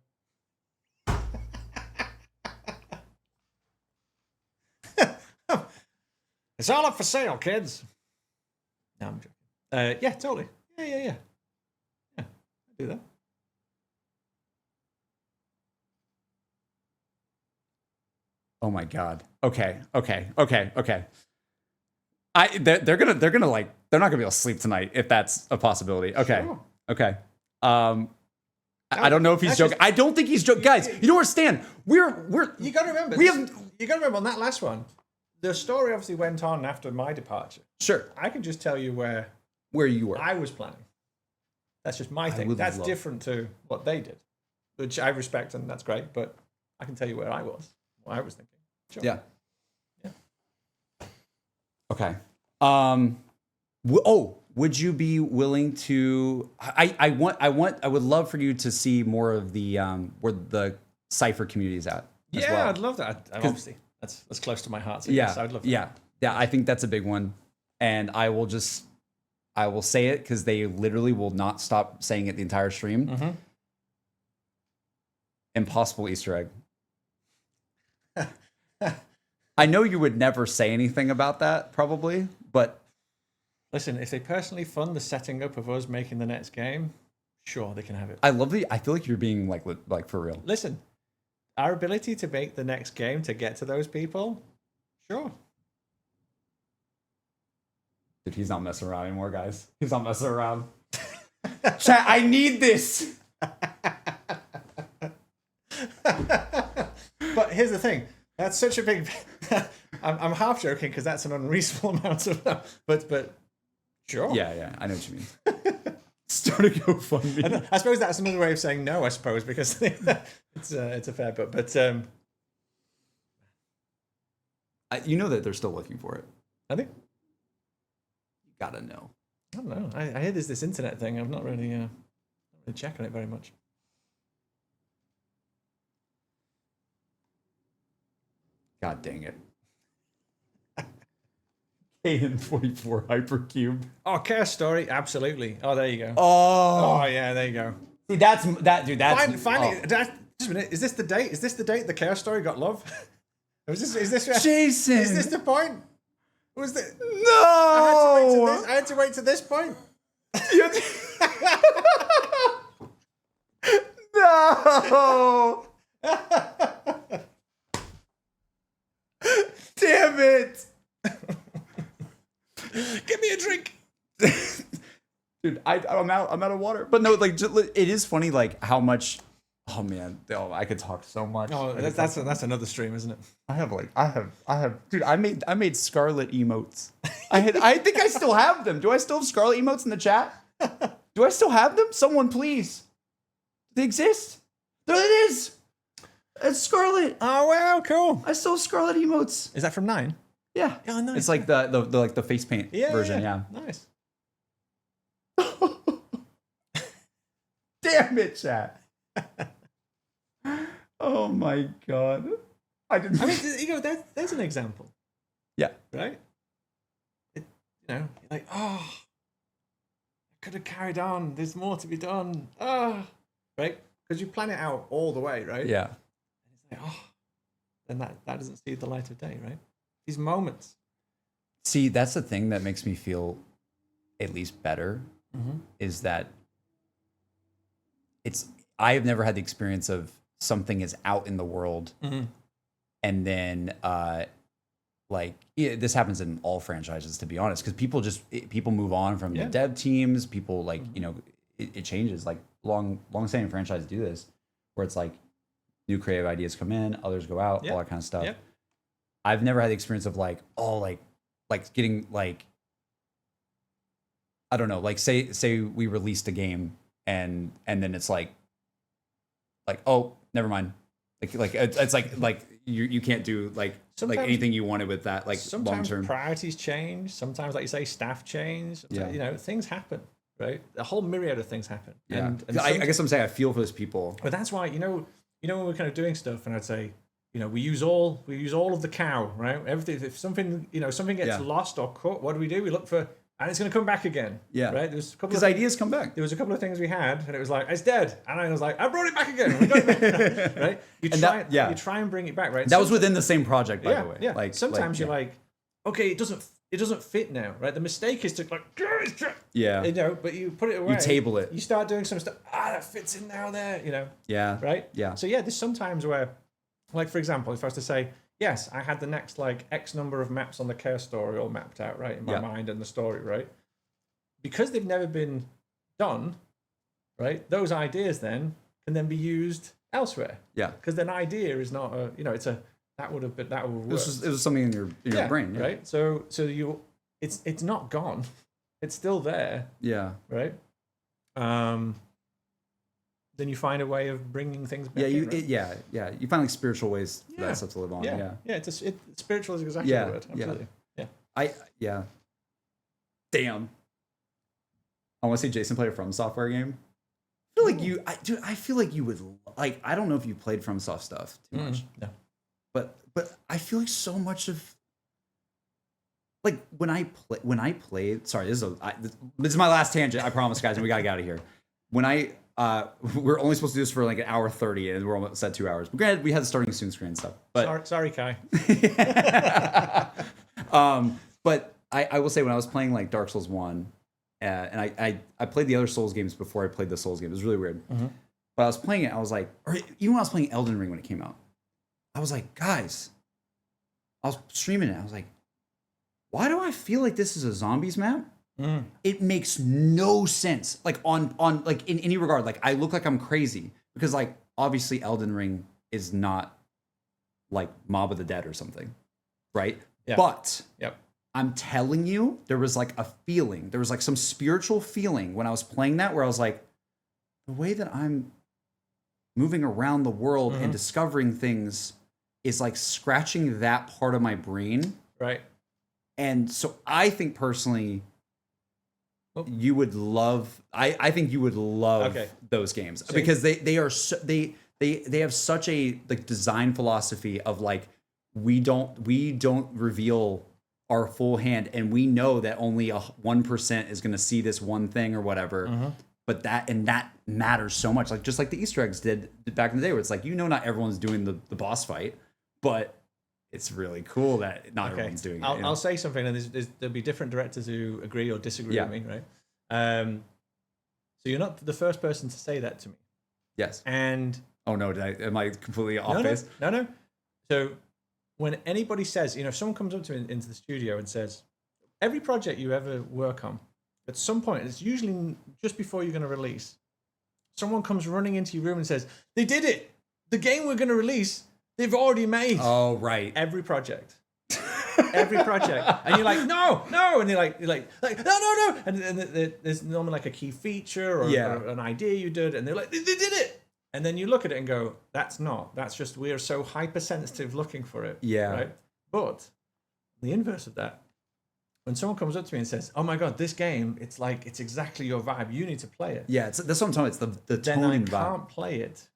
It's all up for sale, kids. No, I'm joking. Yeah, totally. Yeah. I'll do that. Oh my god. Okay. They're not gonna be able to sleep tonight if that's a possibility. Okay. Sure. Okay. I don't know if he's joking. I don't think he's joking. Guys, you don't understand. We're you gotta remember. You gotta remember on that last one. The story obviously went on after my departure. Sure. I can just tell you where you were. I was planning. That's just my thing. That's different to what they did, which I respect, and that's great. But I can tell you where I was, what I was thinking. Sure. Yeah. Okay. Would you be willing to? I would love for you to see more of the where the Cypher community is at. Yeah, I'd love that. Obviously, that's close to my heart. So yes, I'd love that. Yeah. I think that's a big one, and I will say it because they literally will not stop saying it the entire stream. Mm-hmm. Impossible Easter egg. I know you would never say anything about that, probably, but listen, if they personally fund the setting up of us making the next game, sure, they can have it. I feel like you're being like for real. Listen, our ability to make the next game to get to those people, sure. Dude, he's not messing around anymore, guys. He's not messing around. Chat, I need this. But here's the thing. That's such a big... I'm half joking because that's an unreasonable amount of... But sure. Yeah, I know what you mean. Start a GoFundMe. I suppose that's another way of saying no, I suppose, because it's a fair but you know that they're still looking for it. I think. You gotta know. I don't know. I hear there's this internet thing. I'm not really checking it very much. God dang it. KN44 Hypercube. Oh, Chaos Story, absolutely. Oh, there you go. Oh yeah, there you go. See, that's finally. Just a minute. Is this the date? Is this the date the Chaos Story got love? Is this Jason? Is this the point? Was it? No. I had to wait to this point. No. Damn it. Give me a drink. Dude, I'm out of water. But no, like it is funny like how much oh man, I could talk so much. Oh, that's another stream, isn't it? I have dude, I made Scarlet emotes. I think I still have them. Do I still have Scarlet emotes in the chat? Do I still have them? Someone please. They exist. There it is. It's Scarlet. Oh wow, cool. I still have Scarlet emotes. Is that from 9? Yeah. Oh, nice. It's like the face paint version. Yeah. Nice. Damn it, chat. Oh my god. I mean, there's an example. Yeah. Right? Like, oh, I could have carried on. There's more to be done. Oh, right? Because you plan it out all the way, right? Yeah. And it's like, oh, then that doesn't see the light of day, right? These moments. See, that's the thing that makes me feel at least better, is that I have never had the experience of something is out in the world, and then this happens in all franchises, to be honest, because people move on from the dev teams. People it changes. Like long-standing franchises do this, where it's like new creative ideas come in, others go out, all that kind of stuff. Yep. I've never had the experience of getting I don't know, like say we released a game and then it's like oh, never mind. It's like you can't do sometimes, anything you wanted with that sometimes long term. Priorities change. Sometimes, like you say, staff change. Things happen, right? A whole myriad of things happen. Yeah. And I guess I'm saying I feel for those people. But that's why when we're kind of doing stuff, and I'd say, we use all of the cow, right? Everything. If something gets lost or cut, what do? We look for. And it's going to come back again. Yeah. Right? Because ideas come back. There was a couple of things we had, and it was like, it's dead. And I was like, I brought it back again. We got it back. Right? You try and bring it back, right? That was within the same project, by the way. Yeah. Sometimes you're like, okay, it doesn't fit now, right? The mistake is to but you put it away. You table it. You start doing some stuff. That fits in now there, Yeah. Right? Yeah. So there's sometimes where, like, for example, if I was to say, yes, I had the next X number of maps on the Chaos story all mapped out, right, in my mind and the story, right? Because they've never been done, right? Those ideas then can then be used elsewhere. Yeah. Because an idea is not that would work. It was something in your brain, right? So it's not gone. It's still there. Yeah. Right. Then you find a way of bringing things back. You find spiritual ways for that stuff to live on. Spiritual is exactly the word. Absolutely. Yeah. Damn. I want to say Jason played a From Software game. I feel like you would like. I don't know if you played From Soft stuff too much. No. But I feel like so much of when I played. Sorry, this is my last tangent. I promise, guys, and we gotta get out of here. We're only supposed to do this for an hour 30, and we're almost at 2 hours. But granted, we had the starting soon screen and stuff. But sorry, Kai. But I will say, when I was playing Dark Souls 1, and I played the other Souls games before I played the Souls game. It was really weird. But I was playing it, I was like, or even when I was playing Elden Ring when it came out, I was like, guys, I was streaming it. I was like, why do I feel like this is a zombies map? It makes no sense. On in any regard. I look like I'm crazy because obviously Elden Ring is not Mob of the Dead or something, right? Yeah. But I'm telling you, there was a feeling. There was some spiritual feeling when I was playing that, where I was like, the way that I'm moving around the world and discovering things is scratching that part of my brain. Right. And so I think personally, you would love. I think you would love those games because they are they have such a design philosophy of we don't reveal our full hand, and we know that only 1% is going to see this one thing or whatever. But that matters so much. Just like the Easter eggs did back in the day, where it's not everyone's doing the boss fight, but it's really cool that not everyone's doing it. I'll say something, and there'll be different directors who agree or disagree with me, right? So you're not the first person to say that to me. Yes. And oh no, am I completely off base? No. So when anybody says, if someone comes up to me into the studio and says, every project you ever work on, at some point, it's usually just before you're going to release, someone comes running into your room and says, they did it. The game we're going to release, they've already made. Oh, right. Every project. Every project. And you're like, no. And you're like, no. And there's normally a key feature or an idea you did. And they're like, they did it. And then you look at it and go, that's just, we are so hypersensitive looking for it. Yeah. Right? But The inverse of that, when someone comes up to me and says, "Oh my God, this game, it's exactly your vibe. You need to play it." Yeah, that's what I'm talking about. It's the then tone I and vibe. can't play it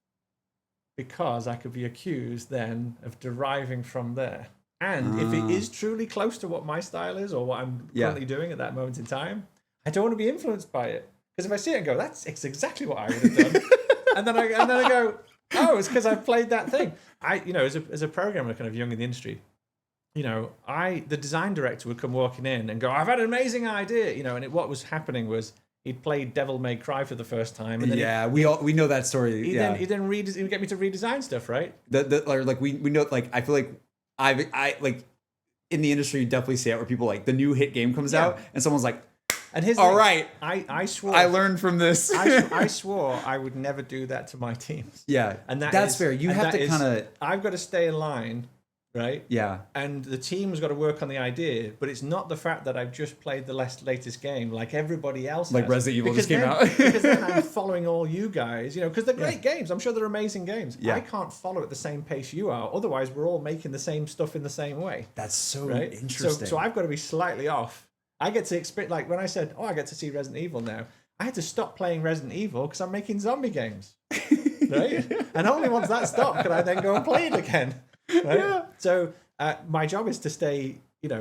because I could be accused then of deriving from there. And if it is truly close to what my style is or what I'm currently doing at that moment in time, I don't want to be influenced by it. Because if I see it and go, it's exactly what I would have done, and then I go, oh, it's because I've played that thing. As a programmer, kind of young in the industry, the design director would come walking in and go, "I've had an amazing idea," and what was happening was he'd played Devil May Cry for the first time, and then we know that story. He'd get me to redesign stuff, right? We know, like, I feel like I like in the industry, you definitely see it where people, like, the new hit game comes out and someone's like, and his all right, I swore I learned from this. I swore I would never do that to my teams. Yeah, and that's fair. You have to kind of. I've got to stay in line, right? Yeah, and the team's got to work on the idea, but it's not the fact that I've just played the latest game like everybody else. Like Resident Evil just came out. Because then I'm following all you guys, because they're great games. I'm sure they're amazing games. Yeah. I can't follow at the same pace you are. Otherwise, we're all making the same stuff in the same way. That's so right? interesting. So I've got to be slightly off. I get to experience, like when I said, I get to see Resident Evil now, I had to stop playing Resident Evil because I'm making zombie games. Right? And only once that stopped could I then go and play it again. Right? Yeah. So my job is to stay,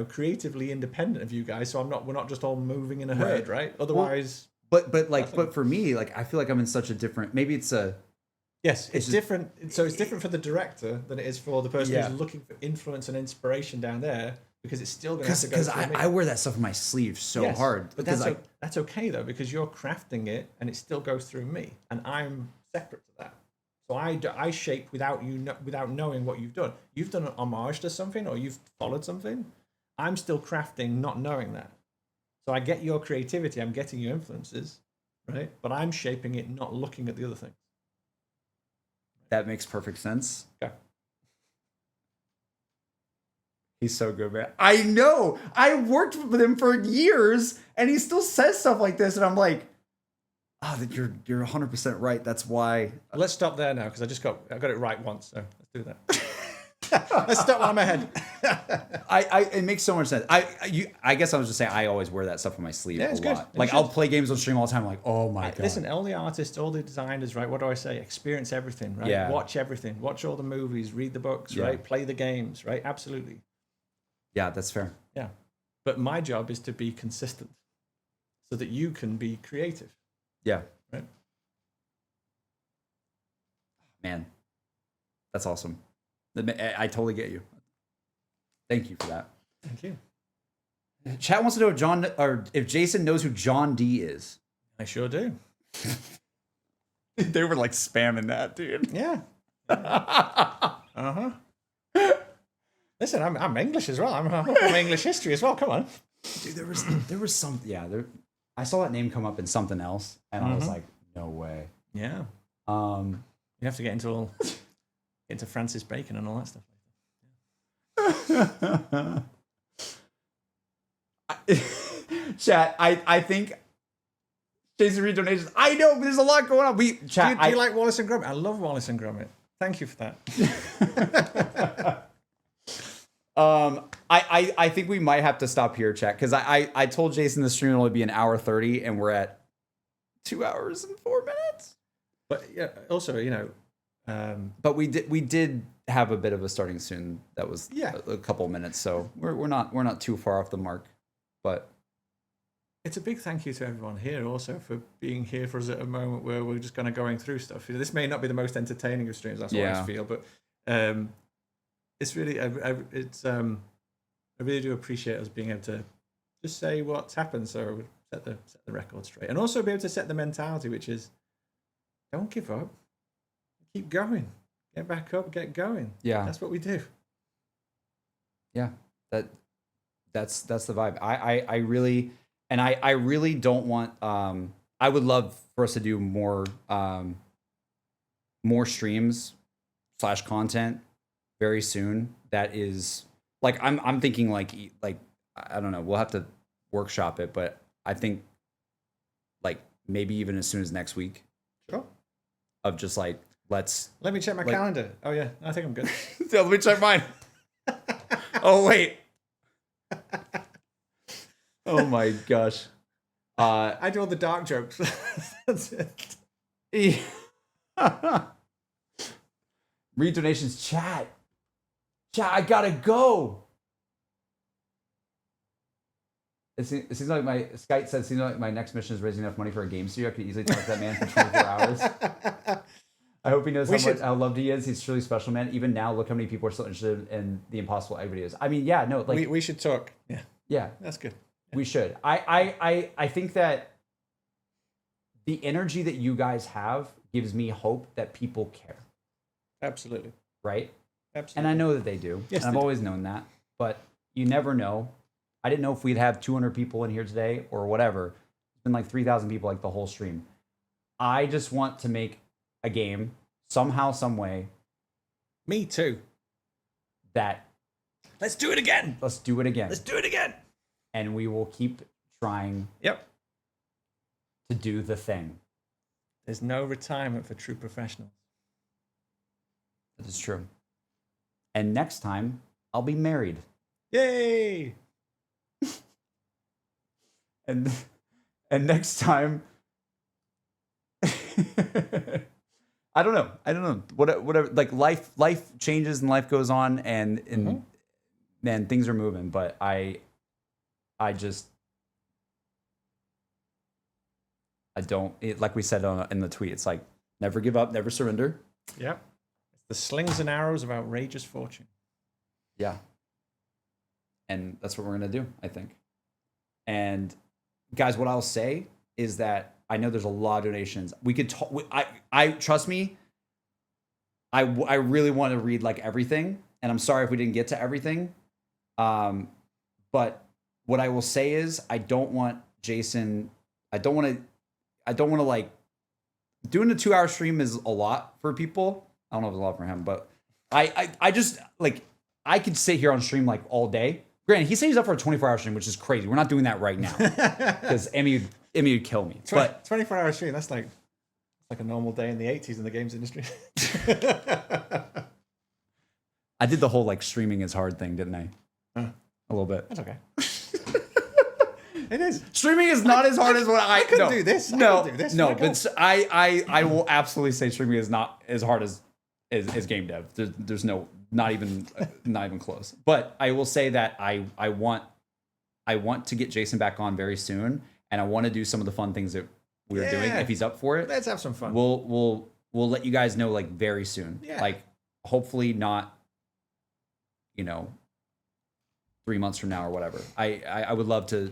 creatively independent of you guys. So we're not just all moving in a herd, right? Otherwise. But for me, like, I feel like I'm in such a different, maybe it's a. Yes, it's different. So it's different for the director than it is for the person who's looking for influence and inspiration down there. Because it's still going to have to go through me. I wear that stuff on my sleeve so hard. But that's okay though, because you're crafting it and it still goes through me, and I'm separate to that. So I shape without knowing what you've done. You've done an homage to something, or you've followed something. I'm still crafting, not knowing that. So I get your creativity. I'm getting your influences, right? But I'm shaping it, not looking at the other things. That makes perfect sense. Okay. He's so good, man. I know. I worked with him for years, and he still says stuff like this, and I'm like, you're 100% right. That's why. Let's stop there now, because I got it right once. So let's do that. Let's stop while I'm ahead. It makes so much sense. I guess I was just saying I always wear that stuff on my sleeve a lot. Like, I'll play games on stream all the time. I'm like, oh my God. Listen, all the artists, all the designers, right? What do I say? Experience everything, right? Yeah. Watch everything. Watch all the movies. Read the books, right? Play the games, right? Absolutely. Yeah, that's fair. Yeah. But my job is to be consistent so that you can be creative. Yeah. Right. Man, that's awesome. I totally get you. Thank you for that. Thank you. Chat wants to know if Jason knows who John D is. I sure do. They were like spamming that, dude. Yeah. Uh-huh. Listen, I'm English as well. I'm from English history as well. Come on, dude. There was some. Yeah, I saw that name come up in something else, and I was like, no way. Yeah. You have to get into Francis Bacon and all that stuff. Chat. I think Jason read donations. I know, but there's a lot going on. Do you like Wallace and Gromit? I love Wallace and Gromit. Thank you for that. I think we might have to stop here, chat, because I told Jason the stream will only be an hour 30, and we're at 2 hours and 4 minutes. But yeah, also, but we did have a bit of a starting soon. That was a couple minutes, so we're not too far off the mark. But it's a big thank you to everyone here also for being here for us at a moment where we're just kind of going through stuff. This may not be the most entertaining of streams. That's what I feel, but. It's really, I really do appreciate us being able to just say what's happened, so set the record straight, and also be able to set the mentality, which is, don't give up, keep going, get back up, get going. Yeah, that's what we do. Yeah, that's the vibe. I really, and I really don't want. I would love for us to do more streams / content very soon. That is like I'm thinking like I don't know, we'll have to workshop it, but I think like maybe even as soon as next week. Sure. Of just like let me check my calendar. Oh yeah, I think I'm good. Let me check mine. Oh wait. Oh my gosh. I do all the dark jokes. That's it. Read donations, chat. Chat, I gotta go. It seems like Skype said, seems like my next mission is raising enough money for a game studio. I could easily talk to that man for 24 hours. I hope he knows how loved he is. He's truly special, man. Even now, look how many people are still interested in the Impossible Egg videos. I mean, yeah, no, like we should talk. Yeah. Yeah. That's good. We should. I think that the energy that you guys have gives me hope that people care. Absolutely. Right? Absolutely. And I know that they do. Yes, and I've always known that. But you never know. I didn't know if we'd have 200 people in here today or whatever. It's been like 3,000 people like the whole stream. I just want to make a game somehow, some way. Me too. That. Let's do it again. Let's do it again. Let's do it again. And we will keep trying. Yep. To do the thing. There's no retirement for true professionals. That is true. And next time, I'll be married. Yay! and next time, I don't know. Whatever. Like life changes and life goes on, and man, things are moving. But I don't. Like we said in the tweet, it's like never give up, never surrender. Yep. The slings and arrows of outrageous fortune. Yeah. And that's what we're going to do, I think. And guys, what I'll say is that I know there's a lot of donations. We could talk. I trust me. I really want to read like everything. And I'm sorry if we didn't get to everything. But what I will say is I don't want Jason. I don't want to like doing a 2-hour stream is a lot for people. I don't know if it's a lot for him, but I just like, I could sit here on stream like all day. Granted, he said he's up for a 24-hour stream, which is crazy. We're not doing that right now because Emmy would kill me. But 24-hour stream, that's like a normal day in the 80s in the games industry. I did the whole like streaming is hard thing, didn't I? A little bit. That's okay. It is. Streaming is not as hard as what I couldn't do this. But I will absolutely say streaming is not as hard as game dev. There's not even close. But I will say that I want to get Jason back on very soon, and I want to do some of the fun things that we're doing if he's up for it. Let's have some fun. We'll let you guys know like very soon. Yeah. Like hopefully not 3 months from now or whatever. I would love to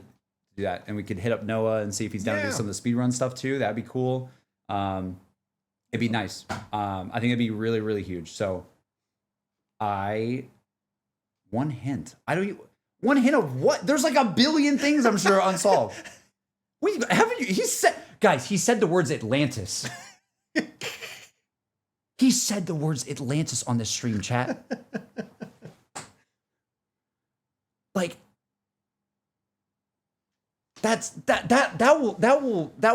do that, and we could hit up Noah and see if he's down to do some of the speedrun stuff too. That'd be cool. It'd be nice. I think it'd be really, really huge. So one hint. One hint of what? There's like a billion things I'm sure unsolved. He said the words Atlantis. He said the words Atlantis on this stream, chat. Like that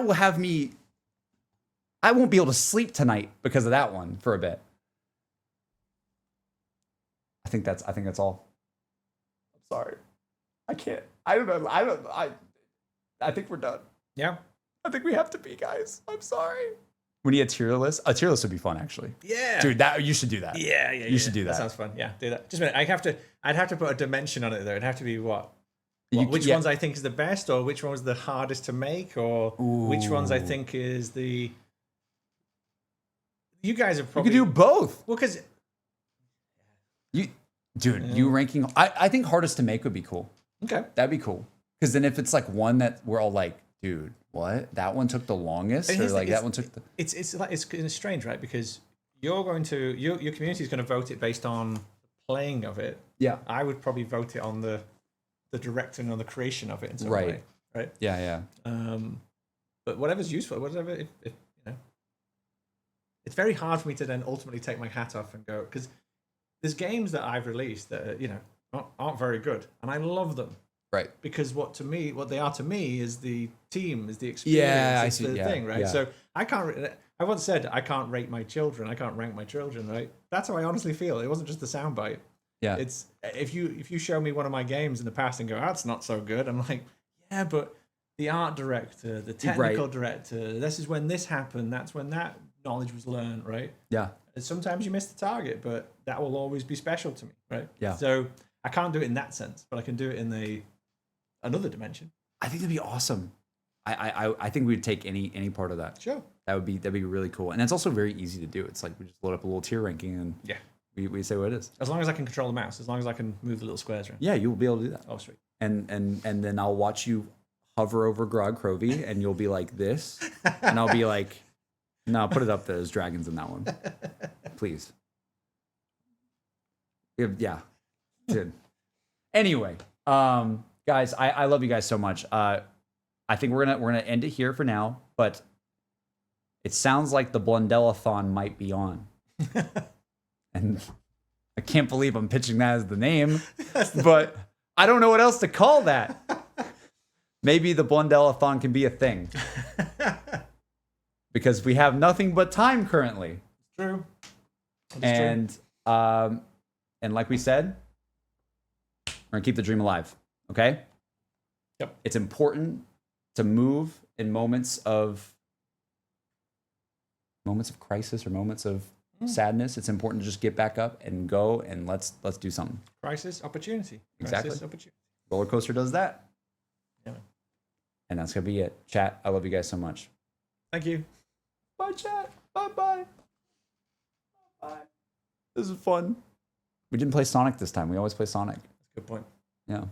will have me. I won't be able to sleep tonight because of that one for a bit. I think that's all. I'm sorry. I can't. I don't know. I think we're done. Yeah. I think we have to be, guys. I'm sorry. We need a tier list. A tier list would be fun, actually. Yeah. Dude, you should do that. Yeah. You should do that. That sounds fun. Yeah, do that. Just a minute. I'd have to put a dimension on it though. It'd have to be what? Which ones I think is the best, or which one was the hardest to make, or which ones I think is the. You guys have probably. You could do both. Well, because. You ranking. I think hardest to make would be cool. Okay. That'd be cool. Because then if it's like one that we're all like, dude, what? That one took the longest, or like that one took the. It's strange, right? Because you're going to your community is going to vote it based on the playing of it. Yeah. I would probably vote it on the directing or the creation of it in some way. Right. Yeah. But whatever's useful, whatever. If it's very hard for me to then ultimately take my hat off and go, because there's games that I've released that aren't very good, and I love them. Right. Because what they are to me is the team, is the experience, the thing, right? Yeah. So I once said I can't rate my children, I can't rank my children, right? That's how I honestly feel. It wasn't just the soundbite. Yeah. It's if you show me one of my games in the past and go, that's not so good, I'm like, yeah, but the art director, the technical director, this is when this happened, that's when that knowledge was learned, right? Yeah. And sometimes you miss the target, but that will always be special to me, right? Yeah. So I can't do it in that sense, but I can do it in another dimension. I think that'd be awesome. I think we'd take any part of that. Sure. That'd be really cool. And it's also very easy to do. It's like we just load up a little tier ranking and we say what it is. As long as I can control the mouse, as long as I can move the little squares around. Yeah, you'll be able to do that. Oh, sweet. And then I'll watch you hover over Grog Crovey and you'll be like this. And I'll be like, no, put it up. There's dragons in that one. Please. Yeah. Dude. Anyway, guys, I love you guys so much. I think we're gonna end it here for now, but it sounds like the Blundellathon might be on. And I can't believe I'm pitching that as the name, but I don't know what else to call that. Maybe the Blundellathon can be a thing. Because we have nothing but time currently. True. And like we said, we're gonna keep the dream alive. Okay? Yep. It's important to move in moments of crisis or moments of sadness. It's important to just get back up and go and let's do something. Crisis, opportunity. Exactly. Crisis, opportunity. Roller coaster does that. Yeah. And that's gonna be it. Chat, I love you guys so much. Thank you. Bye, chat. Bye. This is fun. We didn't play Sonic this time. We always play Sonic. Good point. Yeah.